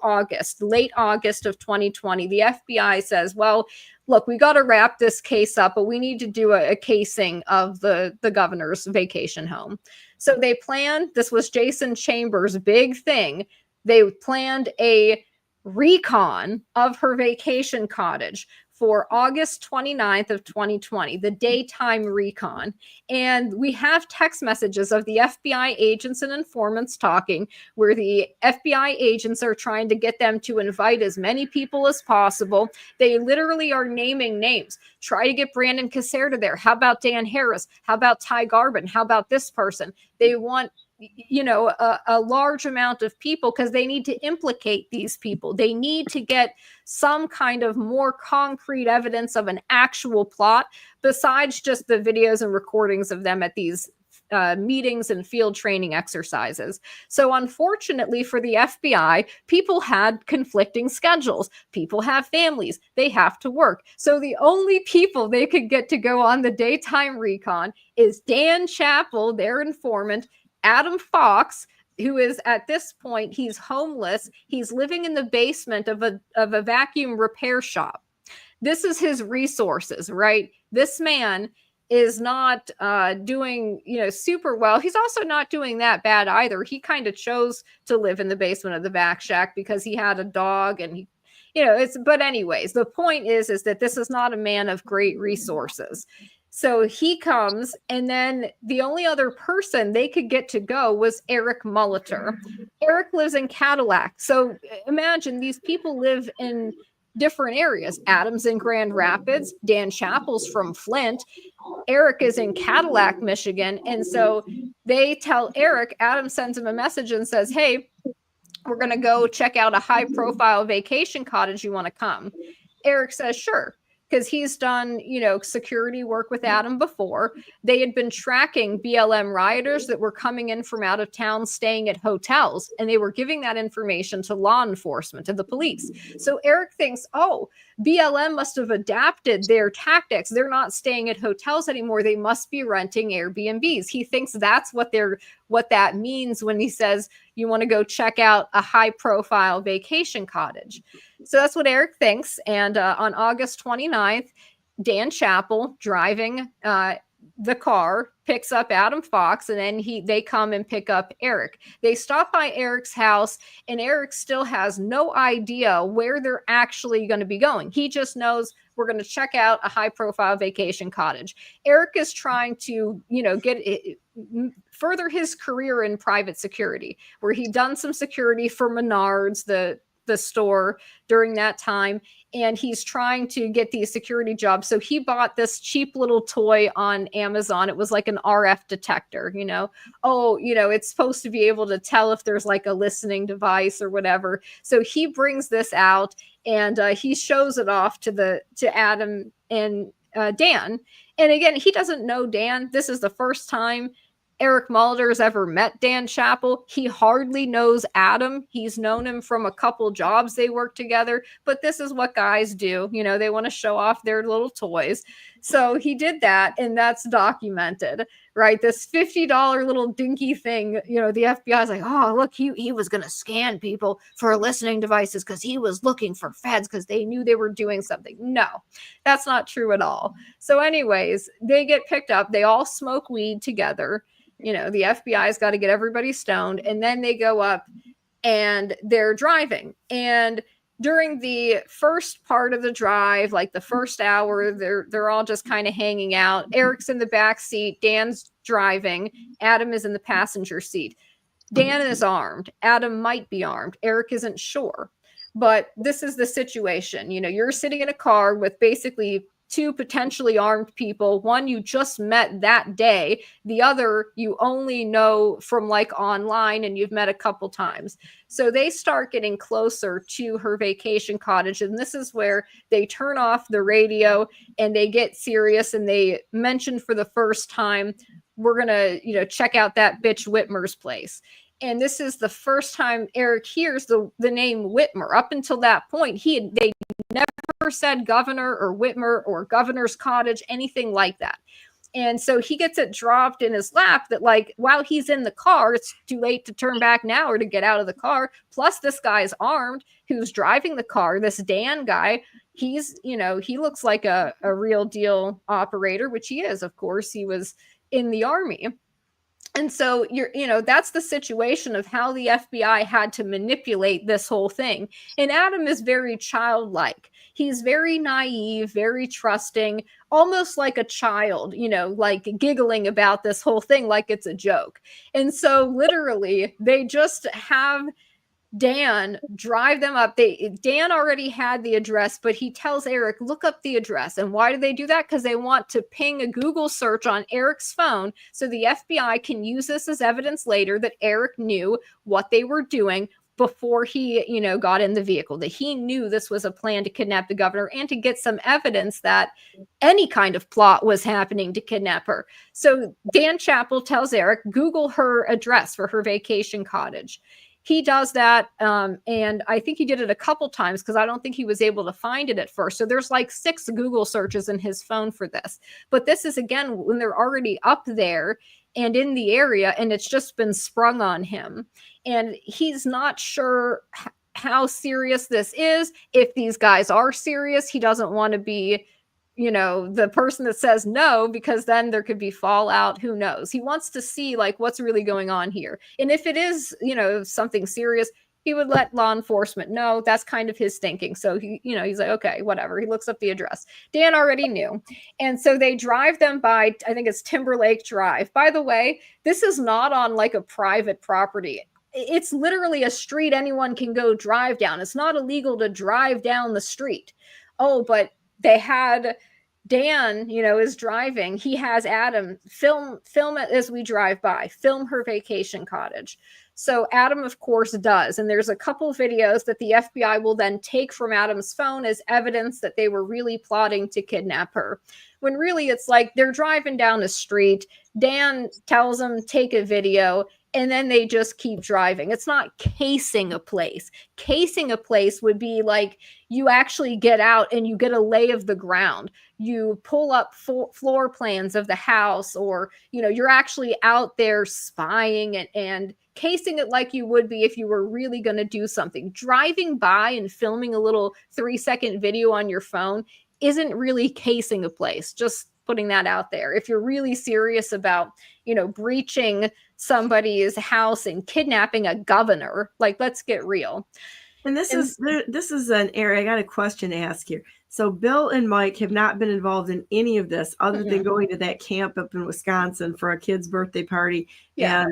late August of 2020. The FBI says, well, look, we got to wrap this case up, but we need to do a casing of the governor's vacation home. So they planned, this was Jason Chambers' big thing, they planned a recon of her vacation cottage for August 29th of 2020, the daytime recon. And we have text messages of the FBI agents and informants talking, where the FBI agents are trying to get them to invite as many people as possible. They literally are naming names. Try to get Brandon Caserta there. How about Dan Harris? How about Ty Garbin? How about this person? They want a large amount of people, because they need to implicate these people. They need to get some kind of more concrete evidence of an actual plot, besides just the videos and recordings of them at these meetings and field training exercises. So unfortunately for the FBI, people had conflicting schedules. People have families. They have to work. So the only people they could get to go on the daytime recon is Dan Chappell, their informant, Adam Fox, who is at this point, he's homeless. He's living in the basement of a vacuum repair shop. This is his resources, right? This man is not doing, super well. He's also not doing that bad either. He kind of chose to live in the basement of the vac shack because he had a dog, and he, but anyways, the point is that this is not a man of great resources. So he comes, and then the only other person they could get to go was Eric Molitor. Eric lives in Cadillac. So imagine these people live in different areas. Adam's in Grand Rapids. Dan Chappell's from Flint. Eric is in Cadillac, Michigan. And so they tell Eric, Adam sends him a message and says, hey, we're going to go check out a high-profile vacation cottage. You want to come? Eric says, sure. Because he's done, security work with Adam before. They had been tracking BLM rioters that were coming in from out of town, staying at hotels, and they were giving that information to law enforcement, to the police. So Eric thinks, oh, BLM must have adapted their tactics. They're not staying at hotels anymore. They must be renting Airbnbs. He thinks that's what that means when he says, you want to go check out a high-profile vacation cottage. So that's what Eric thinks. And on August 29th, Dan Chappell, driving the car, picks up Adam Fox, and then they come and pick up Eric. They stop by Eric's house, and Eric still has no idea where they're actually going to be going. He just knows we're going to check out a high-profile vacation cottage. Eric is trying to, further his career in private security, where he'd done some security for Menards, the store during that time, and he's trying to get these security jobs. So he bought this cheap little toy on Amazon. It was like an RF detector, it's supposed to be able to tell if there's like a listening device or whatever. So he brings this out, and he shows it off to Adam and Dan. And again, he doesn't know Dan. This is the first time Eric Mulder's ever met Dan Chappell. He hardly knows Adam. He's known him from a couple jobs they worked together, but this is what guys do. They want to show off their little toys. So he did that, and that's documented, right? This $50 little dinky thing, the FBI's like, oh, look, he was going to scan people for listening devices because he was looking for feds because they knew they were doing something. No, that's not true at all. So anyways, they get picked up. They all smoke weed together. The FBI's got to get everybody stoned, and then they go up and they're driving. And during the first part of the drive, like the first hour, they're all just kind of hanging out. Eric's in the back seat, Dan's driving, Adam is in the passenger seat. Dan is armed, Adam might be armed, Eric isn't sure. But this is the situation. You're sitting in a car with basically two potentially armed people. One you just met that day. The other you only know from like online and you've met a couple times. So they start getting closer to her vacation cottage. And this is where they turn off the radio and they get serious. And they mention for the first time, we're going to, check out that bitch Whitmer's place. And this is the first time Eric hears the name Whitmer. Up until that point, they never said governor or Whitmer or governor's cottage, anything like that. And so he gets it dropped in his lap that like, while he's in the car, it's too late to turn back now or to get out of the car. Plus this guy's armed who's driving the car. This Dan guy, he's, he looks like a real deal operator, which he is. Of course, he was in the army. And so that's the situation of how the FBI had to manipulate this whole thing. And Adam is very childlike. He's very naive, very trusting, almost like a child, like giggling about this whole thing like it's a joke. And so literally they just have Dan drive them up. Dan already had the address, but he tells Eric, look up the address. And why do they do that? Because they want to ping a Google search on Eric's phone so the FBI can use this as evidence later that Eric knew what they were doing before he, got in the vehicle, that he knew this was a plan to kidnap the governor and to get some evidence that any kind of plot was happening to kidnap her. So Dan Chappell tells Eric, Google her address for her vacation cottage. He does that, and I think he did it a couple times because I don't think he was able to find it at first. So there's like 6 Google searches in his phone for this. But this is, again, when they're already up there and in the area, and it's just been sprung on him. And he's not sure how serious this is. If these guys are serious, he doesn't want to be the person that says no, because then there could be fallout. Who knows? He wants to see like what's really going on here. And if it is, something serious, he would let law enforcement know. That's kind of his thinking. So he, he's like, okay, whatever. He looks up the address. Dan already knew. And so they drive them by, I think it's Timberlake Drive. By the way, this is not on like a private property. It's literally a street anyone can go drive down. It's not illegal to drive down the street. Oh, but they had Dan, is driving. He has Adam film it as we drive by, film her vacation cottage. So Adam, of course, does. And there's a couple videos that the FBI will then take from Adam's phone as evidence that they were really plotting to kidnap her. When really it's like they're driving down the street. Dan tells them, take a video. And then they just keep driving. It's not casing a place. Casing a place would be like you actually get out and you get a lay of the ground. You pull up floor plans of the house, or, you're actually out there spying and casing it like you would be if you were really going to do something. Driving by and filming a little 3-second video on your phone isn't really casing a place. Just putting that out there. If you're really serious about, breaching somebody's house and kidnapping a governor, like, let's get real.
And this is an area I got a question to ask here. So Bill and Mike have not been involved in any of this other than going to that camp up in Wisconsin for a kid's birthday party.
Yeah.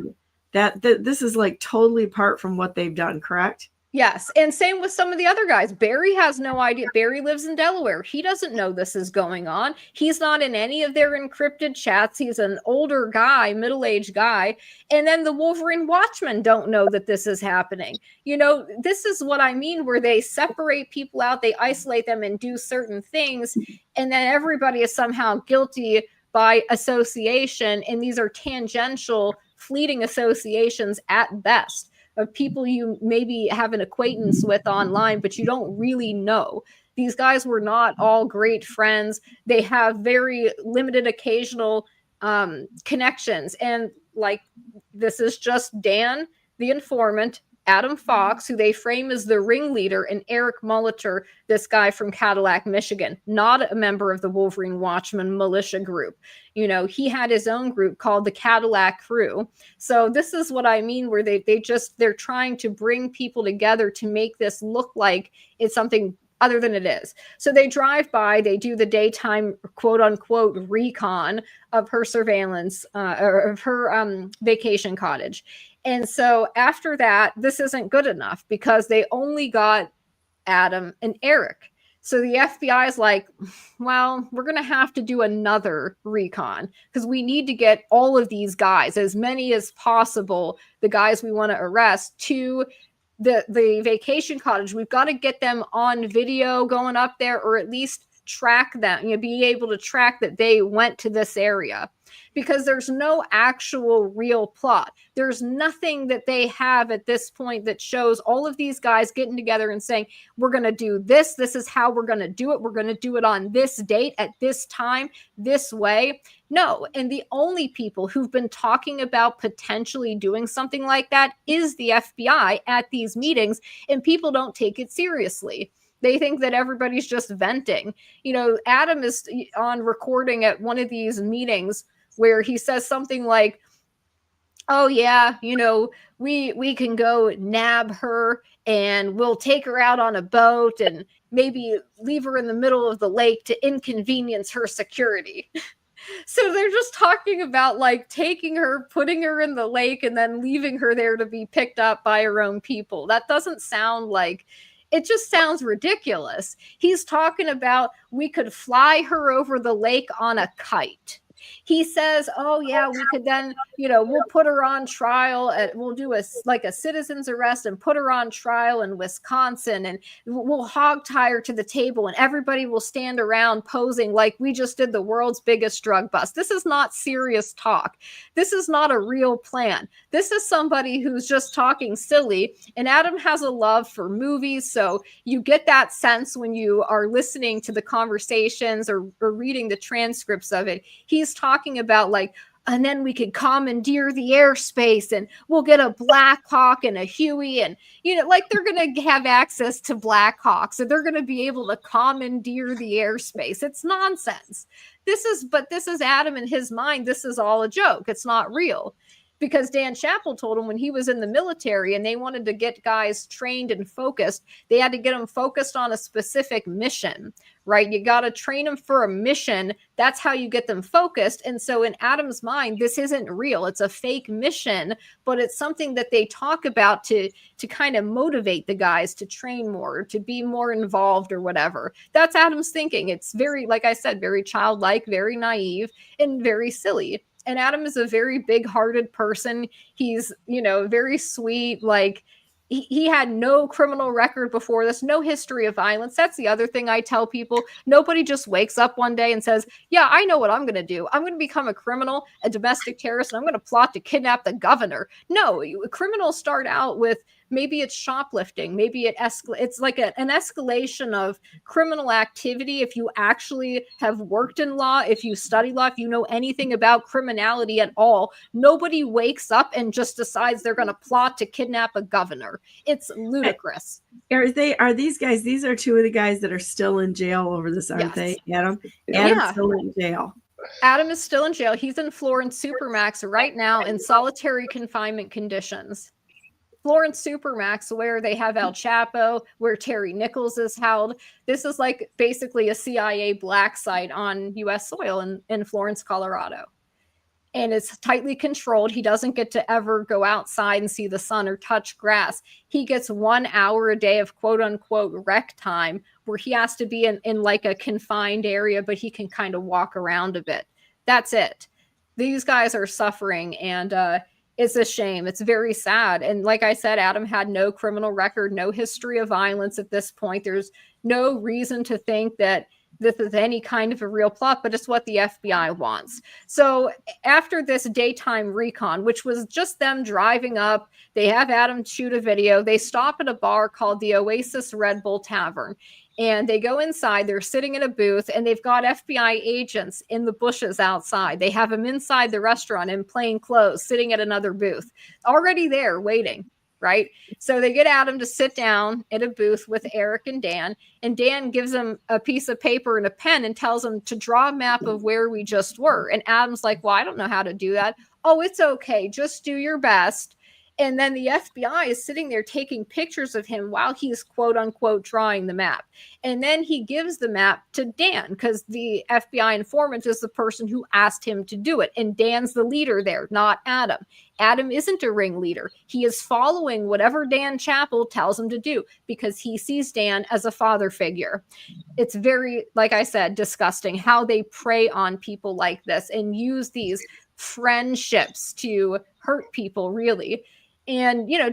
And this is like totally apart from what they've done, correct?
Yes. And same with some of the other guys. Barry has no idea. Barry lives in Delaware. He doesn't know this is going on. He's not in any of their encrypted chats. He's an older guy, middle-aged guy. And then the Wolverine Watchmen don't know that this is happening. This is what I mean, where they separate people out, they isolate them and do certain things. And then everybody is somehow guilty by association. And these are tangential, fleeting associations at best, of people you maybe have an acquaintance with online, but you don't really know. These guys were not all great friends. They have very limited occasional connections. And like, this is just Dan, the informant, Adam Fox, who they frame as the ringleader, and Eric Molitor, this guy from Cadillac, Michigan, not a member of the Wolverine Watchman militia group. He had his own group called the Cadillac Crew. So this is what I mean, where they're trying to bring people together to make this look like it's something other than it is. So they drive by, they do the daytime quote unquote recon of her surveillance or of her vacation cottage. And so after that, this isn't good enough because they only got Adam and Eric. So the FBI is like, well, we're going to have to do another recon because we need to get all of these guys, as many as possible, the guys we want to arrest, to the vacation cottage. We've got to get them on video going up there, or at least track them, be able to track that they went to this area, because there's no actual real plot. There's nothing that they have at this point that shows all of these guys getting together and saying, we're going to do this. This is how we're going to do it. We're going to do it on this date at this time, this way. No. And the only people who've been talking about potentially doing something like that is the FBI at these meetings, and people don't take it seriously. They think that everybody's just venting. Adam is on recording at one of these meetings where he says something like, oh yeah, we can go nab her and we'll take her out on a boat and maybe leave her in the middle of the lake to inconvenience her security. So they're just talking about like taking her, putting her in the lake, and then leaving her there to be picked up by her own people. That doesn't sound like, it just sounds ridiculous. He's talking about we could fly her over the lake on a kite. He says, oh yeah, we could then, we'll put her on trial we'll do a citizen's arrest and put her on trial in Wisconsin, and we'll hog tie her to the table and everybody will stand around posing like we just did the world's biggest drug bust. This is not serious talk. This is not a real plan. This is somebody who's just talking silly, and Adam has a love for movies. So you get that sense when you are listening to the conversations or reading the transcripts of it. He's talking about like, and then we could commandeer the airspace and we'll get a Black Hawk and a Huey, and like they're going to have access to Black Hawks, and they're going to be able to commandeer the airspace. It's nonsense. This is Adam in his mind. This is all a joke. It's not real. Because Dan Chappell told him when he was in the military and they wanted to get guys trained and focused, they had to get them focused on a specific mission, right? You got to train them for a mission. That's how you get them focused. And so in Adam's mind, this isn't real. It's a fake mission, but it's something that they talk about to kind of motivate the guys to train more, to be more involved or whatever. That's Adam's thinking. It's very, like I said, very childlike, very naive, and very silly. And Adam is a very big-hearted person. He's, very sweet. Like, he had no criminal record before this, no history of violence. That's the other thing I tell people. Nobody just wakes up one day and says, yeah, I know what I'm going to do. I'm going to become a criminal, a domestic terrorist, and I'm going to plot to kidnap the governor. No, criminals start out with, maybe it's shoplifting. Maybe it's like an escalation of criminal activity. If you actually have worked in law, if you study law, if you know anything about criminality at all, nobody wakes up and just decides they're going to plot to kidnap a governor. It's ludicrous.
Are these guys, these are two of the guys that are still in jail over this, aren't they, Adam? Adam's still in jail.
Adam is still in jail. He's in Florence Supermax right now in solitary confinement conditions. Florence Supermax, where they have El Chapo, where Terry Nichols is held. This is like basically a CIA black site on U.S. soil in Florence, Colorado. And it's tightly controlled. He doesn't get to ever go outside and see the sun or touch grass. He gets 1 hour a day of quote unquote rec time where he has to be in like a confined area, but he can kind of walk around a bit. That's it. These guys are suffering, and it's a shame. It's very sad. And like I said, Adam had no criminal record, no history of violence at this point. There's no reason to think that this is any kind of a real plot, but it's what the FBI wants. So after this daytime recon, which was just them driving up, they have Adam shoot a video. They stop at a bar called the Oasis Red Bull Tavern. And they go inside, they're sitting in a booth, and they've got FBI agents in the bushes outside. They have them inside the restaurant in plain clothes, sitting at another booth, already there waiting, right? So they get Adam to sit down at a booth with Eric and Dan gives him a piece of paper and a pen and tells him to draw a map of where we just were. And Adam's like, well, I don't know how to do that. Oh, it's okay. Just do your best. And then the FBI is sitting there taking pictures of him while he's quote unquote drawing the map. And then he gives the map to Dan because the FBI informant is the person who asked him to do it. And Dan's the leader there, not Adam. Adam isn't a ringleader. He is following whatever Dan Chappell tells him to do because he sees Dan as a father figure. It's very, like I said, disgusting how they prey on people like this and use these friendships to hurt people, really. And, you know,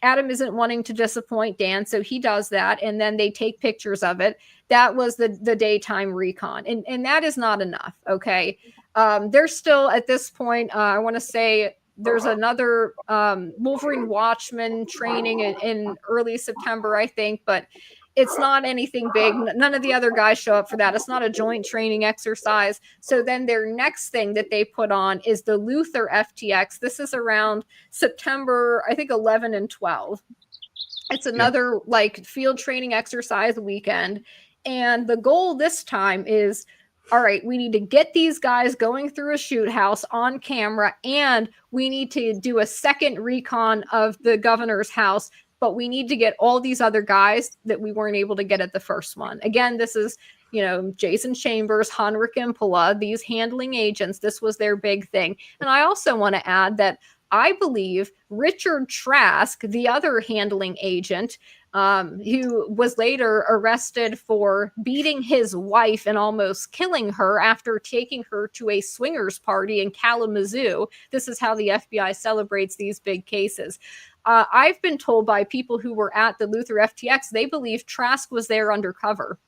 Adam isn't wanting to disappoint Dan, so he does that. And then they take pictures of it. That was the daytime recon. And that is not enough. Okay. There's still at this point, I want to say there's another Wolverine Watchman training in early September, I think, but it's not anything big. None of the other guys show up for that. It's not a joint training exercise. So then their next thing that they put on is the Luther FTX. This is around September, I think 11 and 12. It's another like field training exercise weekend. And the goal this time is, all right, we need to get these guys going through a shoot house on camera, and we need to do a second recon of the governor's house. But we need to get all these other guys that we weren't able to get at the first one. Again, this is, you know, Jason Chambers, Henrik Impola, these handling agents. This was their big thing. And I also want to add that I believe Richard Trask, the other handling agent, who was later arrested for beating his wife and almost killing her after taking her to a swingers party in Kalamazoo. This is how the FBI celebrates these big cases. I've been told by people who were at the Luther FTX, they believe Trask was there undercover.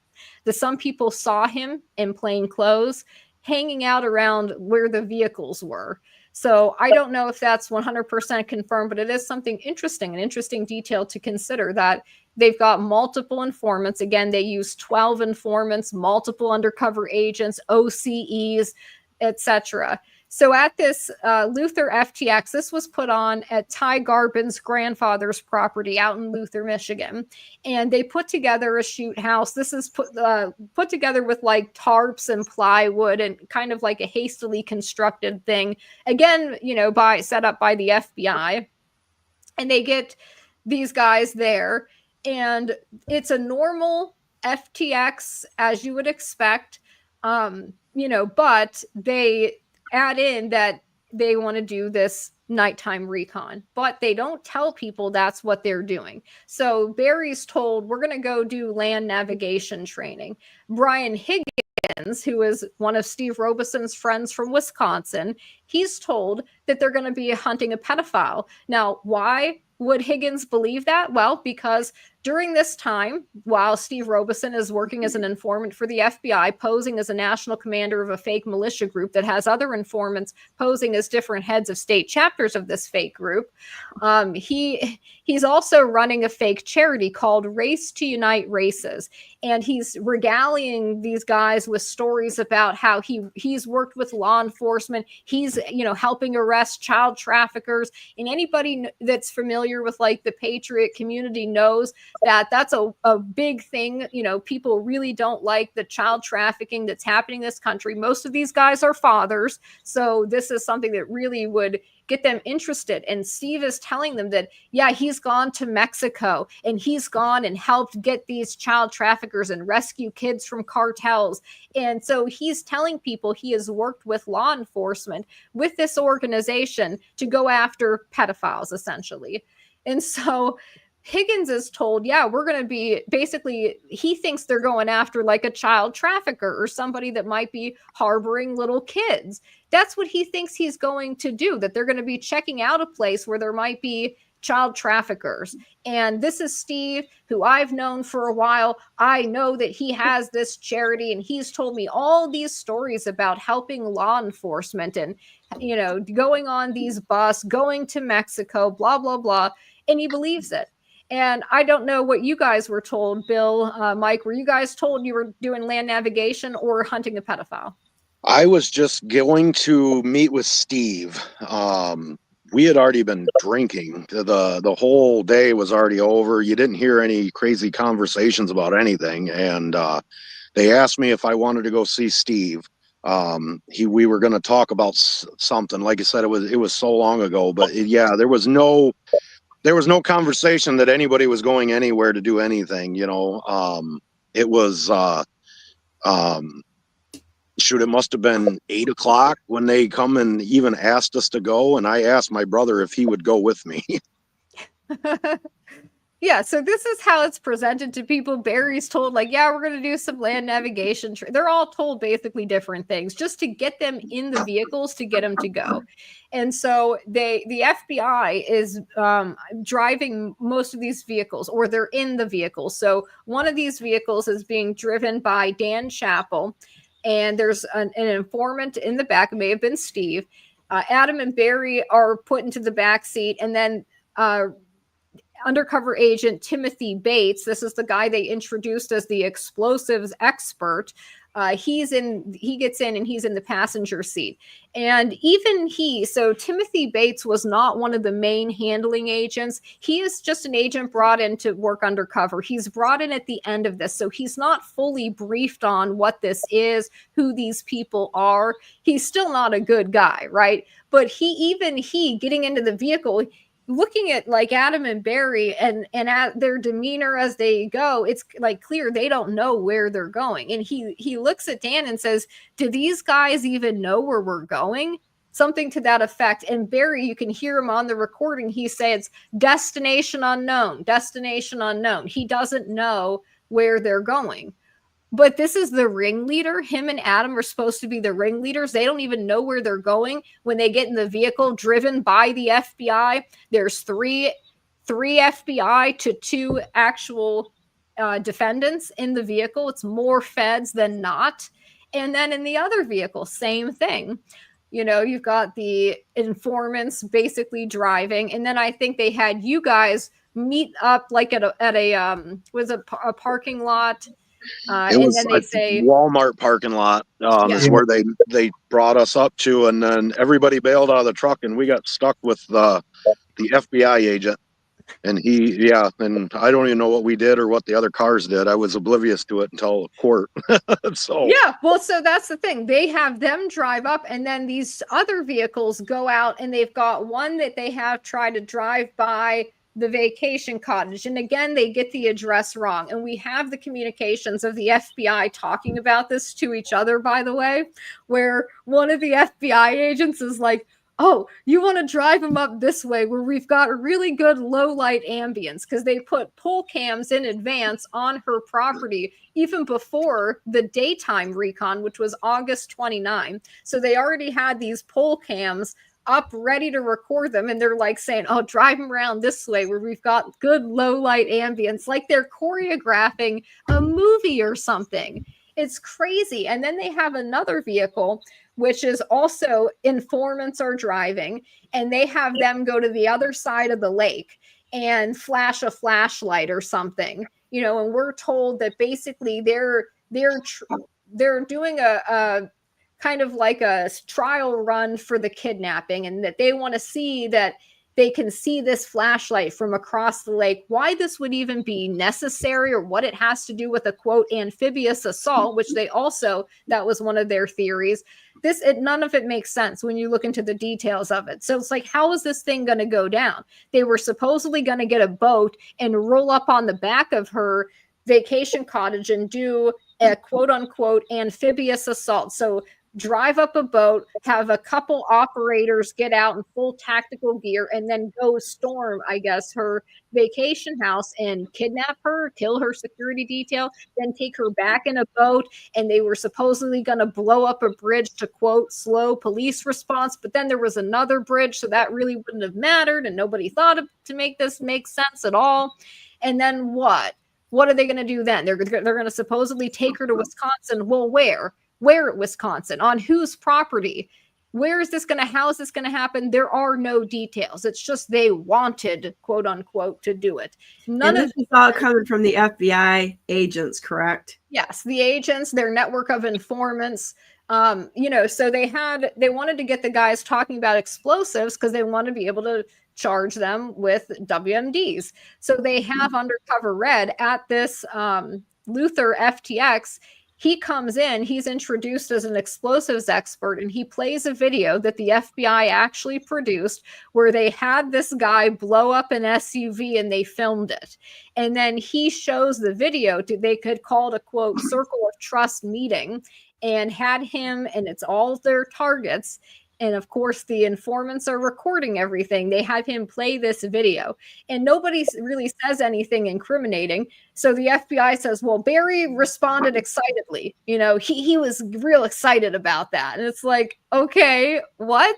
That some people saw him in plain clothes hanging out around where the vehicles were. So I don't know if that's 100% confirmed, but it is something interesting, an interesting detail to consider that they've got multiple informants. Again, they use 12 informants, multiple undercover agents, OCEs, etc. So at this Luther FTX, this was put on at Ty Garbin's grandfather's property out in Luther, Michigan. And they put together a shoot house. This is put together with like tarps and plywood and kind of like a hastily constructed thing. Again, you know, set up by the FBI. And they get these guys there. And it's a normal FTX, as you would expect, you know, but they add in that they want to do this nighttime recon, but they don't tell people that's what they're doing. So Barry's told, we're going to go do land navigation training. Brian Higgins, who is one of Steve Robeson's friends from Wisconsin, he's told that they're going to be hunting a pedophile. Now, why would Higgins believe that? Well, because during this time, while Steve Robeson is working as an informant for the FBI, posing as a national commander of a fake militia group that has other informants posing as different heads of state chapters of this fake group, he's also running a fake charity called Race to Unite Races. And he's regaling these guys with stories about how he's worked with law enforcement. He's, you know, helping arrest arrest child traffickers. And anybody that's familiar with like the patriot community knows that that's a big thing. You know, people really don't like the child trafficking that's happening in this country. Most of these guys are fathers. So this is something that really would get them interested. And Steve is telling them that, yeah, he's gone to Mexico and he's gone and helped get these child traffickers and rescue kids from cartels. And so he's telling people he has worked with law enforcement with this organization to go after pedophiles, essentially. And so Higgins is told, yeah, we're going to be basically, he thinks they're going after like a child trafficker or somebody that might be harboring little kids. That's what he thinks he's going to do, that they're going to be checking out a place where there might be child traffickers. And this is Steve, who I've known for a while. I know that he has this charity, and he's told me all these stories about helping law enforcement and, you know, going on these buses, going to Mexico, blah, blah, blah. And he believes it. And I don't know what you guys were told, Bill, Mike. Were you guys told you were doing land navigation or hunting a pedophile?
I was just going to meet with Steve. We had already been drinking. The whole day was already over. You didn't hear any crazy conversations about anything. And they asked me if I wanted to go see Steve. We were going to talk about something. Like I said, it was so long ago. But yeah, there was no conversation that anybody was going anywhere to do anything. You know, it was. Shoot, it must have been 8 o'clock when they come and even asked us to go. And I asked my brother if he would go with me.
Yeah, so this is how it's presented to people. Barry's told, like, yeah, we're going to do some land navigation. They're all told basically different things just to get them in the vehicles to get them to go. And so the FBI is driving most of these vehicles, or they're in the vehicles. So one of these vehicles is being driven by Dan Chappell. And there's an informant in the back. It may have been Steve. Adam and Barry are put into the back seat. And then undercover agent Timothy Bates, this is the guy they introduced as the explosives expert. He gets in and he's in the passenger seat. And even so Timothy Bates was not one of the main handling agents. He is just an agent brought in to work undercover. He's brought in at the end of this. So he's not fully briefed on what this is, who these people are. He's still not a good guy, right? But he getting into the vehicle, looking at like Adam and Barry and at their demeanor as they go, it's like clear they don't know where they're going. And he looks at Dan and says, do these guys even know where we're going? Something to that effect. And Barry, you can hear him on the recording. He says, destination unknown, destination unknown. He doesn't know where they're going. But this is the ringleader. Him and Adam are supposed to be the ringleaders. They don't even know where they're going when they get in the vehicle driven by the FBI. There's three FBI to 2 actual defendants in the vehicle. It's more feds than not. And then in the other vehicle, same thing. You know, you've got the informants basically driving. And then I think they had you guys meet up like at a parking lot.
It was
and then they say
Walmart parking lot is where they brought us up to, and then everybody bailed out of the truck, and we got stuck with the FBI agent. And and I don't even know what we did or what the other cars did. I was oblivious to it until court. So
that's the thing. They have them drive up, and then these other vehicles go out, and they've got one that they have tried to drive by the vacation cottage. And again, they get the address wrong. And we have the communications of the FBI talking about this to each other, by the way, where one of the FBI agents is like, oh, you want to drive them up this way where we've got a really good low light ambience, because they put pole cams in advance on her property even before the daytime recon, which was August 29. So they already had these pole cams up ready to record them, and they're like saying, oh, drive them around this way where we've got good low light ambience, like they're choreographing a movie or something. It's crazy. And then they have another vehicle, which is also informants are driving, and they have them go to the other side of the lake and flash a flashlight or something, you know, and we're told that basically they're doing a kind of like a trial run for the kidnapping, and that they want to see that they can see this flashlight from across the lake, why this would even be necessary, or what it has to do with a quote amphibious assault, which they also, that was one of their theories. None of it makes sense when you look into the details of it. So it's like, how is this thing going to go down? They were supposedly going to get a boat and roll up on the back of her vacation cottage and do a quote unquote amphibious assault. So drive up a boat, have a couple operators get out in full tactical gear, and then go storm, I guess, her vacation house and kidnap her, kill her security detail, then take her back in a boat. And they were supposedly going to blow up a bridge to quote slow police response, but then there was another bridge, so that really wouldn't have mattered, and nobody thought to make this make sense at all. And then what are they going to do then? They're going to supposedly take her to Wisconsin. Well, where at Wisconsin? On whose property? How is this going to happen? There are no details. It's just they wanted, quote unquote, to do it.
None of this is all coming from the FBI agents, correct?
Yes, the agents, their network of informants. So they wanted to get the guys talking about explosives because they want to be able to charge them with WMDs. So they have Undercover Red at this Luther FTX. He comes in, he's introduced as an explosives expert, and he plays a video that the FBI actually produced where they had this guy blow up an SUV and they filmed it. And then he shows the video. They could call it a quote circle of trust meeting, and had him, and it's all their targets. And of course, the informants are recording everything. They have him play this video, and nobody really says anything incriminating. So the FBI says, well, Barry responded excitedly. He was real excited about that. And it's like, okay, what?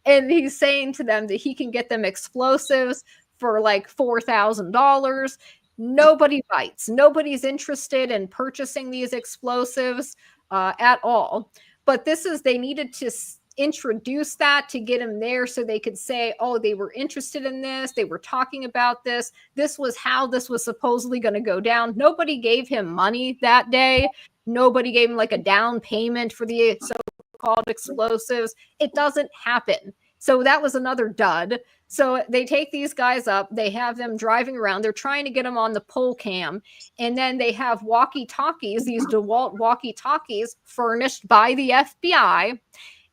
And he's saying to them that he can get them explosives for like $4,000. Nobody bites. Nobody's interested in purchasing these explosives at all. But they needed to introduce that to get him there so they could say, oh, they were interested in this. They were talking about this. This was how this was supposedly going to go down. Nobody gave him money that day. Nobody gave him like a down payment for the so-called explosives. It doesn't happen. So that was another dud. So they take these guys up. They have them driving around. They're trying to get them on the pole cam. And then they have walkie-talkies, these DeWalt walkie-talkies furnished by the FBI,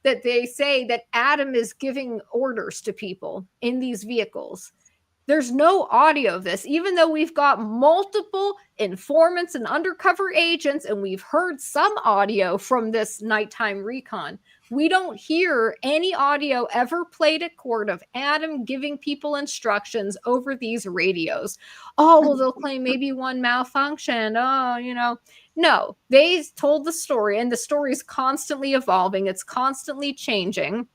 that they say that Adam is giving orders to people in these vehicles. There's no audio of this, even though we've got multiple informants and undercover agents, and we've heard some audio from this nighttime recon. We don't hear any audio ever played at court of Adam giving people instructions over these radios. Oh, well, they'll claim maybe one malfunctioned. Oh, No, they told the story, and the story is constantly evolving. It's constantly changing,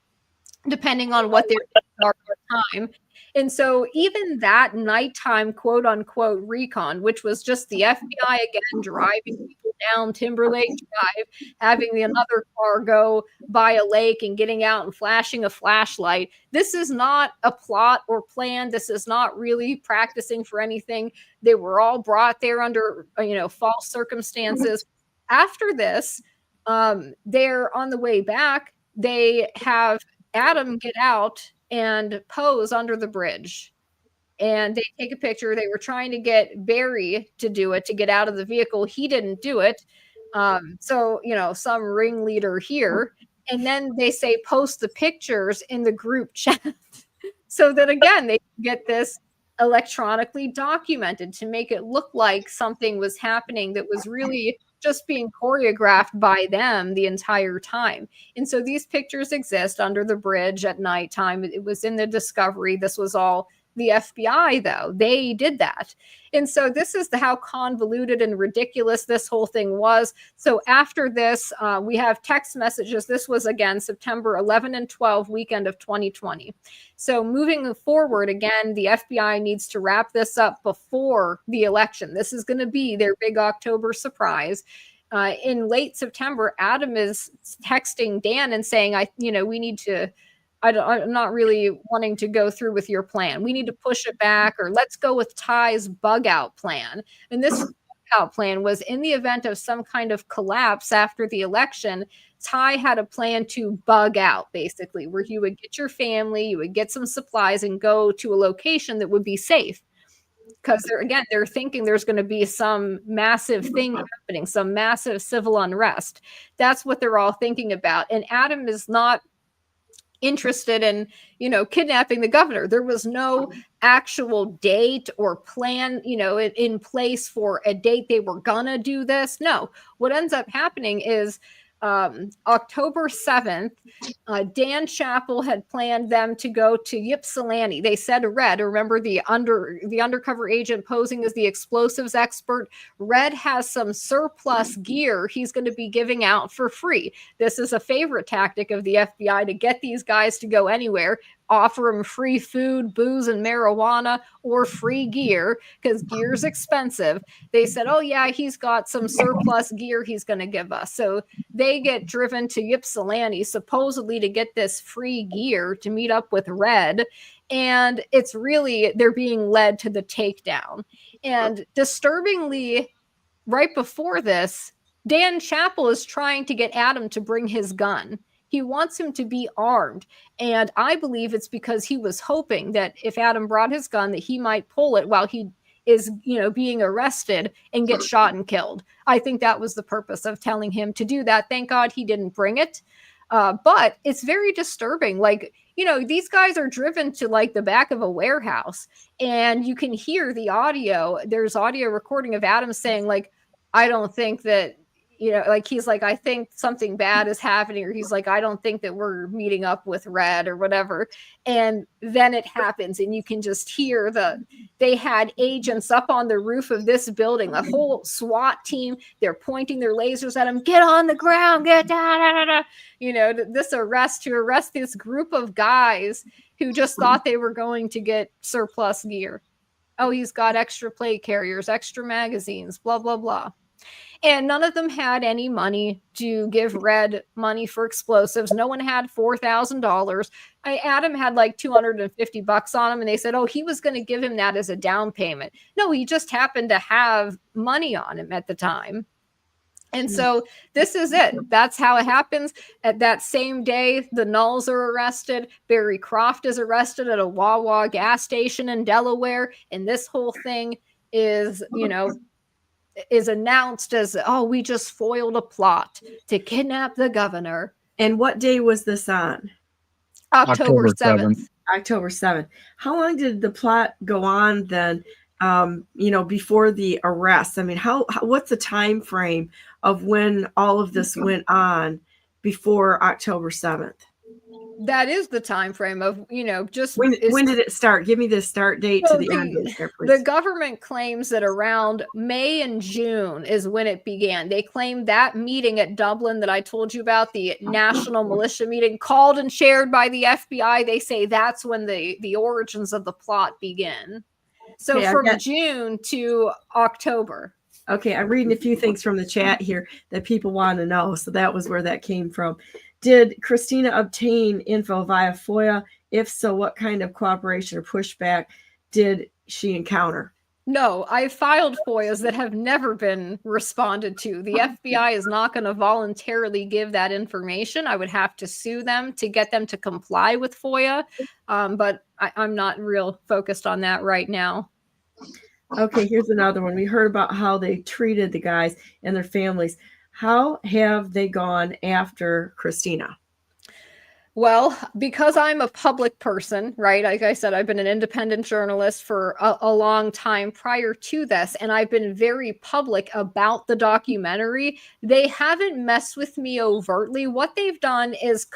depending on what they're doing at the time. And so even that nighttime quote unquote recon, which was just the FBI again driving people down Timberlake Drive, having another car go by a lake and getting out and flashing a flashlight. This is not a plot or plan. This is not really practicing for anything. They were all brought there under, false circumstances. After this, they're on the way back. They have Adam get out and pose under the bridge, and they take a picture. They were trying to get Barry to do it, to get out of the vehicle. He didn't do it. So some ringleader here, and then they say post the pictures in the group chat so that again they can get this electronically documented to make it look like something was happening that was really just being choreographed by them the entire time. And so these pictures exist under the bridge at nighttime. It was in the Discovery. This was all the FBI, though. They did that. And so this is how convoluted and ridiculous this whole thing was. So after this, we have text messages. This was, again, September 11 and 12 weekend of 2020. So moving forward, again, the FBI needs to wrap this up before the election. This is going to be their big October surprise. In late September, Adam is texting Dan and saying, we need to, I'm not really wanting to go through with your plan. We need to push it back, or let's go with Ty's bug out plan. And this bug bug-out plan was in the event of some kind of collapse after the election, Ty had a plan to bug out, basically, where you would get your family, you would get some supplies and go to a location that would be safe. Because they're thinking there's going to be some massive thing happening, some massive civil unrest. That's what they're all thinking about. And Adam is not interested in, kidnapping the governor. There was no actual date or plan, in place for a date they were gonna do this. No, what ends up happening is October 7th, Dan Chappell had planned them to go to Ypsilanti. They said Red, remember the undercover agent posing as the explosives expert. Red has some surplus gear he's going to be giving out for free. This is a favorite tactic of the FBI to get these guys to go anywhere. Offer them free food, booze, and marijuana, or free gear, because gear's expensive. They said, oh yeah, he's got some surplus gear he's going to give us. So they get driven to Ypsilanti, supposedly to get this free gear to meet up with Red. And it's really, they're being led to the takedown. And disturbingly, right before this, Dan Chappell is trying to get Adam to bring his gun. He wants him to be armed. And I believe it's because he was hoping that if Adam brought his gun, that he might pull it while he is, being arrested and get shot and killed. I think that was the purpose of telling him to do that. Thank God he didn't bring it. But it's very disturbing. Like, these guys are driven to like the back of a warehouse, and you can hear the audio. There's audio recording of Adam saying, like, I don't think that, he's like, I think something bad is happening, or he's like, I don't think that we're meeting up with Red or whatever. And then it happens, and you can just hear they had agents up on the roof of this building, a whole SWAT team. They're pointing their lasers at him. Get on the ground, get down. This arrest to arrest this group of guys who just thought they were going to get surplus gear. Oh, he's got extra plate carriers, extra magazines, blah, blah, blah. And none of them had any money to give Red money for explosives. No one had $4,000. Adam had like $250 on him, and they said, oh, he was going to give him that as a down payment. No, he just happened to have money on him at the time. And so this is it. That's how it happens. At that same day, the Nulls are arrested. Barry Croft is arrested at a Wawa gas station in Delaware. And this whole thing is, is announced as, oh, we just foiled a plot to kidnap the governor.
And what day was this on?
October 7th.
October 7th. How long did the plot go on then, before the arrest? I mean, what's the time frame of when all of this went on before October 7th?
That is the time frame of, just
when did it start? Give me the start date to the end date there, please.
The government claims that around May and June is when it began. They claim that meeting at Dublin that I told you about, the national militia meeting called and chaired by the FBI, they say that's when the origins of the plot begin. So from June to October.
Okay, I'm reading a few things from the chat here that people want to know. So that was where that came from. Did Christina obtain info via FOIA? If so, what kind of cooperation or pushback did she encounter?
No, I filed FOIAs that have never been responded to. The FBI is not going to voluntarily give that information. I would have to sue them to get them to comply with FOIA. But I'm not real focused on that right now.
Okay, here's another one. We heard about how they treated the guys and their families. How have they gone after Christina?
Well, because I'm a public person, right? Like I said, I've been an independent journalist for a long time prior to this, and I've been very public about the documentary. They haven't messed with me overtly. What they've done is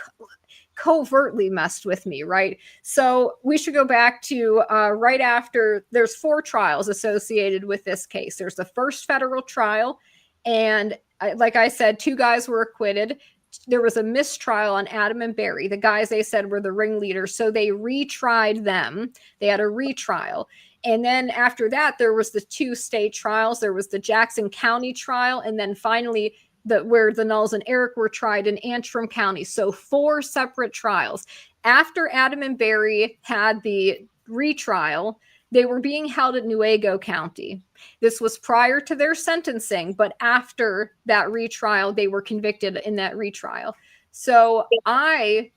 covertly messed with me, right? So we should go back to right after. There's 4 trials associated with this case. There's the first federal trial, and like I said, 2 guys were acquitted. There was a mistrial on Adam and Barry, the guys they said were the ringleaders. So they retried them. They had a retrial. And then after that, there was the 2 state trials. There was the Jackson County trial. And then finally, where the Nulls and Eric were tried in Antrim County. So 4 separate trials. After Adam and Barry had the retrial, They were being held at Nuevo County. This was prior to their sentencing, but after that retrial, they were convicted in that retrial. So I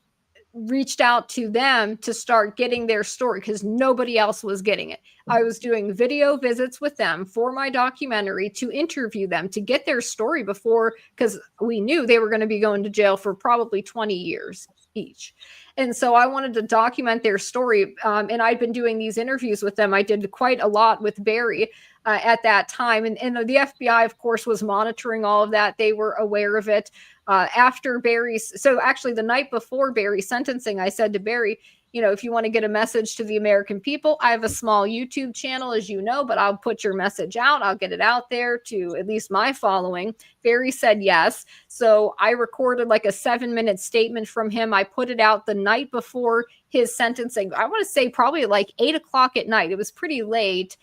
reached out to them to start getting their story because nobody else was getting it. I was doing video visits with them for my documentary to interview them, to get their story before, because we knew they were going to be going to jail for probably 20 years each. And so I wanted to document their story. And I'd been doing these interviews with them. I did quite a lot with Barry at that time. And the FBI, of course, was monitoring all of that. They were aware of it. After Barry's, so actually the night before Barry's sentencing, I said to Barry, you know, if you want to get a message to the American people, I have a small YouTube channel, as you know, but I'll put your message out. I'll get it out there to at least my following. Barry said yes. So I recorded like a 7-minute statement from him. I put it out the night before his sentencing. I want to say probably like 8 o'clock at night. It was pretty late.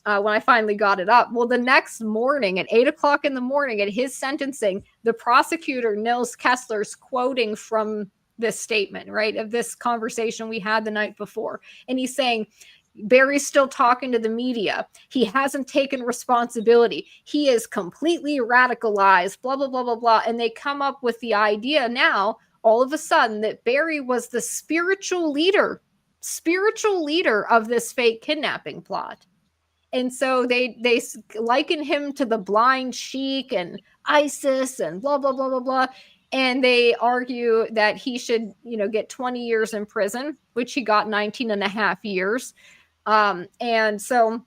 When I finally got it up. Well, the next morning at 8 o'clock in the morning at his sentencing, the prosecutor, Nils Kessler's quoting from this statement, right, of this conversation we had the night before. And he's saying, Barry's still talking to the media. He hasn't taken responsibility. He is completely radicalized, blah, blah, blah, blah, blah. And they come up with the idea now, all of a sudden, that Barry was the spiritual leader of this fake kidnapping plot. And so they liken him to the blind sheik and ISIS and blah, blah, blah, blah, blah. And they argue that he should, you know, get 20 years in prison, which he got 19 and a half years. And so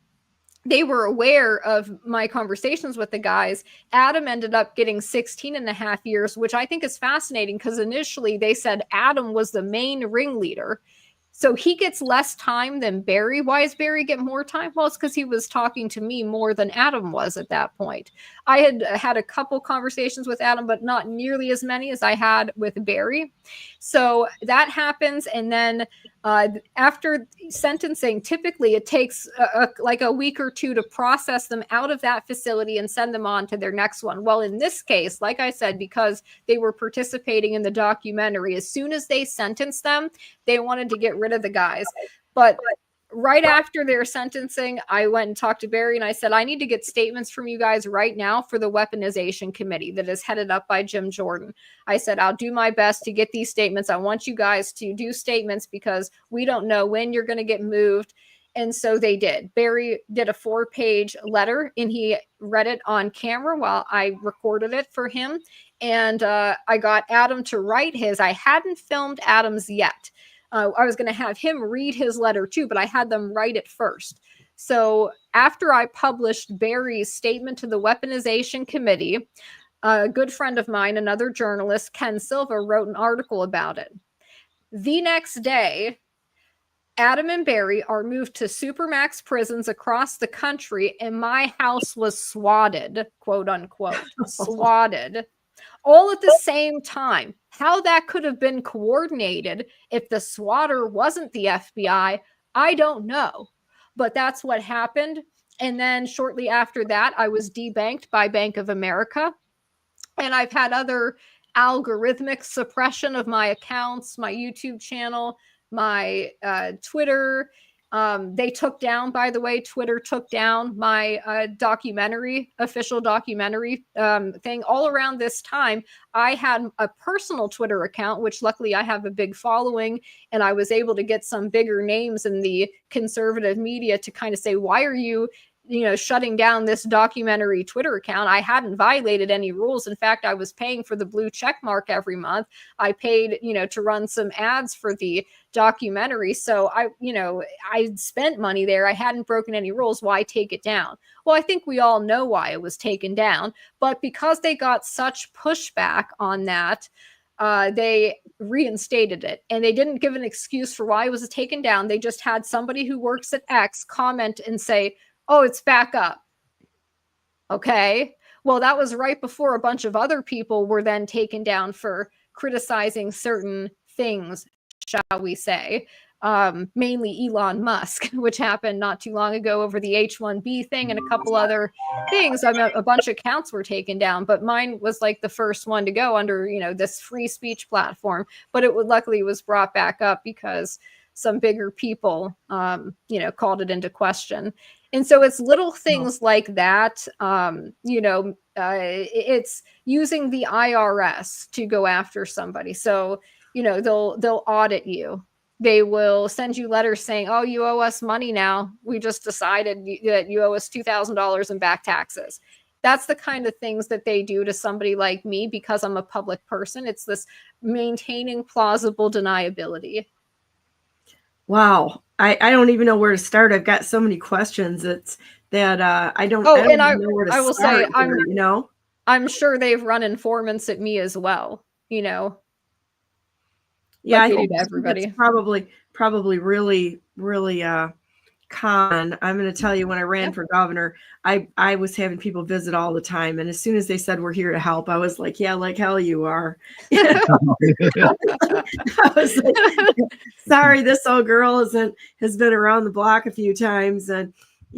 they were aware of my conversations with the guys. Adam ended up getting 16 and a half years, which I think is fascinating because initially they said Adam was the main ringleader. So he gets less time than Barry. Why does Barry get more time? Well, it's because he was talking to me more than Adam was at that point. I had a couple conversations with Adam, but not nearly as many as I had with Barry. So that happens. And then after sentencing, typically it takes like a week or two to process them out of that facility and send them on to their next one. Well, in this case, like I said, because they were participating in the documentary, as soon as they sentenced them, they wanted to get rid of the guys. But right after their sentencing, I went and talked to Barry and I said, I need to get statements from you guys right now for the weaponization committee that is headed up by Jim Jordan. I said, I'll do my best to get these statements. I want you guys to do statements because we don't know when you're going to get moved. And so they did. Barry did a 4-page letter and he read it on camera while I recorded it for him. And I got Adam to write his. I hadn't filmed Adam's yet. I was going to have him read his letter too, but I had them write it first. So after I published Barry's statement to the weaponization committee, a good friend of mine, another journalist, Ken Silva, wrote an article about it. The next day, Adam and Barry are moved to supermax prisons across the country, and my house was swatted, quote unquote, swatted. All at the same time. How that could have been coordinated if the swatter wasn't the FBI, I don't know. But that's what happened. And then shortly after that, I was debanked by Bank of America. And I've had other algorithmic suppression of my accounts, my YouTube channel, my Twitter. They took down, by the way, Twitter took down my documentary, official documentary thing. All around this time, I had a personal Twitter account, which luckily I have a big following, and I was able to get some bigger names in the conservative media to kind of say, why are you shutting down this documentary Twitter account? I hadn't violated any rules. In fact, I was paying for the blue check mark every month. I paid, to run some ads for the documentary. So I spent money there. I hadn't broken any rules. Why take it down? Well, I think we all know why it was taken down, but because they got such pushback on that, they reinstated it, and they didn't give an excuse for why it was taken down. They just had somebody who works at X comment and say, oh, it's back up. Okay. Well, that was right before a bunch of other people were then taken down for criticizing certain things, shall we say, mainly Elon Musk, which happened not too long ago over the H-1B thing and a couple other things. A bunch of accounts were taken down, but mine was like the first one to go under, this free speech platform. But luckily was brought back up because some bigger people, called it into question. And so it's little things like that. It's using the IRS to go after somebody. So, they'll audit you. They will send you letters saying, oh, you owe us money now. We just decided that you owe us $2,000 in back taxes. That's the kind of things that they do to somebody like me because I'm a public person. It's this maintaining plausible deniability.
Wow. I don't even know where to start. I've got so many questions. It's that I don't
Oh,
even
and
know where to
I will
start
say,
here,
I'm sure they've run informants at me as well,
Yeah,
like
I
they do
think
to everybody.
it's probably really, really common. I'm going to tell you, when I ran for governor, I was having people visit all the time, and as soon as they said we're here to help, I was like, yeah, like hell you are. I was like, sorry, this old girl has been around the block a few times, and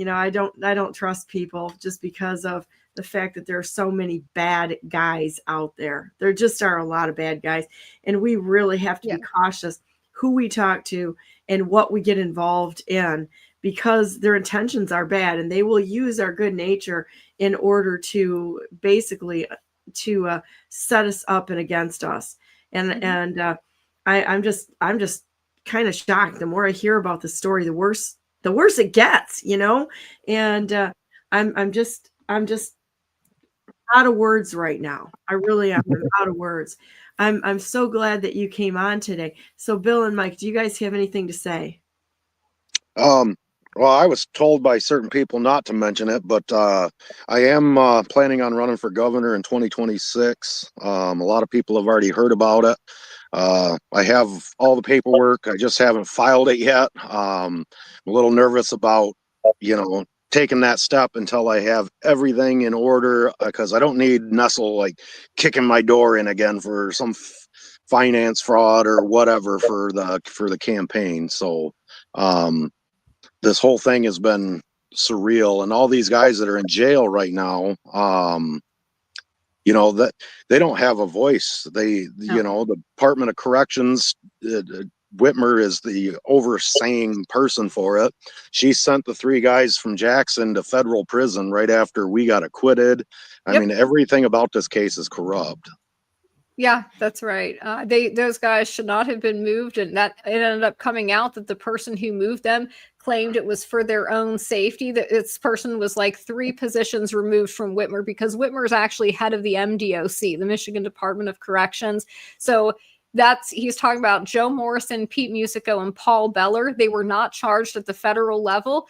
I don't trust people just because of the fact that there are so many bad guys out there. There just are a lot of bad guys, and we really have to be cautious who we talk to and what we get involved in, because their intentions are bad, and they will use our good nature in order to basically to set us up and against us. And I'm just kind of shocked. The more I hear about the story, the worse it gets, and I'm just out of words right now. I really am. I'm out of words. I'm so glad that you came on today. So Bill and Mike, do you guys have anything to say?
Well, I was told by certain people not to mention it, but I am planning on running for governor in 2026. A lot of people have already heard about it. I have all the paperwork. I just haven't filed it yet. I'm a little nervous about, taking that step until I have everything in order, because I don't need Nestle like kicking my door in again for some finance fraud or whatever for the campaign. So this whole thing has been surreal, and all these guys that are in jail right now, that they don't have a voice. The Department of Corrections, Whitmer is the overseeing person for it. She sent the 3 guys from Jackson to federal prison right after we got acquitted. I mean, everything about this case is corrupt.
Yeah, that's right. Those guys should not have been moved, and that it ended up coming out that the person who moved them claimed it was for their own safety. That this person was like 3 positions removed from Whitmer, because Whitmer is actually head of the MDOC, the Michigan Department of Corrections. So he's talking about Joe Morrison, Pete Musico, and Paul Beller. They were not charged at the federal level.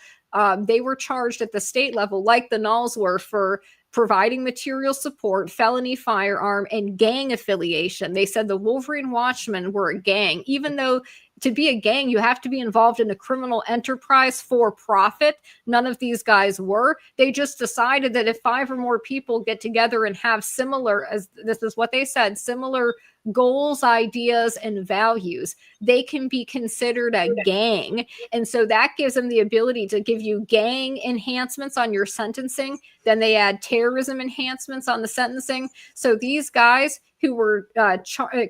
They were charged at the state level, like the Nulls were, for providing material support, felony firearm, and gang affiliation. They said the Wolverine Watchmen were a gang, even though to be a gang, you have to be involved in a criminal enterprise for profit. None of these guys were. They just decided that if 5 or more people get together and have similar, as this is what they said, similar goals, ideas, and values, they can be considered a gang. And so that gives them the ability to give you gang enhancements on your sentencing. Then they add terrorism enhancements on the sentencing. So these guys who were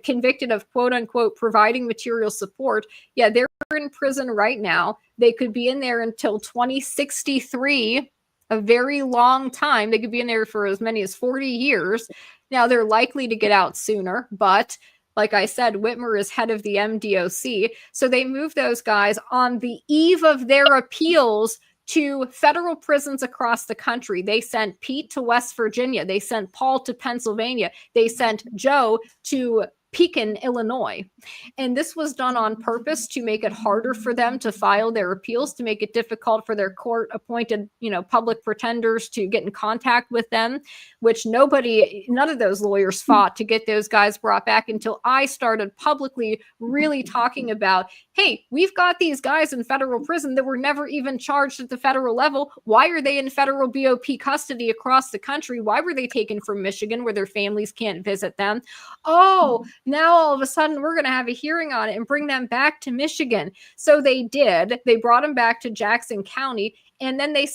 convicted of quote unquote providing material support, they're in prison right now. They could be in there until 2063, a very long time. They could be in there for as many as 40 years. Now, they're likely to get out sooner, but like I said, Whitmer is head of the MDOC. So they moved those guys on the eve of their appeals to federal prisons across the country. They sent Pete to West Virginia. They sent Paul to Pennsylvania. They sent Joe to Pekin, Illinois. And this was done on purpose to make it harder for them to file their appeals, to make it difficult for their court-appointed, public pretenders to get in contact with them, which none of those lawyers fought to get those guys brought back until I started publicly really talking about, hey, we've got these guys in federal prison that were never even charged at the federal level. Why are they in federal BOP custody across the country? Why were they taken from Michigan where their families can't visit them? Oh, Now, all of a sudden, we're going to have a hearing on it and bring them back to Michigan. So they did. They brought them back to Jackson County, and then they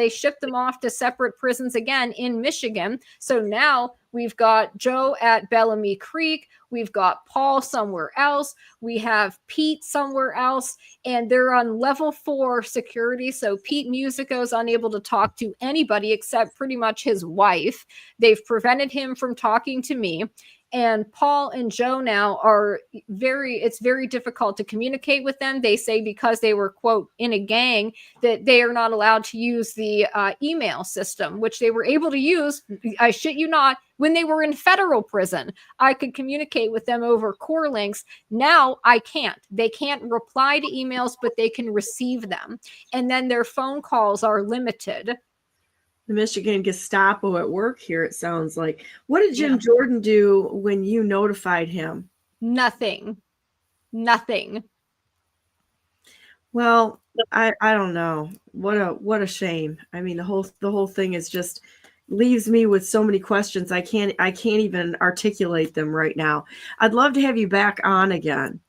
shipped them off to separate prisons again in Michigan. So now we've got Joe at Bellamy Creek. We've got Paul somewhere else. We have Pete somewhere else, and they're on level 4 security. So Pete Musico is unable to talk to anybody except pretty much his wife. They've prevented him from talking to me. And Paul and Joe now it's very difficult to communicate with them. They say because they were, quote, in a gang, that they are not allowed to use the email system, which they were able to use, I shit you not, when they were in federal prison. I could communicate with them over core links. Now I can't. They can't reply to emails, but they can receive them. And then their phone calls are limited.
The Michigan Gestapo at work here, it sounds like. What did Jim Jordan do when you notified him?
Nothing.
Well, I don't know. What a shame. I mean, the whole thing is just leaves me with so many questions. I can't even articulate them right now. I'd love to have you back on again.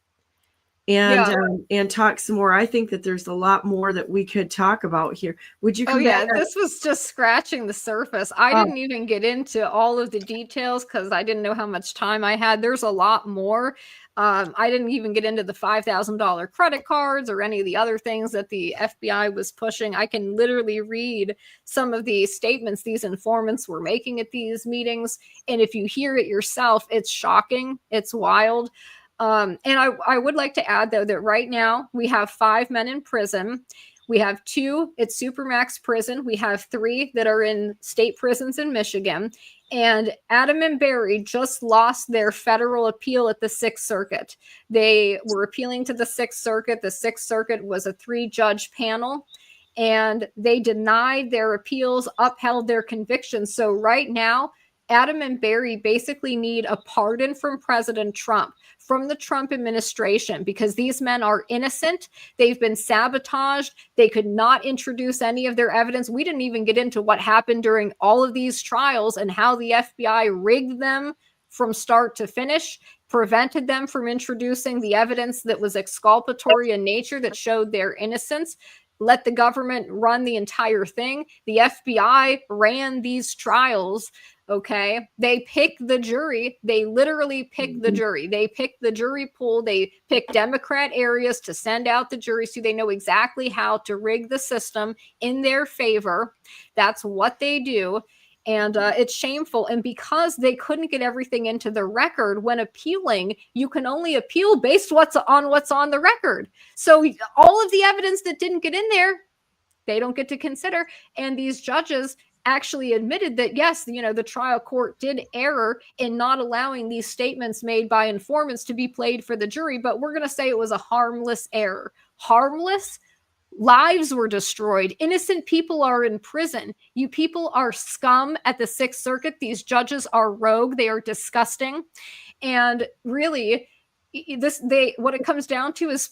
And talk some more. I think that there's a lot more that we could talk about here. Would you come back?
This was just scratching the surface. I didn't even get into all of the details because I didn't know how much time I had. There's a lot more. I didn't even get into the $5,000 credit cards or any of the other things that the FBI was pushing. I can literally read some of the statements these informants were making at these meetings. And if you hear it yourself, it's shocking. It's wild. And I would like to add, though, that right now we have 5 men in prison. We have 2 at Supermax prison. We have 3 that are in state prisons in Michigan. And Adam and Barry just lost their federal appeal at the 6th Circuit. They were appealing to the 6th Circuit. The 6th Circuit was a 3-judge panel, and they denied their appeals, upheld their convictions. So right now, Adam and Barry basically need a pardon from President Trump, from the Trump administration, because these men are innocent. They've been sabotaged. They could not introduce any of their evidence. We didn't even get into what happened during all of these trials and how the FBI rigged them from start to finish, prevented them from introducing the evidence that was exculpatory in nature that showed their innocence. Let the government run the entire thing. The FBI ran these trials. Okay, they pick the jury. They literally pick the jury. They pick the jury pool. They pick Democrat areas to send out the jury so they know exactly how to rig the system in their favor. That's what they do. And it's shameful. And because they couldn't get everything into the record, when appealing, you can only appeal based on what's on the record. So all of the evidence that didn't get in there, they don't get to consider. And these judges actually admitted that, yes, the trial court did err in not allowing these statements made by informants to be played for the jury, but we're going to say it was a harmless error. Harmless? Lives were destroyed. Innocent people are in prison. You people are scum at the 6th Circuit. These judges are rogue. They are disgusting. And really, what it comes down to is,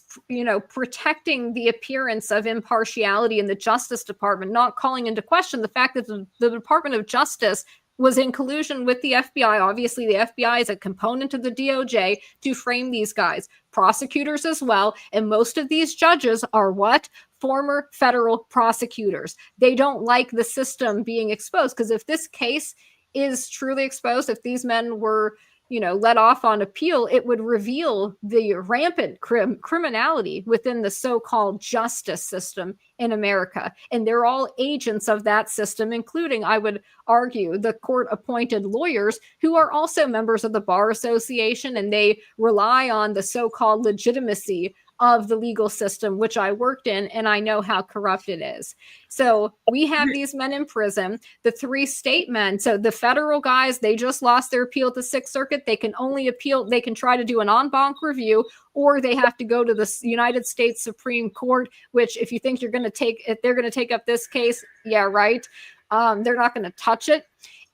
protecting the appearance of impartiality in the Justice Department, not calling into question the fact that the Department of Justice was in collusion with the FBI. Obviously, the FBI is a component of the DOJ to frame these guys, prosecutors as well. And most of these judges are what? Former federal prosecutors. They don't like the system being exposed, because if this case is truly exposed, if these men were let off on appeal, it would reveal the rampant criminality within the so-called justice system in America. And they're all agents of that system, including, I would argue, the court-appointed lawyers who are also members of the Bar Association, and they rely on the so-called legitimacy of the legal system, which I worked in, and I know how corrupt it is. So we have these men in prison, the 3 state men. So the federal guys, they just lost their appeal at the 6th Circuit. They can only appeal. They can try to do an en banc review, or they have to go to the United States Supreme Court, which if you think they're going to take up this case, yeah, right. They're not going to touch it.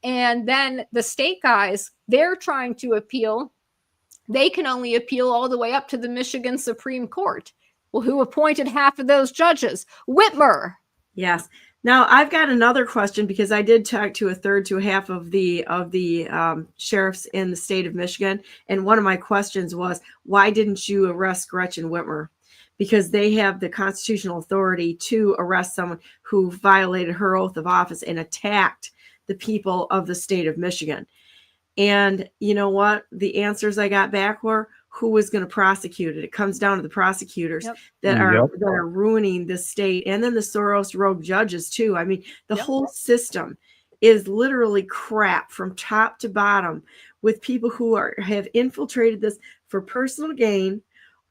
And then the state guys, they're trying to appeal. They can only appeal all the way up to the Michigan Supreme Court. Well, who appointed half of those judges? Whitmer.
Yes. Now I've got another question, because I did talk to a third to a half of the sheriffs in the state of Michigan, and one of my questions was, why didn't you arrest Gretchen Whitmer? Because they have the constitutional authority to arrest someone who violated her oath of office and attacked the people of the state of Michigan. And you know what? The answers I got back were, who was going to prosecute it? It comes down to the prosecutors that are ruining the state, and then the Soros rogue judges too. I mean, the whole system is literally crap from top to bottom, with people who have infiltrated this for personal gain,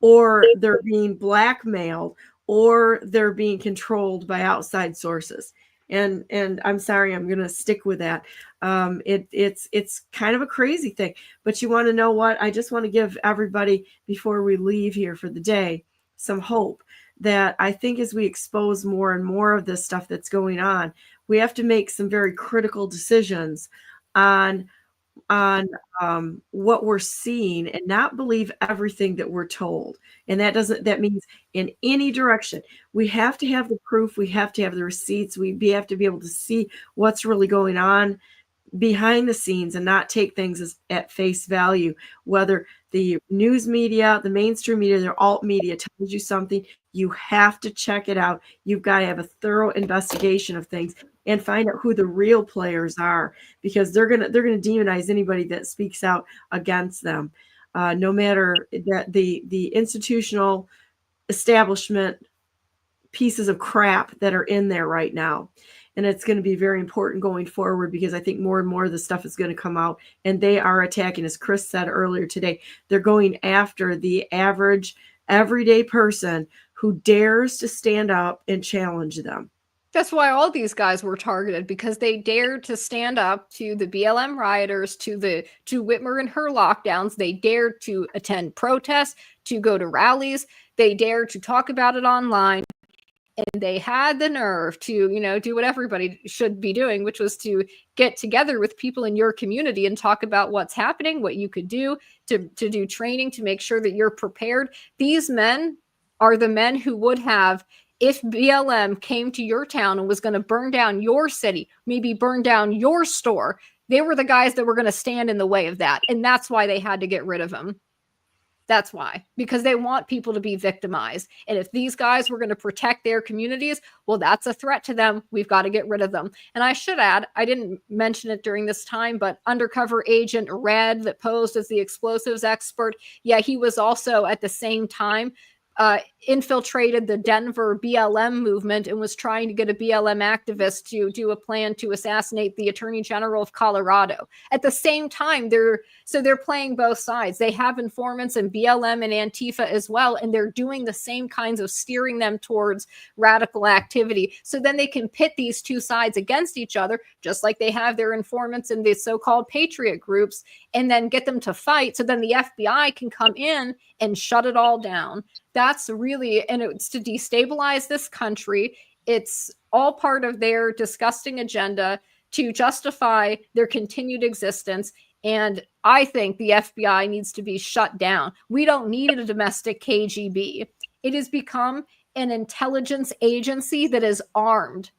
or they're being blackmailed, or they're being controlled by outside sources. And I'm sorry, I'm going to stick with that. It's kind of a crazy thing, but you want to know what? I just want to give everybody, before we leave here for the day, some hope that I think as we expose more and more of this stuff that's going on, we have to make some very critical decisions on what we're seeing, and not believe everything that we're told. And that means in any direction. We have to have the proof, we have to have the receipts, we have to be able to see what's really going on behind the scenes, and not take things at face value. Whether the news media, the mainstream media, the alt media tells you something, you have to check it out. You've got to have a thorough investigation of things and find out who the real players are, because they're gonna demonize anybody that speaks out against them, no matter that the institutional establishment pieces of crap that are in there right now. And it's going to be very important going forward, because I think more and more of the stuff is going to come out, and they are attacking, as Chris said earlier today, they're going after the average everyday person who dares to stand up and challenge them.
That's why all these guys were targeted, because they dared to stand up to the BLM rioters, to Whitmer and her lockdowns. They dared to attend protests, to go to rallies. They dared to talk about it online. And they had the nerve to, do what everybody should be doing, which was to get together with people in your community and talk about what's happening, what you could do to do training, to make sure that you're prepared. These men are the men who would have, if BLM came to your town and was going to burn down your city, maybe burn down your store, they were the guys that were going to stand in the way of that. And that's why they had to get rid of them. That's why, because they want people to be victimized. And if these guys were going to protect their communities, well, that's a threat to them. We've got to get rid of them. And I should add, I didn't mention it during this time, but undercover agent Red, that posed as the explosives expert, he was also at the same time infiltrated the Denver BLM movement and was trying to get a BLM activist to do a plan to assassinate the Attorney General of Colorado. At the same time, they're playing both sides. They have informants in BLM and Antifa as well, and they're doing the same kinds of steering them towards radical activity. So then they can pit these two sides against each other, just like they have their informants in the so-called patriot groups, and then get them to fight. So then the FBI can come in and shut it all down. That's really, and it's to destabilize this country. It's all part of their disgusting agenda to justify their continued existence. And I think the FBI needs to be shut down. We don't need a domestic KGB. It has become an intelligence agency that is armed.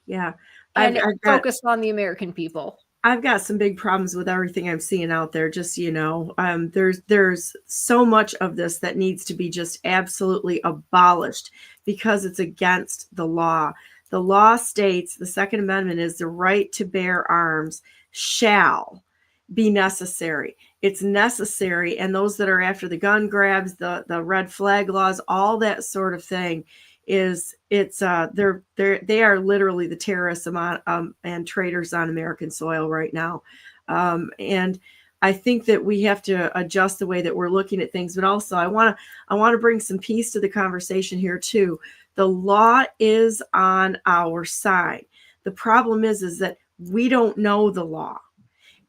Yeah.
And focused on the American people.
I've got some big problems with everything I'm seeing out there. Just, there's so much of this that needs to be just absolutely abolished, because it's against the law. The law states, the Second Amendment is, the right to bear arms shall be necessary. It's necessary. And those that are after the gun grabs, the red flag laws, all that sort of thing, they are literally the terrorists and traitors on American soil right now. And I think that we have to adjust the way that we're looking at things. But also, I want to bring some peace to the conversation here too. The law is on our side. The problem is that we don't know the law.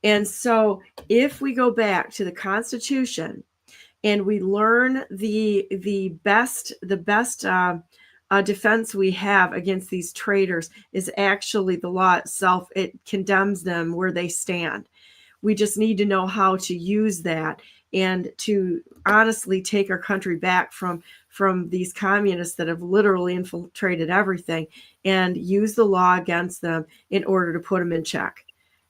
And so if we go back to the Constitution and we learn the best defense we have against these traitors is actually the law itself. It condemns them where they stand. We just need to know how to use that and to honestly take our country back from these communists that have literally infiltrated everything, and use the law against them in order to put them in check.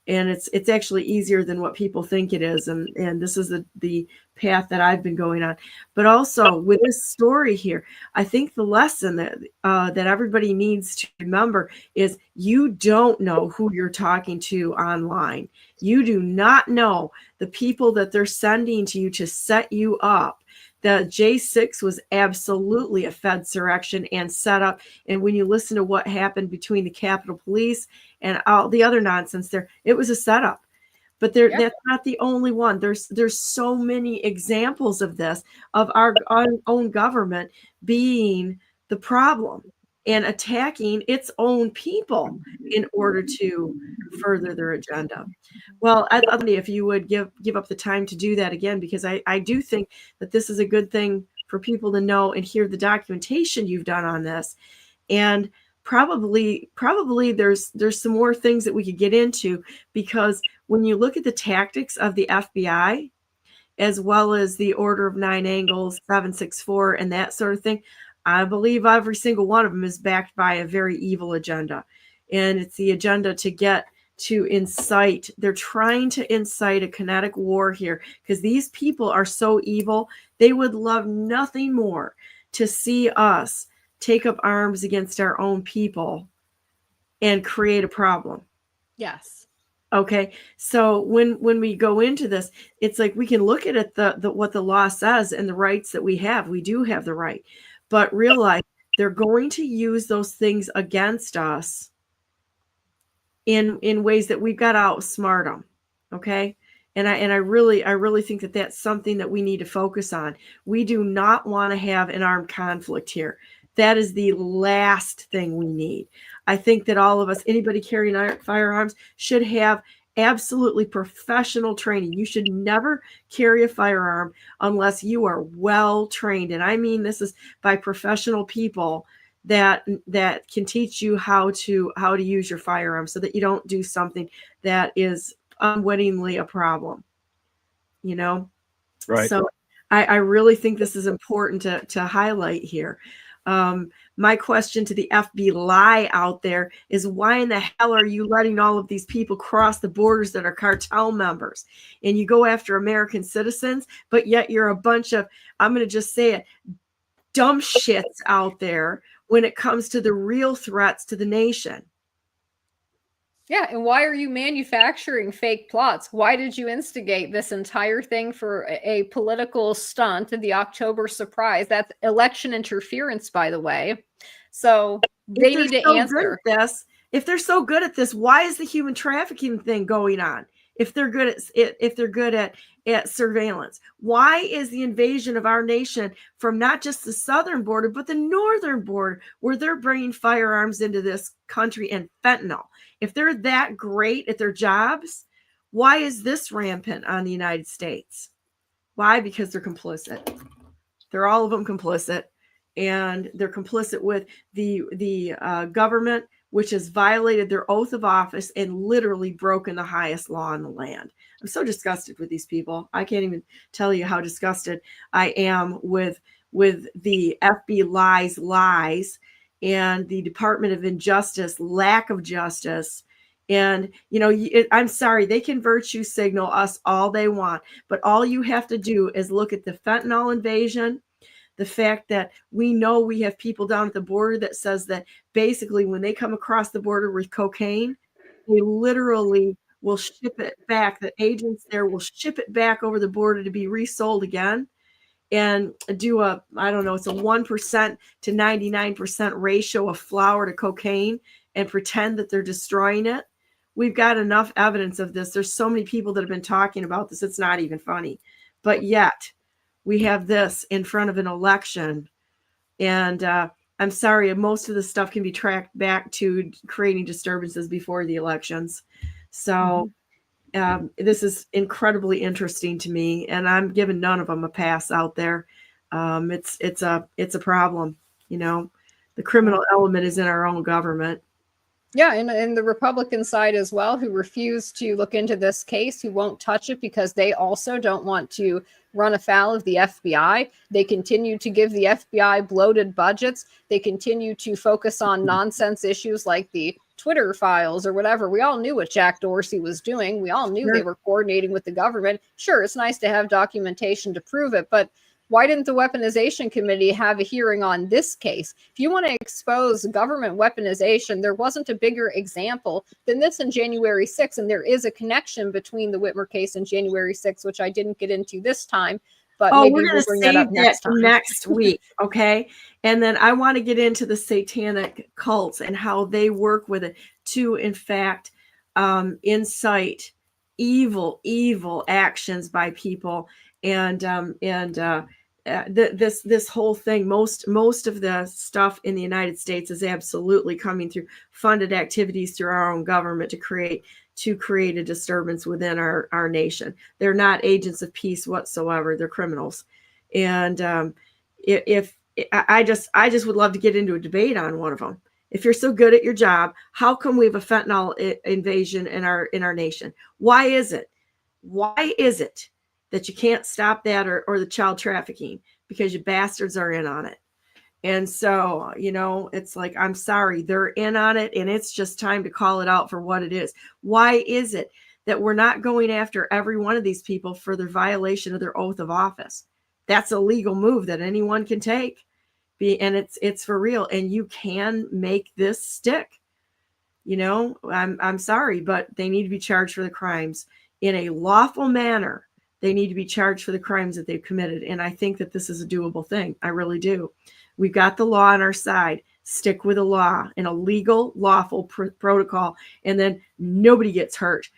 And it's actually easier than what people think it is. And this is the path that I've been going on. But also with this story here, I think the lesson that everybody needs to remember is you don't know who you're talking to online. You do not know the people that they're sending to you to set you up. The J6 was absolutely a Fedsurrection and set up. And when you listen to what happened between the Capitol Police and all the other nonsense there, it was a setup. But that's not the only one. There's so many examples of this, of our own government being the problem and attacking its own people in order to further their agenda. Well, I'd love if you would give up the time to do that again, because I do think that this is a good thing for people to know and hear the documentation you've done on this. And probably there's some more things that we could get into, because when you look at the tactics of the FBI, as well as the Order of Nine Angles, 764, and that sort of thing, I believe every single one of them is backed by a very evil agenda. And it's the agenda to incite. They're trying to incite a kinetic war here, because these people are so evil. They would love nothing more to see us take up arms against our own people and create a problem.
Yes.
Okay. So when we go into this, it's like we can look at it, the what the law says and the rights that we have. We do have the right, but realize they're going to use those things against us in ways that we've got to outsmart them. Okay. And I really think that that's something that we need to focus on. We do not want to have an armed conflict here. That is the last thing we need. I think that all of us, anybody carrying firearms, should have absolutely professional training. You should never carry a firearm unless you are well trained. And I mean, this is by professional people that can teach you how to use your firearm, so that you don't do something that is unwittingly a problem, you know?
Right.
So I really think this is important to highlight here. My question to the FB lie out there is, why in the hell are you letting all of these people cross the borders that are cartel members? And you go after American citizens, but yet you're a bunch of, I'm going to just say it, dumb shits out there when it comes to the real threats to the nation.
Yeah, and why are you manufacturing fake plots? Why did you instigate this entire thing for a political stunt, the October surprise? That's election interference, by the way. So they need to answer.
If they're so good at this, why is the human trafficking thing going on? If they're good at surveillance, why is the invasion of our nation from not just the southern border, but the northern border, where they're bringing firearms into this country and fentanyl? If they're that great at their jobs, why is this rampant on the United States? Why? Because they're complicit. They're all of them complicit, and they're complicit with the government, which has violated their oath of office and literally broken the highest law in the land. I'm so disgusted with these people. I can't even tell you how disgusted I am with the FB lies and the Department of Injustice lack of justice. And, I'm sorry, they can virtue signal us all they want, but all you have to do is look at the fentanyl invasion, the fact that we know we have people down at the border that says that basically when they come across the border with cocaine, they literally will ship it back. The agents there will ship it back over the border to be resold again, and do it's a 1% to 99% ratio of flour to cocaine, and pretend that they're destroying it. We've got enough evidence of this. There's so many people that have been talking about this. It's not even funny. But yet we have this in front of an election. And I'm sorry, most of the stuff can be tracked back to creating disturbances before the elections. So this is incredibly interesting to me, and I'm giving none of them a pass out there. It's a problem. The criminal element is in our own government.
Yeah, and the Republican side as well, who refuse to look into this case, who won't touch it because they also don't want to run afoul of the FBI. They continue to give the FBI bloated budgets. They continue to focus on nonsense issues like the Twitter files or whatever. We all knew what Jack Dorsey was doing. We all knew they were coordinating with the government. Sure, it's nice to have documentation to prove it, but why didn't the Weaponization Committee have a hearing on this case? If you want to expose government weaponization, there wasn't a bigger example than this in January 6th. And there is a connection between the Whitmer case and January 6th, which I didn't get into this time. But maybe
we're going to save that next week. Okay. And then I want to get into the satanic cults and how they work with it to, in fact, incite evil actions by people. This whole thing, most of the stuff in the United States is absolutely coming through funded activities through our own government to create a disturbance within our nation. They're not agents of peace whatsoever. They're criminals. And I just would love to get into a debate on one of them. If you're so good at your job, how come we have a fentanyl invasion in our nation? Why is it that you can't stop that or the child trafficking? Because you bastards are in on it. And so, it's like, I'm sorry, they're in on it, and it's just time to call it out for what it is. Why is it that we're not going after every one of these people for their violation of their oath of office? That's a legal move that anyone can take. And it's for real. And you can make this stick. I'm sorry, but they need to be charged for the crimes in a lawful manner. They need to be charged for the crimes that they've committed. And I think that this is a doable thing. I really do. We've got the law on our side. Stick with the law in a legal, lawful protocol, and then nobody gets hurt.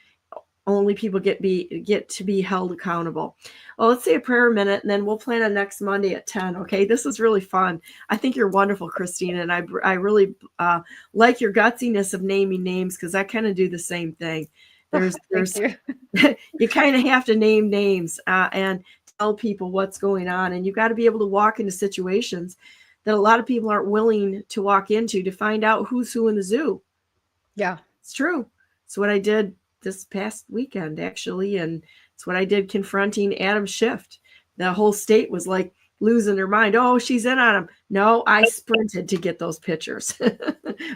Only people get to be held accountable. Well, let's say a prayer a minute, and then we'll plan on next Monday at 10. Okay, this is really fun. I think you're wonderful, Christina, and I really like your gutsiness of naming names, because I kind of do the same thing. There's you kind of have to name names and tell people what's going on, and you got to be able to walk into situations that a lot of people aren't willing to walk into to find out who's who in the zoo.
Yeah,
it's true. It's what I did this past weekend, actually, and it's what I did confronting Adam Schiff. The whole state was like losing their mind. Oh, she's in on him. No, I sprinted to get those pictures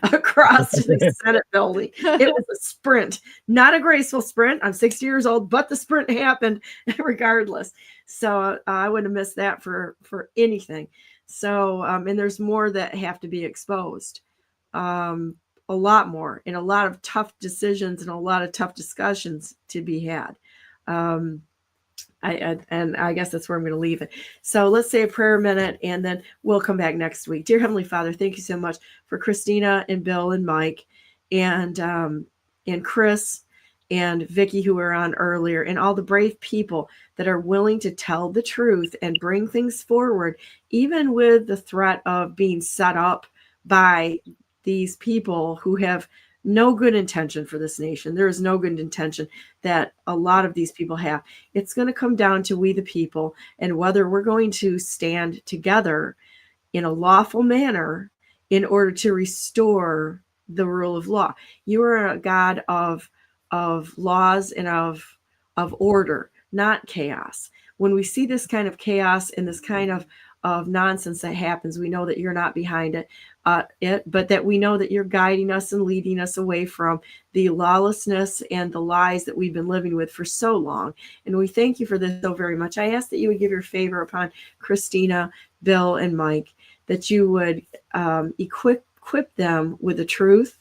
across the Senate building. It was a sprint, not a graceful sprint. I'm 60 years old, but the sprint happened regardless. So I wouldn't have missed that for anything. So, and there's more that have to be exposed. A lot more, and a lot of tough decisions and a lot of tough discussions to be had. I guess that's where I'm going to leave it. So let's say a prayer minute, and then we'll come back next week. Dear Heavenly Father, thank you so much for Christina and Bill and Mike and Chris and Vicky, who were on earlier, and all the brave people that are willing to tell the truth and bring things forward, even with the threat of being set up by these people who have no good intention for this nation. There is no good intention that a lot of these people have. It's going to come down to we the people, and whether we're going to stand together in a lawful manner in order to restore the rule of law. You are a God of laws and of order, not chaos. When we see this kind of chaos and this kind of nonsense that happens, we know that you're not behind it, but that we know that you're guiding us and leading us away from the lawlessness and the lies that we've been living with for so long. And we thank you for this so very much. I ask that you would give your favor upon Christina, Bill, and Mike, that you would equip them with the truth,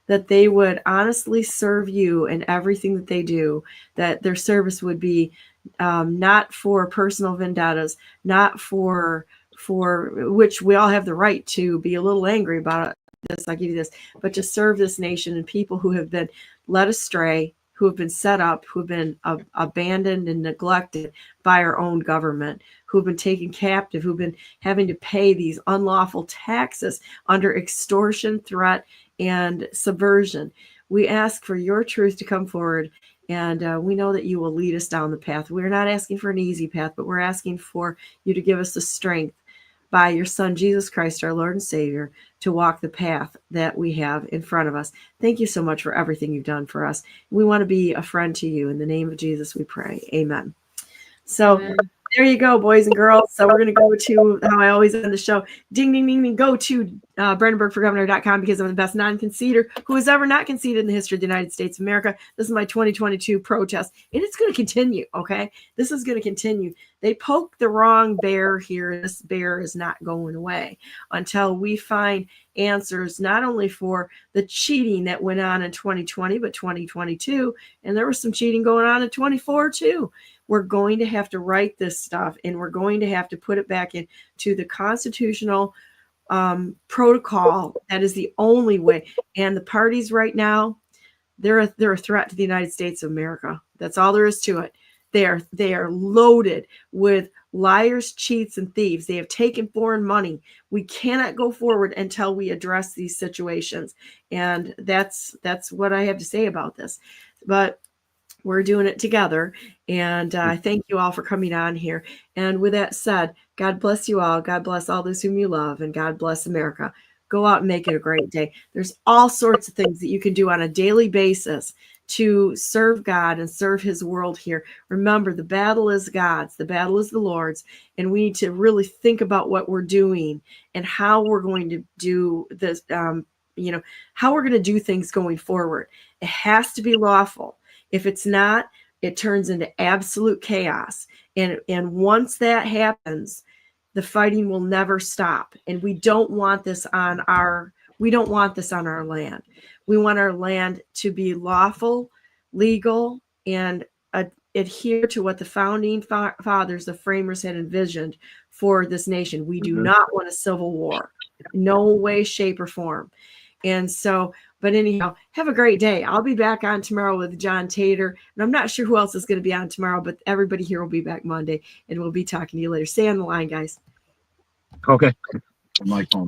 that they would honestly serve you in everything that they do, that their service would be not for personal vendettas, not for which we all have the right to be a little angry about this, I'll give you this, but to serve this nation and people who have been led astray, who have been set up, who have been abandoned and neglected by our own government, who have been taken captive, who've been having to pay these unlawful taxes under extortion, threat, and subversion. We ask for your truth to come forward, and we know that you will lead us down the path. We're not asking for an easy path, but we're asking for you to give us the strength by your Son, Jesus Christ, our Lord and Savior, to walk the path that we have in front of us. Thank you so much for everything you've done for us. We want to be a friend to you. In the name of Jesus, we pray. Amen. So there you go, boys and girls. So we're going to go to how I always end the show. Ding, ding, ding, ding. Go to BrandenburgForGovernor.com because I'm the best non-conceder who has ever not conceded in the history of the United States of America. This is my 2022 protest, and it's going to continue, okay? This is going to continue. They poked the wrong bear here. This bear is not going away until we find answers not only for the cheating that went on in 2020, but 2022, and there was some cheating going on in 24 too. We're going to have to write this stuff, and we're going to have to put it back into the constitutional protocol. That is the only way. And the parties right now, they're a threat to the United States of America. That's all there is to it. They are loaded with liars, cheats, and thieves. They have taken foreign money. We cannot go forward until we address these situations. And that's what I have to say about this. But we're doing it together. And I thank you all for coming on here. And with that said, God bless you all. God bless all those whom you love. And God bless America. Go out and make it a great day. There's all sorts of things that you can do on a daily basis to serve God and serve his world here. Remember, the battle is God's. The battle is the Lord's. And we need to really think about what we're doing and how we're going to do this, how we're going to do things going forward. It has to be lawful. If it's not, it turns into absolute chaos. And once that happens, the fighting will never stop. And we don't want this on our land. We want our land to be lawful, legal, and adhere to what the founding fathers, the framers, had envisioned for this nation. We do not want a civil war. No way, shape, or form. And so, but anyhow, have a great day. I'll be back on tomorrow with John Tater. And I'm not sure who else is going to be on tomorrow, but everybody here will be back Monday, and we'll be talking to you later. Stay on the line, guys.
Okay. My phone.